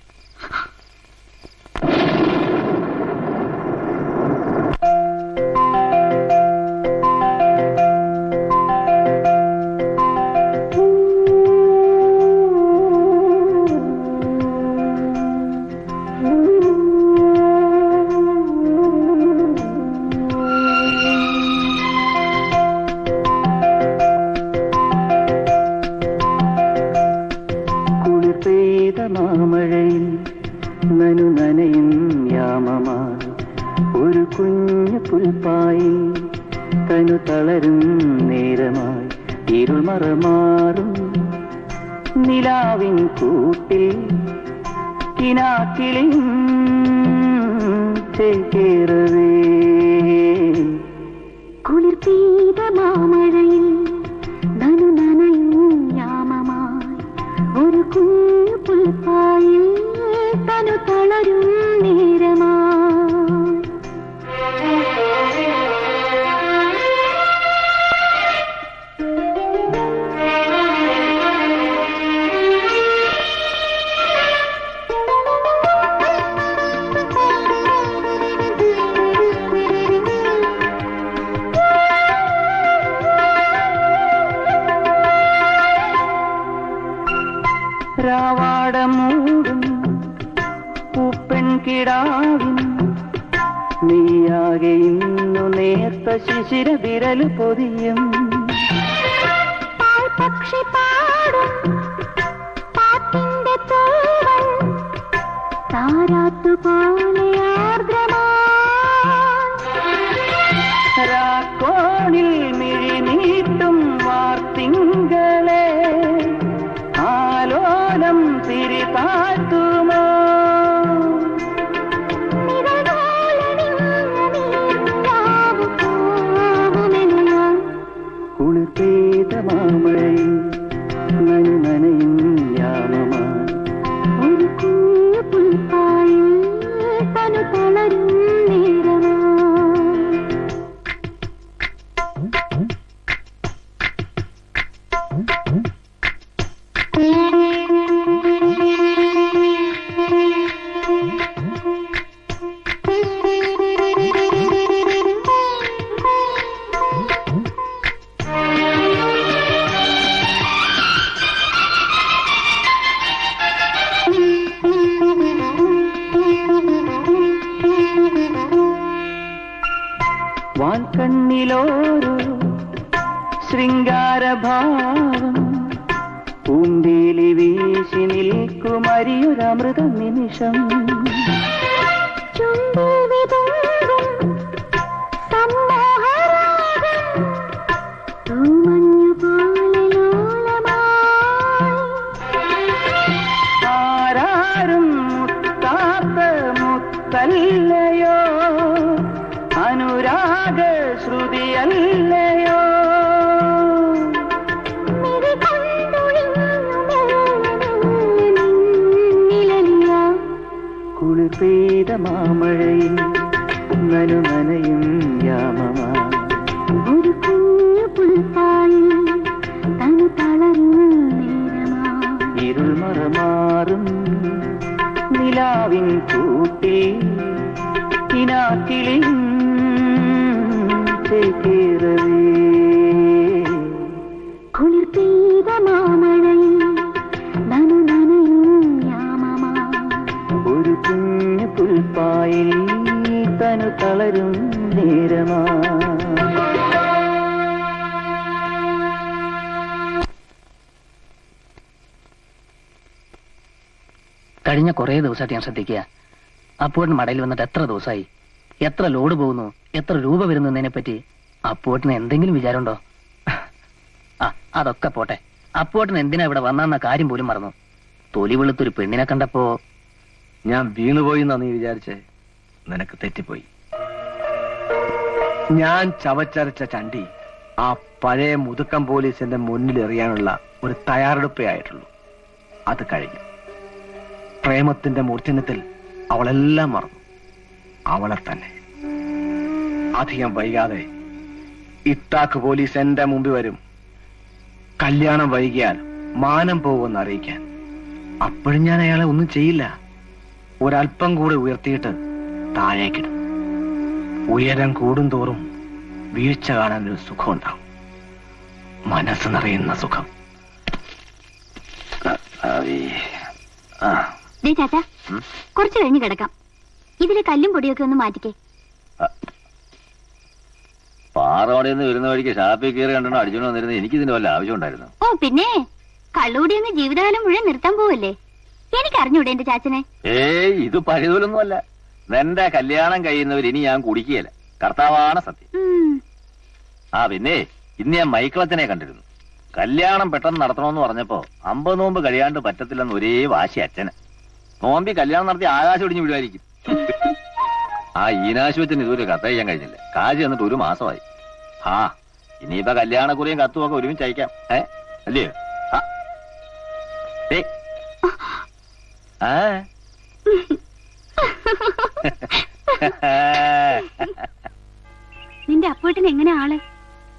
മാമഴയിൽ നനയും യാമമായി ഒരു കുഞ്ഞു പുൽപ്പായി തനു തളരും നേരമായി ഇരുൾ മറമാറും നിലാവിൻ കൂട്ടിൽ കിനാക്കിളിൻ ചേക്കേറവേ കുളിർ പെയ്ത മാമഴയിൽ നനയും യാമമായി ഒരു കുഞ്ഞു പുൽപ്പായിൽ തനു തളരും നേരമായി. രാവാടമൂടും പൂപ്പെൺകിടാവിൻ നീയാകെ ഇന്നു നേർത്ത ശിശിര വിരൽ പൊതിയും പക്ഷി പാടും പാട്ടിന്റെ തൂവൽ താരാട്ടുപോലെ രാക്കോണിൽ മിഴിനീട്ടും വാർത്തിങ്കളെ ആലോലം തിരിതാട്ടുമോ എന്നിലൊരു ശൃംഗാരഭാവം പൂന്തേലി വീശി നിൽക്കുമരിയൊരമൃത നിമിഷം ആരാരും മുത്താത്ത മുത്തല്ലയോ അനുരാഗ ശ്രുതിയല്ലയോ കുളിർ പെയ്ത മാമഴയിൽ നനയും യാമമാ ഒരു കുഞ്ഞു പുൽപ്പായിൽ തനു തളരും ഇരുൾ മറമാറും നിലാവിൻ കൂട്ടി കിനാക്കിളിയും ചേക്കേറവേ കുളിർ പെയ്ത മാമഴയിൽ നനയും യാമമാ ഒരു കുഞ്ഞു പുൽപ്പായിൽ തനു തളരും നേരമാ. കഴിഞ്ഞ കുറേ ദിവസമായിട്ട് ഞാൻ ശ്രദ്ധിക്കുക. അപ്പോട്ടിന് മടയിൽ വന്നിട്ട് എത്ര ദിവസമായി, എത്ര ലോഡ് പോകുന്നു, എത്ര രൂപ വരുന്നതിനെ പറ്റി അപ്പോട്ടിന് എന്തെങ്കിലും വിചാരമുണ്ടോ? ആ അതൊക്കെ പോട്ടെ, അപ്പോട്ടിന് എന്തിനാ ഇവിടെ വന്നെന്ന കാര്യം പോലും മറന്നു. തൊലി വെളുത്തൊരു പെണ്ണിനെ കണ്ടപ്പോ ഞാൻ വീണുപോയി എന്നാ നീ വിചാരിച്ചേ? നിനക്ക് തെറ്റിപ്പോയി. ഞാൻ ചവച്ചരച്ച ചണ്ടി ആ പഴയ മുതുക്കം പോലീസിന്റെ മുന്നിൽ എറിയാനുള്ള ഒരു തയ്യാറെടുപ്പേ ആയിട്ടുള്ളൂ. അത് കഴിഞ്ഞു. പ്രേമത്തിന്റെ മൂർച്ഛനത്തിൽ അവളെല്ലാം മറന്നു. അവളെ തന്നെ. അധികം വൈകാതെ ഇത്താക്ക് പോലീസ് എന്റെ മുമ്പിൽ വരും. കല്യാണം വൈകിയാൽ മാനം പോകുമെന്ന് അറിയിക്കാൻ. അപ്പോഴും ഞാൻ അയാളെ ഒന്നും ചെയ്യില്ല. ഒരല്പം കൂടെ ഉയർത്തിയിട്ട് താഴേക്കിടും. ഉയരം കൂടുന്തോറും വീഴ്ച കാണാൻ ഒരു സുഖം ഉണ്ടാവും. മനസ്സ് നിറയുന്ന സുഖം. ചാച്ചാ, കുറച്ചു കഴിഞ്ഞ് കിടക്കാം. ഇതിലെ കല്ലും പൊടിയൊക്കെ ഒന്ന് മാറ്റിക്കേ. പാറോടെ നിന്ന് വരുന്ന വഴിക്ക് ഷാപ്പിൽ കയറി കണ്ടോ അടിച്ചോണ്ട് വന്നിരുന്നത് എനിക്ക് ഇതിന്റെ വല്ല ആവശ്യം ഉണ്ടായിരുന്നു? ഓ പിന്നെ, കള്ളുകൂടി ഒന്ന് ജീവിതകാലം മുഴുവൻ നിർത്താൻ പോവല്ലേ? എനിക്ക് അറിഞ്ഞൂടെ എന്റെ ചാച്ചനെ? ഏയ്, ഇത് പഴയതൊലൊന്നും അല്ല. എന്റെ കല്യാണം കഴിയുന്നവർ ഇനി ഞാൻ കുടിക്കുകയല്ല. കർത്താവാണ് സത്യം. ആ പിന്നെ ഇന്ന് ഞാൻ മൈക്കിളത്തിനെ കണ്ടിരുന്നു. കല്യാണം പെട്ടെന്ന് നടത്തണമെന്ന് പറഞ്ഞപ്പോ 50 നോമ്പ് കഴിയാണ്ട് പറ്റത്തില്ലെന്ന് ഒരേ വാശി അച്ഛന്. നോമ്പി കല്യാണം നടത്തി ആകാശം ഒടിഞ്ഞു വിടുമായിരിക്കും. ആ ഈനാശുപത്രിന് ഇതുവരെ കത്തയക്കാൻ കഴിഞ്ഞില്ല. കാശ് എന്നിട്ട് 1 മാസമായി. ആ ഇനിയിപ്പോ കല്യാണക്കുറിയും കത്തുമൊക്കെ ഒരുമിച്ച് അയക്കാം. അല്ലയോ? നിന്റെ അപ്പൂട്ടിന് എങ്ങനെ ആള്?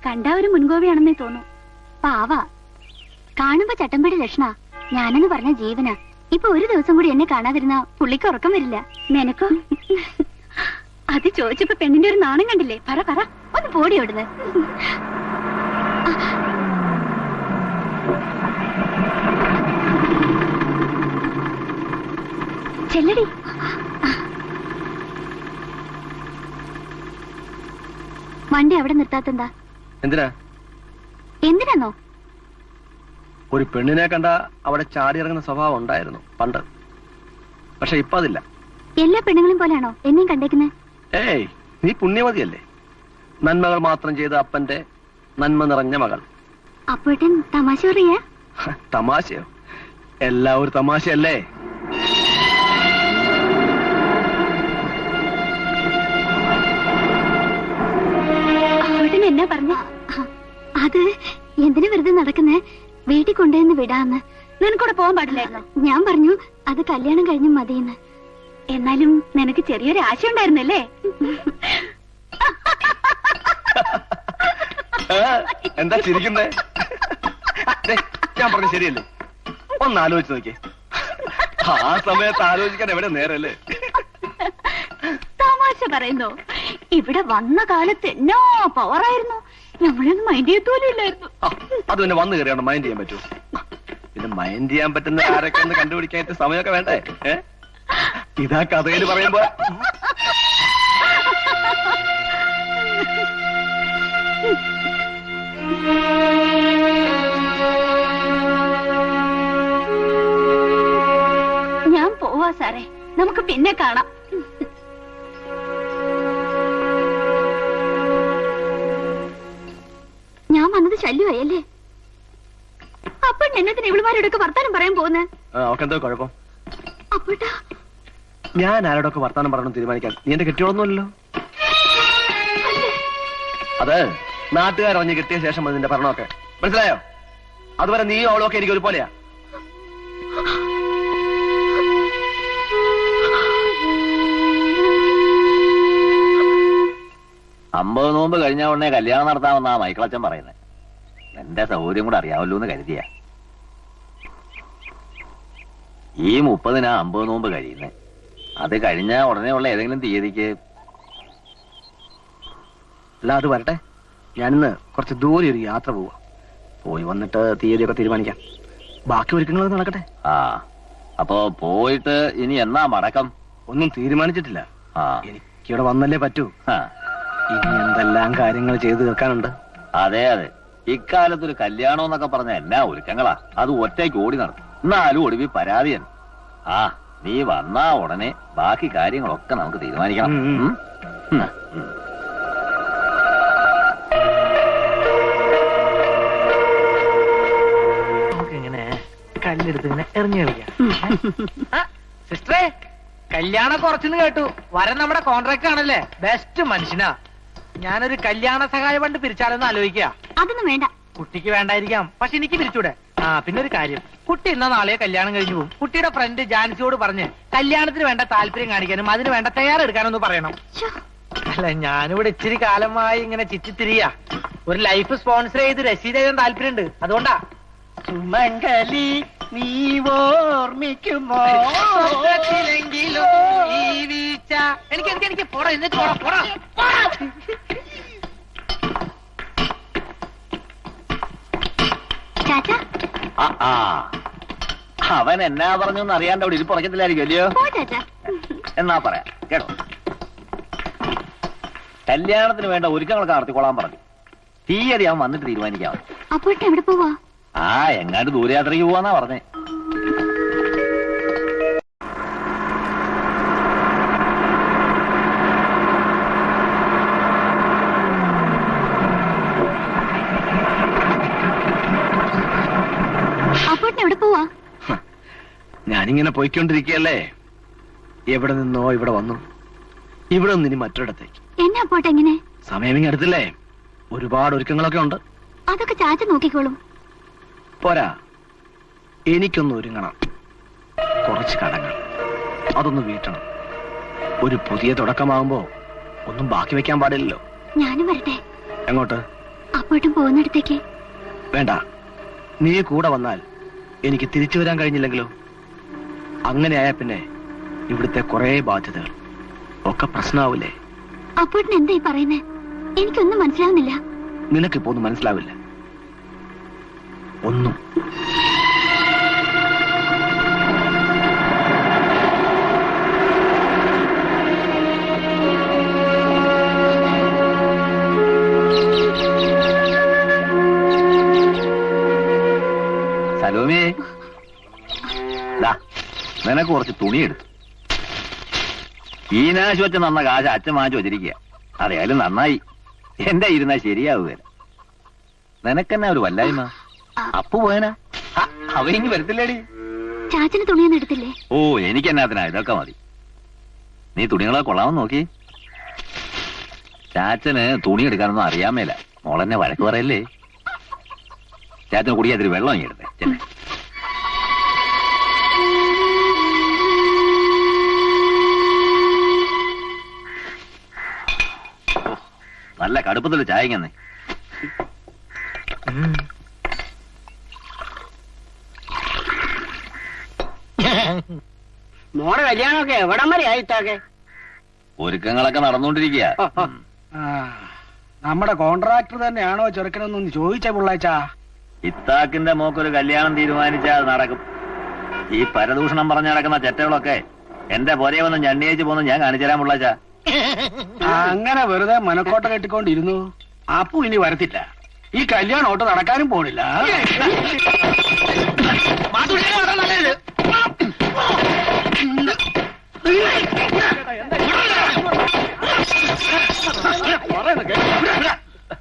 കണ്ടാ ഒരു മുൻകോപിയാണെന്നേ തോന്നും. പാവ, കാണുമ്പോ ചട്ടമ്പിടി ലക്ഷണ. ഞാനെന്ന് പറഞ്ഞ ജീവനാ. ഇപ്പൊ ഒരു ദിവസം കൂടി എന്നെ കാണാതിരുന്ന പുള്ളിക്ക് ഉറക്കം വരില്ല. നിനക്കോ? അത് ചോദിച്ചപ്പോ പെണ്ണിന്റെ ഒരു നാണം കണ്ടില്ലേ? പറ പറ, ഒന്ന് പോടി ഓടുന്നത്. ചെല്ലടി. വണ്ടി അവിടെ നിർത്താത്തെന്താ? എന്തിനാന്നോ? ഒരു പെണ്ണിനെ കണ്ട അവിടെ ചാടി ഇറങ്ങുന്ന സ്വഭാവം ഉണ്ടായിരുന്നു പണ്ട്. പക്ഷെ ഇപ്പൊ അതില്ല. എല്ലാ പെണ്ണുങ്ങളും പോലെയാണോ എന്നെയും കണ്ടേക്കുന്നത്? ഏയ്, നീ പുണ്യമതിയല്ലേ. നന്മകൾ മാത്രം ചെയ്ത അപ്പന്റെ നന്മ നിറഞ്ഞ മകൾ. അപ്പോട്ടൻ തമാശ പറയാ? തമാശയോ? എല്ലാം ഒരു തമാശയല്ലേ? അപ്പോട്ടൻ എന്നാ പറഞ്ഞ? അത് എന്തിനു വെറുതെ നടക്കുന്നേ? വീട്ടിൽ കൊണ്ടുവന്ന് വിടാന്ന്. നിനക്കൂടെ പോകാൻ പാടില്ലായിരുന്നോ? ഞാൻ പറഞ്ഞു അത് കല്യാണം കഴിഞ്ഞു മതിയെന്ന്. എന്നാലും നിനക്ക് ചെറിയൊരു ആശ ഉണ്ടായിരുന്നല്ലേ? എന്താ ചിരിക്കുന്നേ? ഞാൻ പറഞ്ഞു ശരിയല്ലേ? ഒന്ന് ആലോചിച്ച് നോക്കിയേ. ആ സമയത്ത് ആലോചിക്കാൻ എവിടെ നേരല്ലേ? തമാശ പറയുന്നു. ഇവിടെ വന്ന കാലത്ത് എന്നാ പവറായിരുന്നു. നമ്മളൊന്നും മൈൻഡ് ചെയ്യത്തോലും ഇല്ലായിരുന്നു. അത് പിന്നെ വന്നു കയറിയാണ് മൈൻഡ് ചെയ്യാൻ പറ്റൂ. പിന്നെ മൈൻഡ് ചെയ്യാൻ പറ്റുന്ന ആരൊക്കെ ഒന്ന് കണ്ടുപിടിക്കാനായിട്ട് സമയമൊക്കെ വേണ്ടേ? ഇതാ കഥയിൽ പറയുമ്പോ ഞാൻ പോവാ സാറേ, നമുക്ക് പിന്നെ കാണാം. ഞാൻ വന്നത് ശല്യമായല്ലേ? അപ്പൊ എന്നത്തിന് ഇവളുമാരോടൊക്കെ വർത്താനം പറയാൻ പോകുന്നേ? എന്തോ കുഴപ്പം? അപ്പോട്ടാ ഞാൻ ആരോടൊക്കെ വർത്താനം പറഞ്ഞു തീരുമാനിക്കാൻ നീ എന്റെ കെട്ടിയോളൊന്നുമല്ലോ. അത് നാട്ടുകാരറിഞ്ഞ് കിട്ടിയ ശേഷം മതി നിന്റെ ഭരണമൊക്കെ, മനസ്സിലായോ? അതുവരെ നീ അവളൊക്കെ എനിക്ക് ഒരുപോലെയാ. അമ്പത് നോമ്പ് കഴിഞ്ഞ ഉടനെ കല്യാണം നടത്താമെന്നാ മൈക്കിളച്ചൻ പറയുന്നത്. എന്റെ സൗകര്യം കൂടെ അറിയാമല്ലോ എന്ന് കരുതിയ ഈ 30-നാ 50 നോമ്പ് കഴിയുന്നത്. അത് കഴിഞ്ഞ ഉടനെ ഉള്ള ഏതെങ്കിലും തീയതിക്ക്. അല്ല അത് വരട്ടെ, ഞാനിന്ന് കുറച്ച് ദൂരെ ഒരു യാത്ര പോവാ. പോയി വന്നിട്ട് തീയതിയൊക്കെ തീരുമാനിക്കാം. ബാക്കി ഒരുക്കങ്ങളൊക്കെ നടക്കട്ടെ. ആ അപ്പോ പോയിട്ട് ഇനി എന്നാ മടക്കം? ഒന്നും തീരുമാനിച്ചിട്ടില്ല. ആ എനിക്കിവിടെ വന്നല്ലേ പറ്റൂ. ആ. ഇനി എന്തെല്ലാം കാര്യങ്ങൾ ചെയ്തു തീർക്കാനുണ്ട്. അതെ അതെ, ഇക്കാലത്തൊരു കല്യാണം എന്നൊക്കെ പറഞ്ഞ എന്നാ ഒരുക്കങ്ങളാ. അത് ഒറ്റയ്ക്ക് ഓടി നടത്തും. എന്നാലും ഒടുവിൽ പരാതിയാണ്. ആ നീ വന്നാ ഉടനെ ബാക്കി കാര്യങ്ങളൊക്കെ നമുക്ക് തീരുമാനിക്കണം. ഉം. ഉം. ഉം. നമുക്കിങ്ങനെ കല്ലെടുത്ത് ഇങ്ങനെ എറിഞ്ഞു കളിക്കാം. സിസ്റ്ററെ, കല്യാണം കുറച്ചെന്ന് കേട്ടു. വരൻ നമ്മുടെ കോൺട്രാക്ട് ആണല്ലേ? ബെസ്റ്റ് മനുഷ്യനാ. ഞാനൊരു കല്യാണ സഹായ ഫണ്ട് പിരിച്ചാലെന്ന് ആലോചിക്കുക. അതൊന്നും വേണ്ട. കുട്ടിക്ക് വേണ്ടായിരിക്കാം, പക്ഷെ എനിക്ക് പിരിച്ചൂടെ? ആ പിന്നെ ഒരു കാര്യം, കുട്ടി ഇന്നാ നാളെ കല്യാണം കഴിഞ്ഞു പോകും. കുട്ടിയുടെ ഫ്രണ്ട് ജാൻസിയോട് പറഞ്ഞ് കല്യാണത്തിന് വേണ്ട താല്പര്യം കാണിക്കാനും അതിന് വേണ്ട തയ്യാറെടുക്കാനൊന്ന് പറയണം. അല്ല, ഞാനിവിടെ ഇച്ചിരി കാലമായി ഇങ്ങനെ ചിറ്റിത്തിരിയാ. ഒരു ലൈഫ് സ്പോൺസർ ചെയ്ത് രസീത് എഴുതാൻ താല്പര്യമുണ്ട്, അതുകൊണ്ടാ. സുമംഗലി നീ ഓർമ്മിക്കുമോ? ഈ വീഴ്ച എനിക്ക് പോടാ, എന്നിട്ട് പോടാ പോടാ. ചാച്ചാ ആ അവൻ എന്നാ പറഞ്ഞൊന്നും അറിയാണ്ട് അവിടെ ഇരിപ്പുറക്കത്തില്ലായിരിക്കും അല്ലയോ? പോ ചാച്ചാ. എന്നാ പറയാം കേട്ടോ. കല്യാണത്തിന് വേണ്ട ഒരുക്കങ്ങളൊക്കെ നടത്തിക്കൊള്ളാൻ പറഞ്ഞു. തീയതി അവൻ വന്നിട്ട് തീരുമാനിക്കാം. അപ്പോട്ട് എവിടെ പോവാ? ആ എങ്ങാണ്ട് ദൂരയാത്രയ്ക്ക് പോവാന്നാ പറഞ്ഞേ. അപ്പോട്ട് എവിടെ പോവാ? ഞാനിങ്ങനെ പോയിക്കൊണ്ടിരിക്കുകയല്ലേ. എവിടെ നിന്നോ ഇവിടെ വന്നു, ഇവിടെ നിന്ന് ഇനി മറ്റൊരിടത്തേക്ക്. എന്നെ അപ്പോട്ട് എങ്ങനെ? സമയം അടുത്തില്ലേ, ഒരുപാട് ഒരുക്കങ്ങളൊക്കെ ഉണ്ട്. അതൊക്കെ ചാച്ച നോക്കിക്കോളും. പോരാ, എനിക്കൊന്ന് ഒരുങ്ങണം. കുറച്ച് കടങ്ങൾ അതൊന്ന് വീട്ടണം. ഒരു പുതിയ തുടക്കമാകുമ്പോ ഒന്നും ബാക്കി വെക്കാൻ പാടില്ലല്ലോ. ഞാനും വരട്ടെ. എങ്ങോട്ട്? അപ്പോട്ടും പോകുന്നിടത്തേക്ക്. വേണ്ട, നീ കൂടെ വന്നാൽ എനിക്ക് തിരിച്ചു വരാൻ കഴിഞ്ഞില്ലെങ്കിലോ? അങ്ങനെയായ പിന്നെ ഇവിടുത്തെ കുറെ ബാധ്യതകൾ ഒക്കെ പ്രശ്നമാവില്ലേ? അപ്പോട്ടിന് എന്തായി പറയുന്നേ? എനിക്കൊന്നും മനസ്സിലാവുന്നില്ല. നിനക്കിപ്പോ ഒന്നും മനസ്സിലാവില്ല, ഒന്നും. സലോമേ, നിനക്ക് കുറച്ച് തുണിയെടുത്തു. ഈനാശ് വെച്ച് നന്ന കാശ് അച്ഛൻ വാങ്ങിച്ചു വച്ചിരിക്കുക. അതായാലും നന്നായി. എന്റെ ഇരുന്നാ ശരിയാവുകയില്ല. നിനക്കെന്നാ ഒരു വല്ലായ്മ? അപ്പു പോയനാ? അവ ഇനി വരത്തില്ലേടി? ചാച്ചന് തുണിയൊന്നും എടുത്തില്ലേ? ഓ എനിക്കെന്നാത്തിനാ, ഇതൊക്കെ മതി. നീ തുണികളെ കൊള്ളാമെന്ന് നോക്കി. ചാച്ചന് തുണി എടുക്കാനൊന്നും അറിയാൻ മേല. മോളെന്നെ വഴക്ക് പറയല്ലേ. ചാച്ചന് കുടിയാതിരി വെള്ളം ഇങ്ങി എടുത്തേ. ചെല്ലേ. നല്ല കടുപ്പത്തിൽ ചായങ്ങന്നേ. മോടെ കല്യാണമൊക്കെ എവിടം വരെ ആയിട്ടാക്കെ? ഒരുക്കങ്ങളൊക്കെ നടന്നുകൊണ്ടിരിക്കുക. നമ്മുടെ കോൺട്രാക്ടർ തന്നെയാണോ ചെറുക്കനെന്നൊന്ന് ചോദിച്ച പിള്ളാച്ചാ? ഇത്താക്കിന്റെ മോക്കൊരു കല്യാണം തീരുമാനിച്ചാൽ അത് നടക്കും. ഈ പരദൂഷണം പറഞ്ഞു നടക്കുന്ന ചെറ്റകളൊക്കെ എന്റെ പൊരയെ വന്ന് ഞണ്ണിയേച്ച് പോന്ന് ഞാൻ കാണിച്ചു തരാൻ പിള്ളാച്ചാ. അങ്ങനെ വെറുതെ മനക്കോട്ട കെട്ടിക്കൊണ്ടിരുന്നു അപ്പു ഇനി വരത്തില്ല. ഈ കല്യാണം ഓട്ടോ നടക്കാനും പോണില്ല.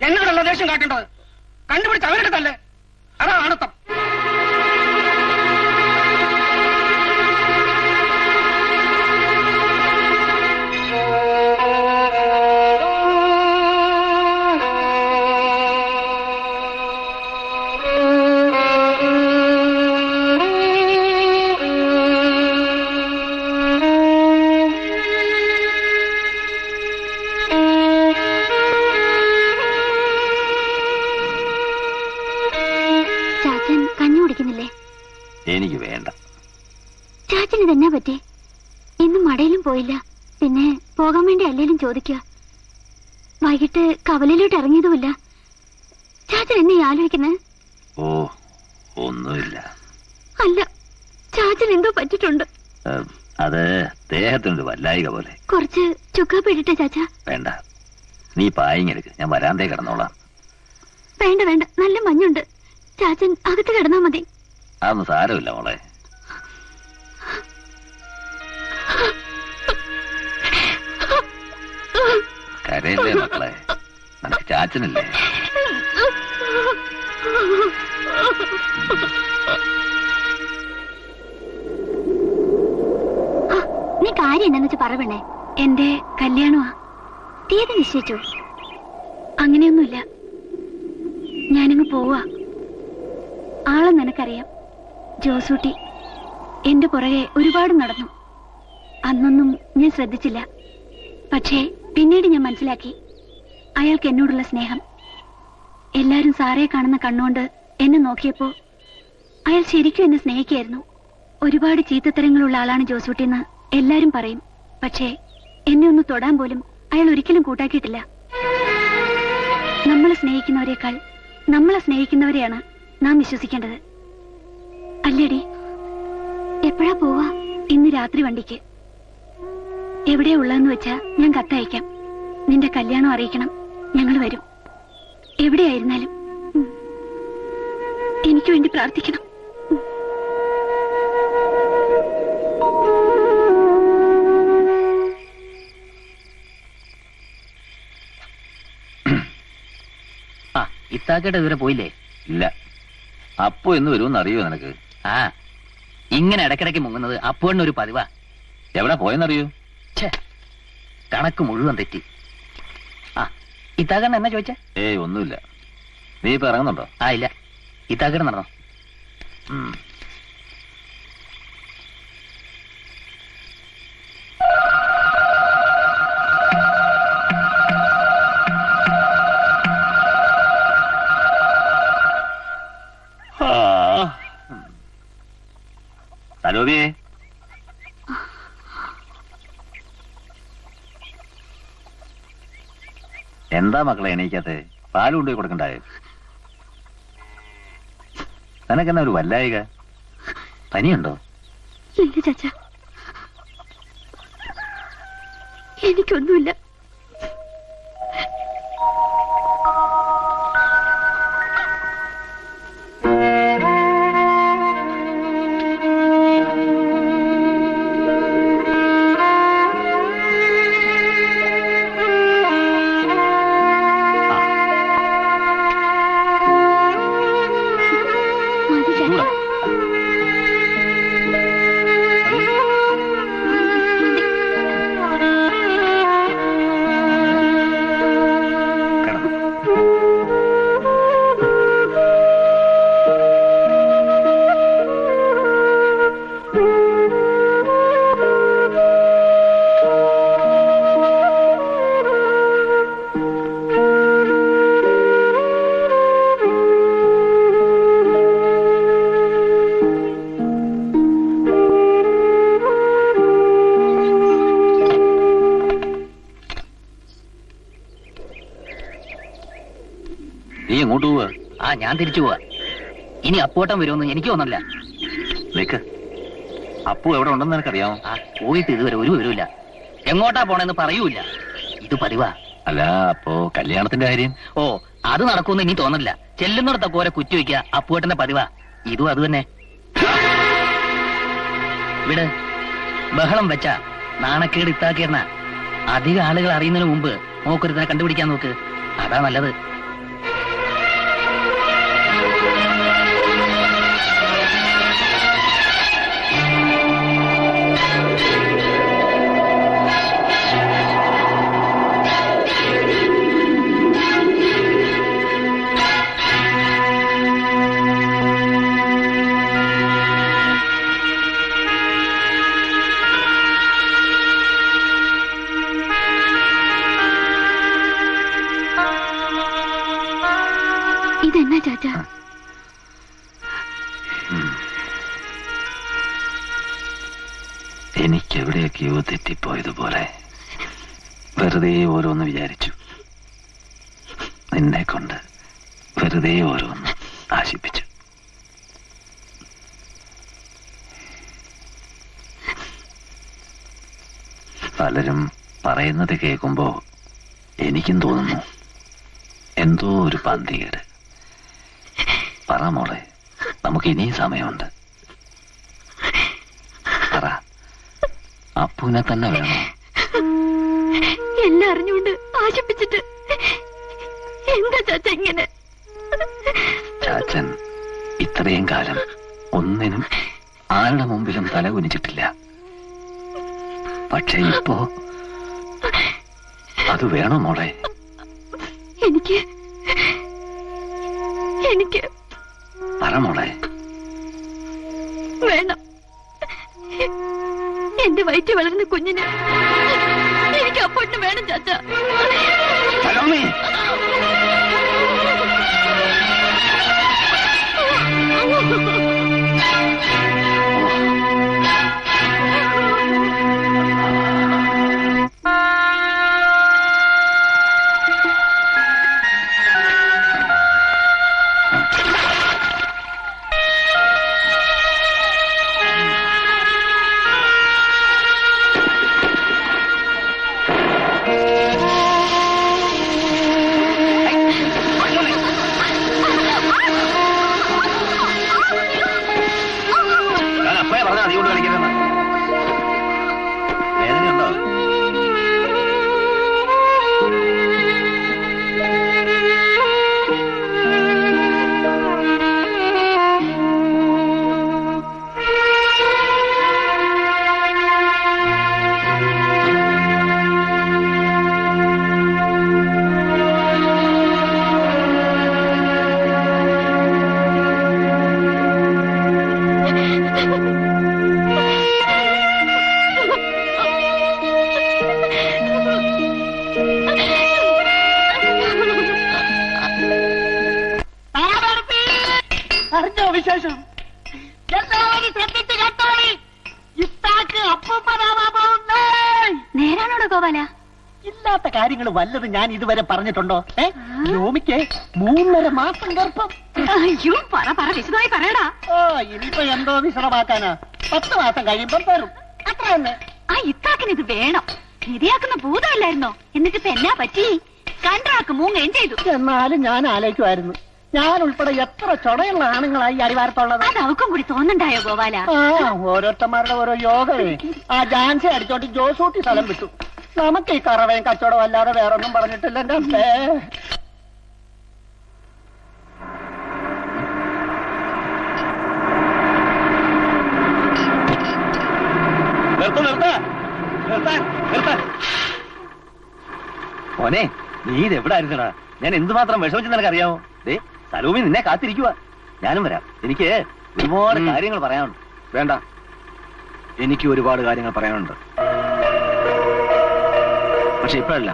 എന്നോടുള്ള ദേഷ്യം കാട്ടേണ്ടത് കണ്ടുപിടിച്ച് അവരുടെ തല്ലേ. അതാ ആണത്തം. ചാച്ചൻ കഞ്ഞി കുടിക്കുന്നില്ലേ? എനിക്ക് വേണ്ട. ചാച്ചന് ഇതെന്നാ പറ്റി? ഇന്ന് മടയിലും പോയില്ല. പിന്നെ പോകാൻ വേണ്ടി അല്ലേലും ചോദിക്കുക. വൈകിട്ട് കവലയിലോട്ട് ഇറങ്ങിയതുമില്ല. ചാച്ചൻ എന്നെ ആലോചിക്കുന്നത്? ഓ, ഒന്നുമില്ല. അല്ല, ചാച്ചൻ എന്തോ പറ്റിട്ടുണ്ട്. അത് ദേഹത്തിനൊരു വല്ലായിക പോലെ. കുറച്ച് ചുക്കാപ്പ് ഇടട്ടെ ചാച്ച? വേണ്ട, നീ പായിങ്ങെടുക്ക്, ഞാൻ വരാന്തേ കിടന്നോളാം. വേണ്ട വേണ്ട, നല്ല മഞ്ഞുണ്ട്. ചാച്ചൻ അകത്ത് കിടന്നാ മതി. അതൊന്നും സാരമില്ല മോളെ. കരയില്ലേ മക്കളെ, നിനക്ക് ചാച്ചനില്ലേ? നീ കാര്യം എന്താന്ന് വെച്ച് പറയണേ. എന്റെ കല്യാണമാ. തീയതി നിശ്ചയിച്ചു? അങ്ങനെയൊന്നുമില്ല, ഞാനിങ്ങ് പോവാ. ആളെ നിനക്കറിയാം, ജോസൂട്ടി. എന്റെ പുറകെ ഒരുപാട് നടന്നു. അന്നൊന്നും ഞാൻ ശ്രദ്ധിച്ചില്ല. പക്ഷേ പിന്നീട് ഞാൻ മനസ്സിലാക്കി അയാൾക്ക് എന്നോടുള്ള സ്നേഹം. എല്ലാരും സാറേ കാണുന്ന കണ്ണുകൊണ്ട് എന്നെ നോക്കിയപ്പോ അയാൾ ശരിക്കും എന്നെ സ്നേഹിക്കായിരുന്നു. ഒരുപാട് ചീത്തത്തരങ്ങളുള്ള ആളാണ് ജോസൂട്ടിന്ന് എല്ലാരും പറയും. പക്ഷേ എന്നെ ഒന്ന് തൊടാൻ പോലും അയാൾ ഒരിക്കലും കൂട്ടാക്കിയിട്ടില്ല. നമ്മളെ സ്നേഹിക്കുന്നവരെക്കാൾ നമ്മളെ സ്നേഹിക്കുന്നവരെയാണ് നാം വിശ്വസിക്കേണ്ടത്. അല്ലേടി? എപ്പോഴാ പോവാ? ഇന്ന് രാത്രി വണ്ടിക്ക്. എവിടെയാ ഉള്ളതെന്ന് വെച്ചാ ഞാൻ കത്തയക്കാം. നിന്റെ കല്യാണം അറിയിക്കണം. ഞങ്ങൾ വരും. എവിടെയായിരുന്നാലും എനിക്ക് വേണ്ടി പ്രാർത്ഥിക്കണം. ഇത്താക്കേട്ട് ഇതുവരെ പോയില്ലേ? ഇല്ല. അപ്പോ എന്ന് വരുമെന്ന് അറിയോ നിനക്ക്? ആ, ഇങ്ങനെ ഇടയ്ക്കിടയ്ക്ക് മുങ്ങുന്നത് അപ്പോഴൊരു പതിവാ. എവിടെ പോയെന്നറിയോ? കണക്ക് മുഴുവൻ തെറ്റി. ആ, ഇത്താക്കണ്ണ എന്നാ ചോദിച്ചേ? ഏയ്, ഒന്നുമില്ല. നീ ഇപ്പൊ ഇറങ്ങുന്നുണ്ടോ? ആ, ഇല്ല. ഇത്താക്കേട്ട് നടന്നോ? സലോബിയേ, എന്താ മക്കളെ എണീക്കാത്തെ? പാല് കൊണ്ടുപോയി കൊടുക്കണ്ടായോ? നിനക്കെന്നാ ഒരു വല്ലായിക? പനിയുണ്ടോ? ഇല്ല ചാച്ച, എനിക്കൊന്നുമില്ല. നീ എങ്ങോട്ട് പോവാ? ആ, ഞാൻ തിരിച്ചു പോവാ. ഇനി അപ്പോട്ടം വരുമെന്ന് എനിക്ക് തോന്നില്ല. നിക്ക്, അപ്പു എവിടെ ഉണ്ടെന്ന് നിനക്കറിയാമോ? ആ, പോയിട്ട് ഇതുവരെ ഒരു വിവരമില്ല. എങ്ങോട്ടാ പോണെന്ന് പറയൂല. ഇത് പതിവാ. അല്ല, അപ്പോ കല്യാണത്തിന്റെ കാര്യം? ഓ, അത് നടക്കുമെന്ന് ഇനി തോന്നില്ല. ചെല്ലുന്നിടത്തൊക്കെ ഓരോ കുറ്റി വയ്ക്കുക അപ്പുവേട്ടന്റെ പതിവാ. ഇതും അത് തന്നെ. വിട്, ബഹളം വെച്ച നാണക്കേട് ഇത്താക്കിയിരുന്ന അധികം ആളുകൾ അറിയുന്നതിന് മുമ്പ് മോക്കൊരുത്തനെ കണ്ടുപിടിക്കാൻ നോക്ക്. അതാ നല്ലത്. ഇതെന്നാ ചാച്ചാ? എനിക്കെവിടെയൊക്കെയോ തെറ്റിപ്പോയതുപോലെ വെറുതെ ഓരോന്ന് വിചാരിച്ചു. നിന്നെ കൊണ്ട് വെറുതെ ഓരോന്ന് ആശിപ്പിച്ചു. പലരും പറയുന്നത് കേൾക്കുമ്പോ എനിക്കും തോന്നുന്നു എന്തോ ഒരു പന്തികേട്. പറ മോളെ, നമുക്ക് ഇനിയും സമയമുണ്ട്. പറ, അപ്പുവിനെ തന്നെ വേണോ? എല്ലാം അറിഞ്ഞുകൊണ്ട് ആശിപ്പിച്ചിട്ട് എന്താ ചാച്ച ഇങ്ങനെ? ചാച്ചൻ ഇത്രയും കാലം ഒന്നിനും ആരുടെ മുമ്പിലും തല കുനിച്ചിട്ടില്ല. പക്ഷെ ഇപ്പോ അത് വേണോ മോളെ? എനിക്ക് പറ മോളെ. വേണം. എന്റെ വയറ്റിൽ വളർന്ന കുഞ്ഞിന് എനിക്ക് അപ്പോട്ടിന് വേണം ചാച്ച. സലോമി, വിശേഷം എല്ലാവരും ശ്രദ്ധിച്ച് കേട്ടോളി. ഇത്താക്ക് അപ്പൂപ്പനാവാൻ പോകുന്നേ. നേരാണോടോ ഗോപാല? ഇല്ലാത്ത കാര്യങ്ങൾ വല്ലതും ഞാൻ ഇതുവരെ പറഞ്ഞിട്ടുണ്ടോ? രോമിക്ക് 3.5 മാസം ഗർഭം. അയ്യോ, പറ വിശദമായി പറയടാ. ഓ, ഇനിയിപ്പോ എന്തോ വിശദമാക്കാനാ? 10 മാസം കഴിയുമ്പം തരും, അത്ര തന്നെ. ആ ഇത്താക്കിന് ഇത് വേണം. ശരിയാക്കുന്ന ഭൂതമല്ലായിരുന്നോ? എന്നിട്ട് എന്നാ പറ്റി? കണ്ടാക്ക് മൂങ്ങയും ചെയ്തു. എന്നാലും ഞാൻ ആലോചിക്കുമായിരുന്നു, ഞാൻ ഉൾപ്പെടെ എത്ര ചൊടയുള്ള ആണുങ്ങളായി അരിവാരത്തുള്ളത്. അത് അവക്കും കൂടി തോന്നുന്നുണ്ടായോ ഗോപാല? ഓരോരുത്തന്മാരുടെ ഓരോ യോഗമേ. ആ ജാൻസി അടിച്ചോട്ട് ജോസൂട്ടി സ്ഥലം വിട്ടു. നമുക്ക് ഈ കറവയും കച്ചവടം അല്ലാതെ വേറൊന്നും പറഞ്ഞിട്ടില്ല എന്റെ അമ്മേ. മോനെ, നീ ഇതെവിടെ ആയിരുന്നടാ? ഞാൻ എന്തുമാത്രം വിഷമിച്ചു നിനക്കറിയാമോ? സലൂമി നിന്നെ കാത്തിരിക്കുക. ഞാനും വരാം. എനിക്ക് ഒരുപാട് കാര്യങ്ങൾ പറയാനുണ്ട്. വേണ്ട, എനിക്ക് ഒരുപാട് കാര്യങ്ങൾ പറയാനുണ്ട്. പക്ഷെ ഇപ്പോഴല്ല,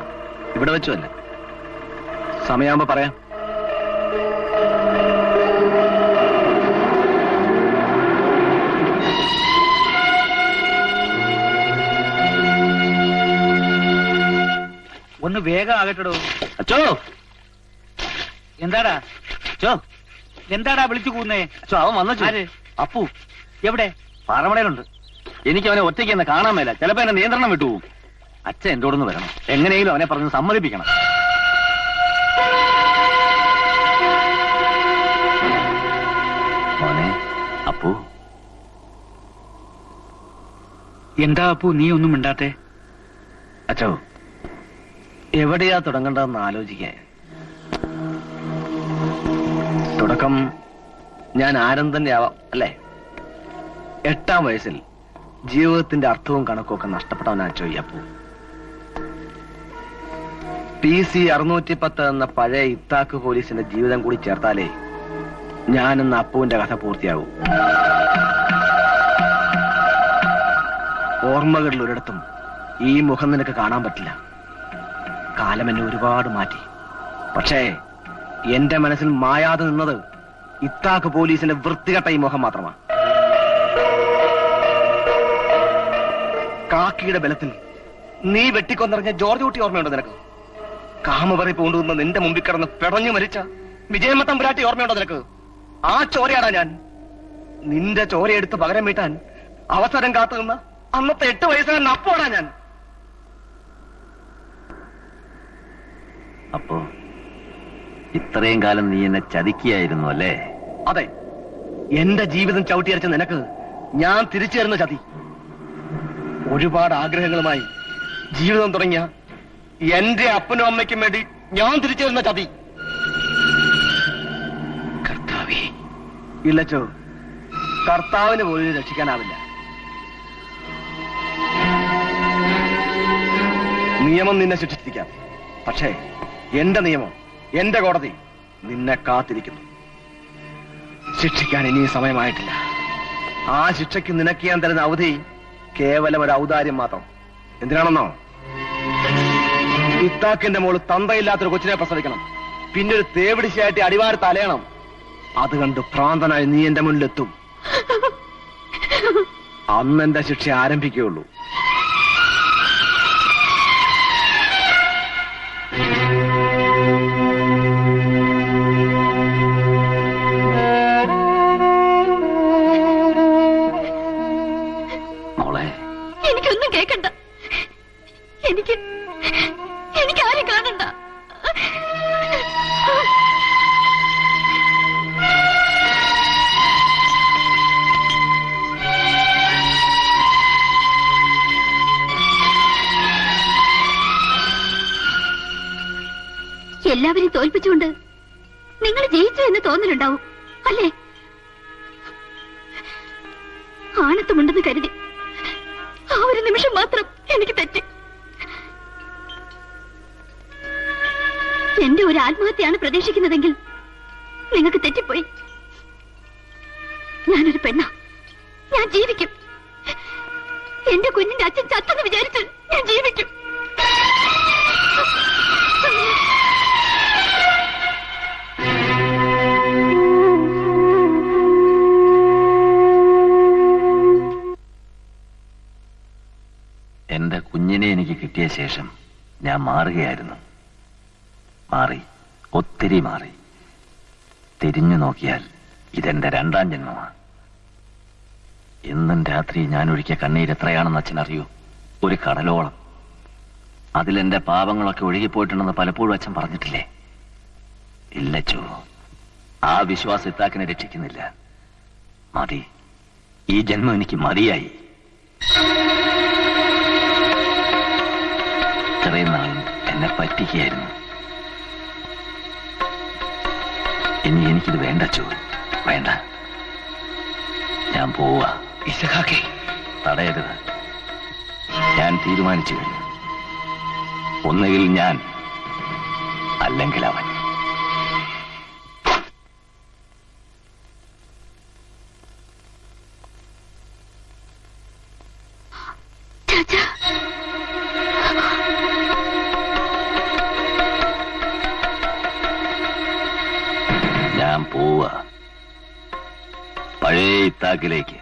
ഇവിടെ വെച്ചുമല്ല. സമയമാകുമ്പോ പറയാം. ഒന്ന് വേഗം ആകട്ടോ. അച്ചോ, എന്താടാ അച്ചോ, എന്താടാ വിളിച്ചു കൂന്നേ? അച്ചോ, അവൻ വന്നു. അപ്പു എവിടെ? പാറമടയിലുണ്ട്. എനിക്ക് അവനെ ഒറ്റയ്ക്ക് എന്നെ കാണാൻ മേല. ചിലപ്പോ എന്നെ നിയന്ത്രണം വിട്ടുപോകും. അച്ഛൻ എന്റെ കൂടെ ഒന്ന് വരണം. എങ്ങനെയെങ്കിലും അവനെ പറഞ്ഞ് സമ്മതിപ്പിക്കണം. മോനെ അപ്പു. എന്താ അപ്പു നീ ഒന്നും മിണ്ടാത്തെ? അച്ഛോ, എവിടെയാ തുടങ്ങേണ്ടതെന്ന് ആലോചിക്കാൻ. തുടക്കം ഞാൻ ആരും തന്നെ ആവാം, അല്ലേ? 8-ാം വയസ്സിൽ ജീവിതത്തിന്റെ അർത്ഥവും കണക്കും ഒക്കെ നഷ്ടപ്പെട്ടവനാ അച്ഛോ ഈ അപ്പു. PC 610 എന്ന പഴയ ഇത്താക്ക് പോലീസിന്റെ ജീവിതം കൂടി ചേർത്താലേ ഞാനെന്ന അപ്പുവിന്റെ കഥ പൂർത്തിയാകൂ. ഓർമ്മകളിൽ ഒരിടത്തും ഈ മുഖം നിനക്ക് കാണാൻ പറ്റില്ല. കാലം എന്നെ ഒരുപാട് മാറ്റി. പക്ഷേ എന്റെ മനസ്സിൽ മായാതെ നിന്നത് ഇത്താക്ക് പോലീസിന്റെ വൃത്തികെട്ട ഈ മുഖം മാത്രമാണ്. കാക്കിയുടെ ബലത്തിൽ നീ വെട്ടിക്കൊന്നിറങ്ങിയ ജോർജ് കുട്ടി ഓർമ്മയുണ്ടോ നിനക്ക്? കാമപറി പൂണ്ടുന്ന നിന്റെ മുമ്പിൽ കിടന്ന് പിടഞ്ഞു മരിച്ച വിജയമത്തം പുരാട്ടി ഓർമ്മയുണ്ടോ നിനക്ക്? ആ ചോരയാടാ ഞാൻ. നിന്റെ ചോരയെടുത്ത് പകരം വീട്ടാൻ അവസരം കാത്തു നിന്ന അന്നത്തെ 8 വയസ്സുകാരൻ അപ്പോടാ ഞാൻ. അപ്പോ ഇത്രയും കാലം നീ എന്നെ ചതിക്കുകയായിരുന്നു അല്ലേ? അതെ, എന്റെ ജീവിതം ചവിട്ടിയരച്ച നിനക്ക് ഞാൻ തിരിച്ചു തരുന്ന ചതി. ഒരുപാട് ആഗ്രഹങ്ങളുമായി ജീവിതം തുടങ്ങിയ എന്റെ അപ്പനും അമ്മയ്ക്കും വേണ്ടി ഞാൻ തിരിച്ചു തരുന്ന ചതി. കർത്താവേ, ഇല്ലച്ചോ, കർത്താവിന് പോലും രക്ഷിക്കാനാവില്ല. നിയമം നിന്നെ ശിക്ഷിച്ചിരിക്കാം, പക്ഷേ എന്റെ നിയമം, എന്റെ കോടതി നിന്നെ കാത്തിരിക്കുന്നു. ശിക്ഷിക്കാൻ ഇനിയും സമയമായിട്ടില്ല. ആ ശിക്ഷയ്ക്ക് നിനക്ക് ഞാൻ തരുന്ന അവധി കേവലം ഒരു ഔദാര്യം മാത്രം. എന്തിനാണെന്നോ? ഇത്താക്കിന്റെ മോള് തന്തയില്ലാത്തൊരു കൊച്ചിനെ പ്രസവിക്കണം, പിന്നെ ഒരു തേവിടിശയായിട്ട് അടിവാര തലയണം. അത് കണ്ട് ഭ്രാന്തനായി നീ എന്റെ മുന്നിലെത്തും. അന്ന് എന്റെ ശിക്ഷ ആരംഭിക്കുകയുള്ളൂ. എനിക്കൊന്നും കേക്കണ്ട. എനിക്ക് ആരും കാണണ്ട. എല്ലാവരെയും തോൽപ്പിച്ചുകൊണ്ട് നിങ്ങൾ ജയിച്ചു എന്ന് തോന്നലുണ്ടാവും, അല്ലേ? ആണത്തുമുണ്ടെന്ന് കരുതി ആ ഒരു നിമിഷം മാത്രം എനിക്ക് തെറ്റി. എന്റെ ഒരു ആത്മഹത്യയാണ് പ്രതീക്ഷിക്കുന്നതെങ്കിൽ നിങ്ങൾക്ക് തെറ്റിപ്പോയി. ഞാനൊരു പെണ്ണാ, ഞാൻ ജീവിക്കും. എന്റെ കുഞ്ഞിന്റെ അച്ഛൻ ചത്തെന്ന് വിചാരിച്ച് ഞാൻ ജീവിക്കും. എന്റെ കുഞ്ഞിനെ എനിക്ക് കിട്ടിയ ശേഷം ഞാൻ മാറുകയായിരുന്നു. മാറി, ഒത്തിരി മാറി. തിരിഞ്ഞു നോക്കിയാൽ ഇതെന്റെ 2ാം ജന്മമാണ്. ഇന്നും രാത്രി ഞാൻ ഒഴിക്കിയ കണ്ണീര് എത്രയാണെന്ന് അച്ഛനറിയൂ? ഒരു കടലോളം. അതിലെന്റെ പാപങ്ങളൊക്കെ ഒഴുകിപ്പോയിട്ടുണ്ടെന്ന് പലപ്പോഴും അച്ഛൻ പറഞ്ഞിട്ടില്ലേ? ഇല്ലച്ചോ, ആ വിശ്വാസം ഇത്താക്കിനെ രക്ഷിക്കുന്നില്ല. മതി, ഈ ജന്മം എനിക്ക് മതിയായി. ഇത്രയും നാളും എന്നെ പറ്റിക്കുകയായിരുന്നു. ഇനി എനിക്കിത് വേണ്ടച്ചോ, വേണ്ട. ഞാൻ പോവാ. ഇസഹാക്കേ, തടയരുത്. ഞാൻ തീരുമാനിച്ചു കഴിഞ്ഞു. ഒന്നുകിൽ ഞാൻ, അല്ലെങ്കിൽ അവൻ. ഞാൻ പോവാ പഴയ ഇത്താക്കിലേക്ക്.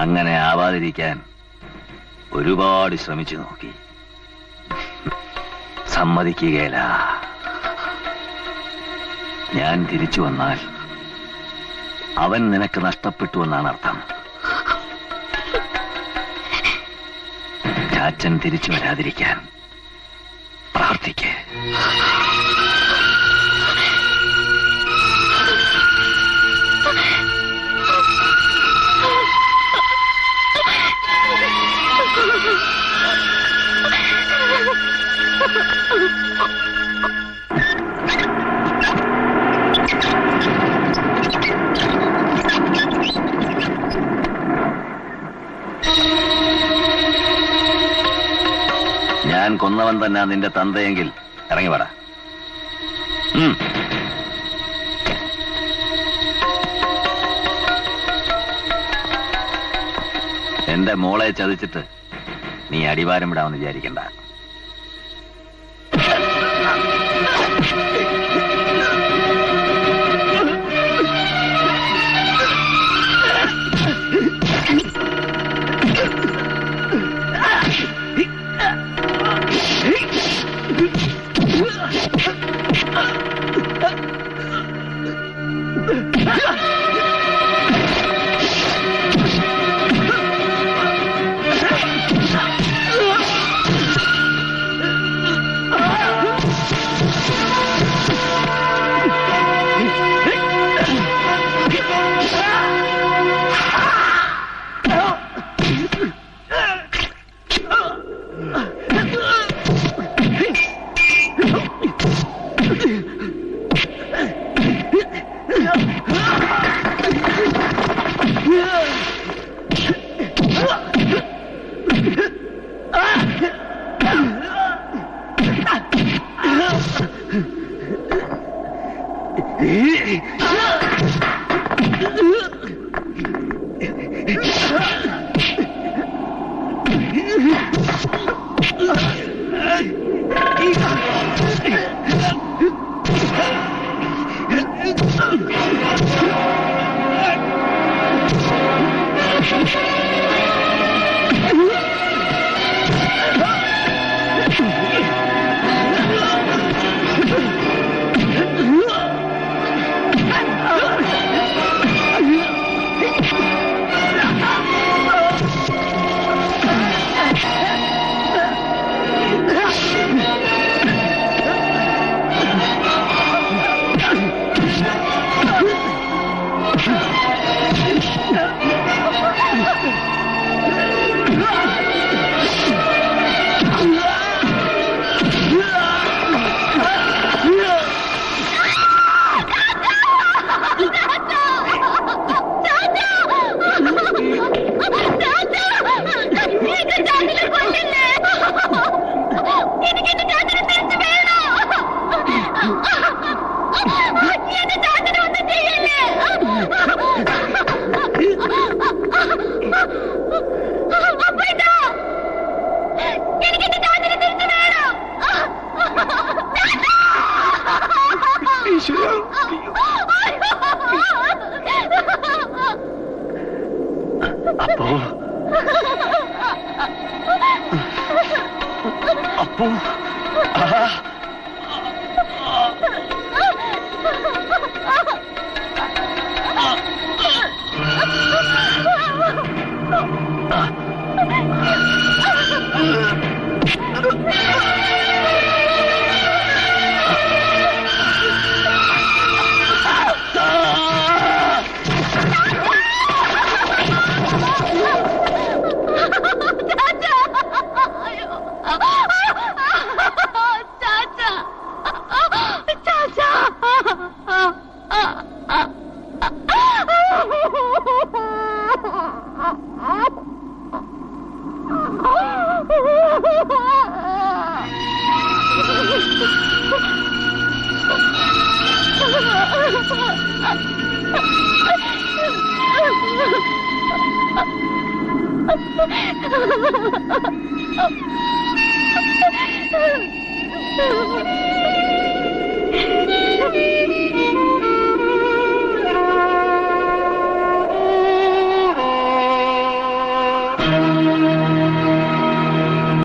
അങ്ങനെ ആവാതിരിക്കാൻ ഒരുപാട് ശ്രമിച്ചു നോക്കി, സമ്മതിക്കുകയില്ല. ഞാൻ തിരിച്ചു വന്നാൽ അവൻ നിനക്ക് നഷ്ടപ്പെട്ടു എന്നാണ് അർത്ഥം. അച്ഛൻ തിരിച്ചു വരാതിരിക്കാൻ പ്രാർത്ഥിക്കേ. ഞാൻ കൊന്നവൻ തന്നെ നിന്റെ തന്തയെങ്കിൽ ഇറങ്ങി വാടാ. എന്റെ മോളെ ചതിച്ചിട്ട് നീ അടിവാരം വിടാമെന്ന് വിചാരിക്കണ്ട. അപ്പോ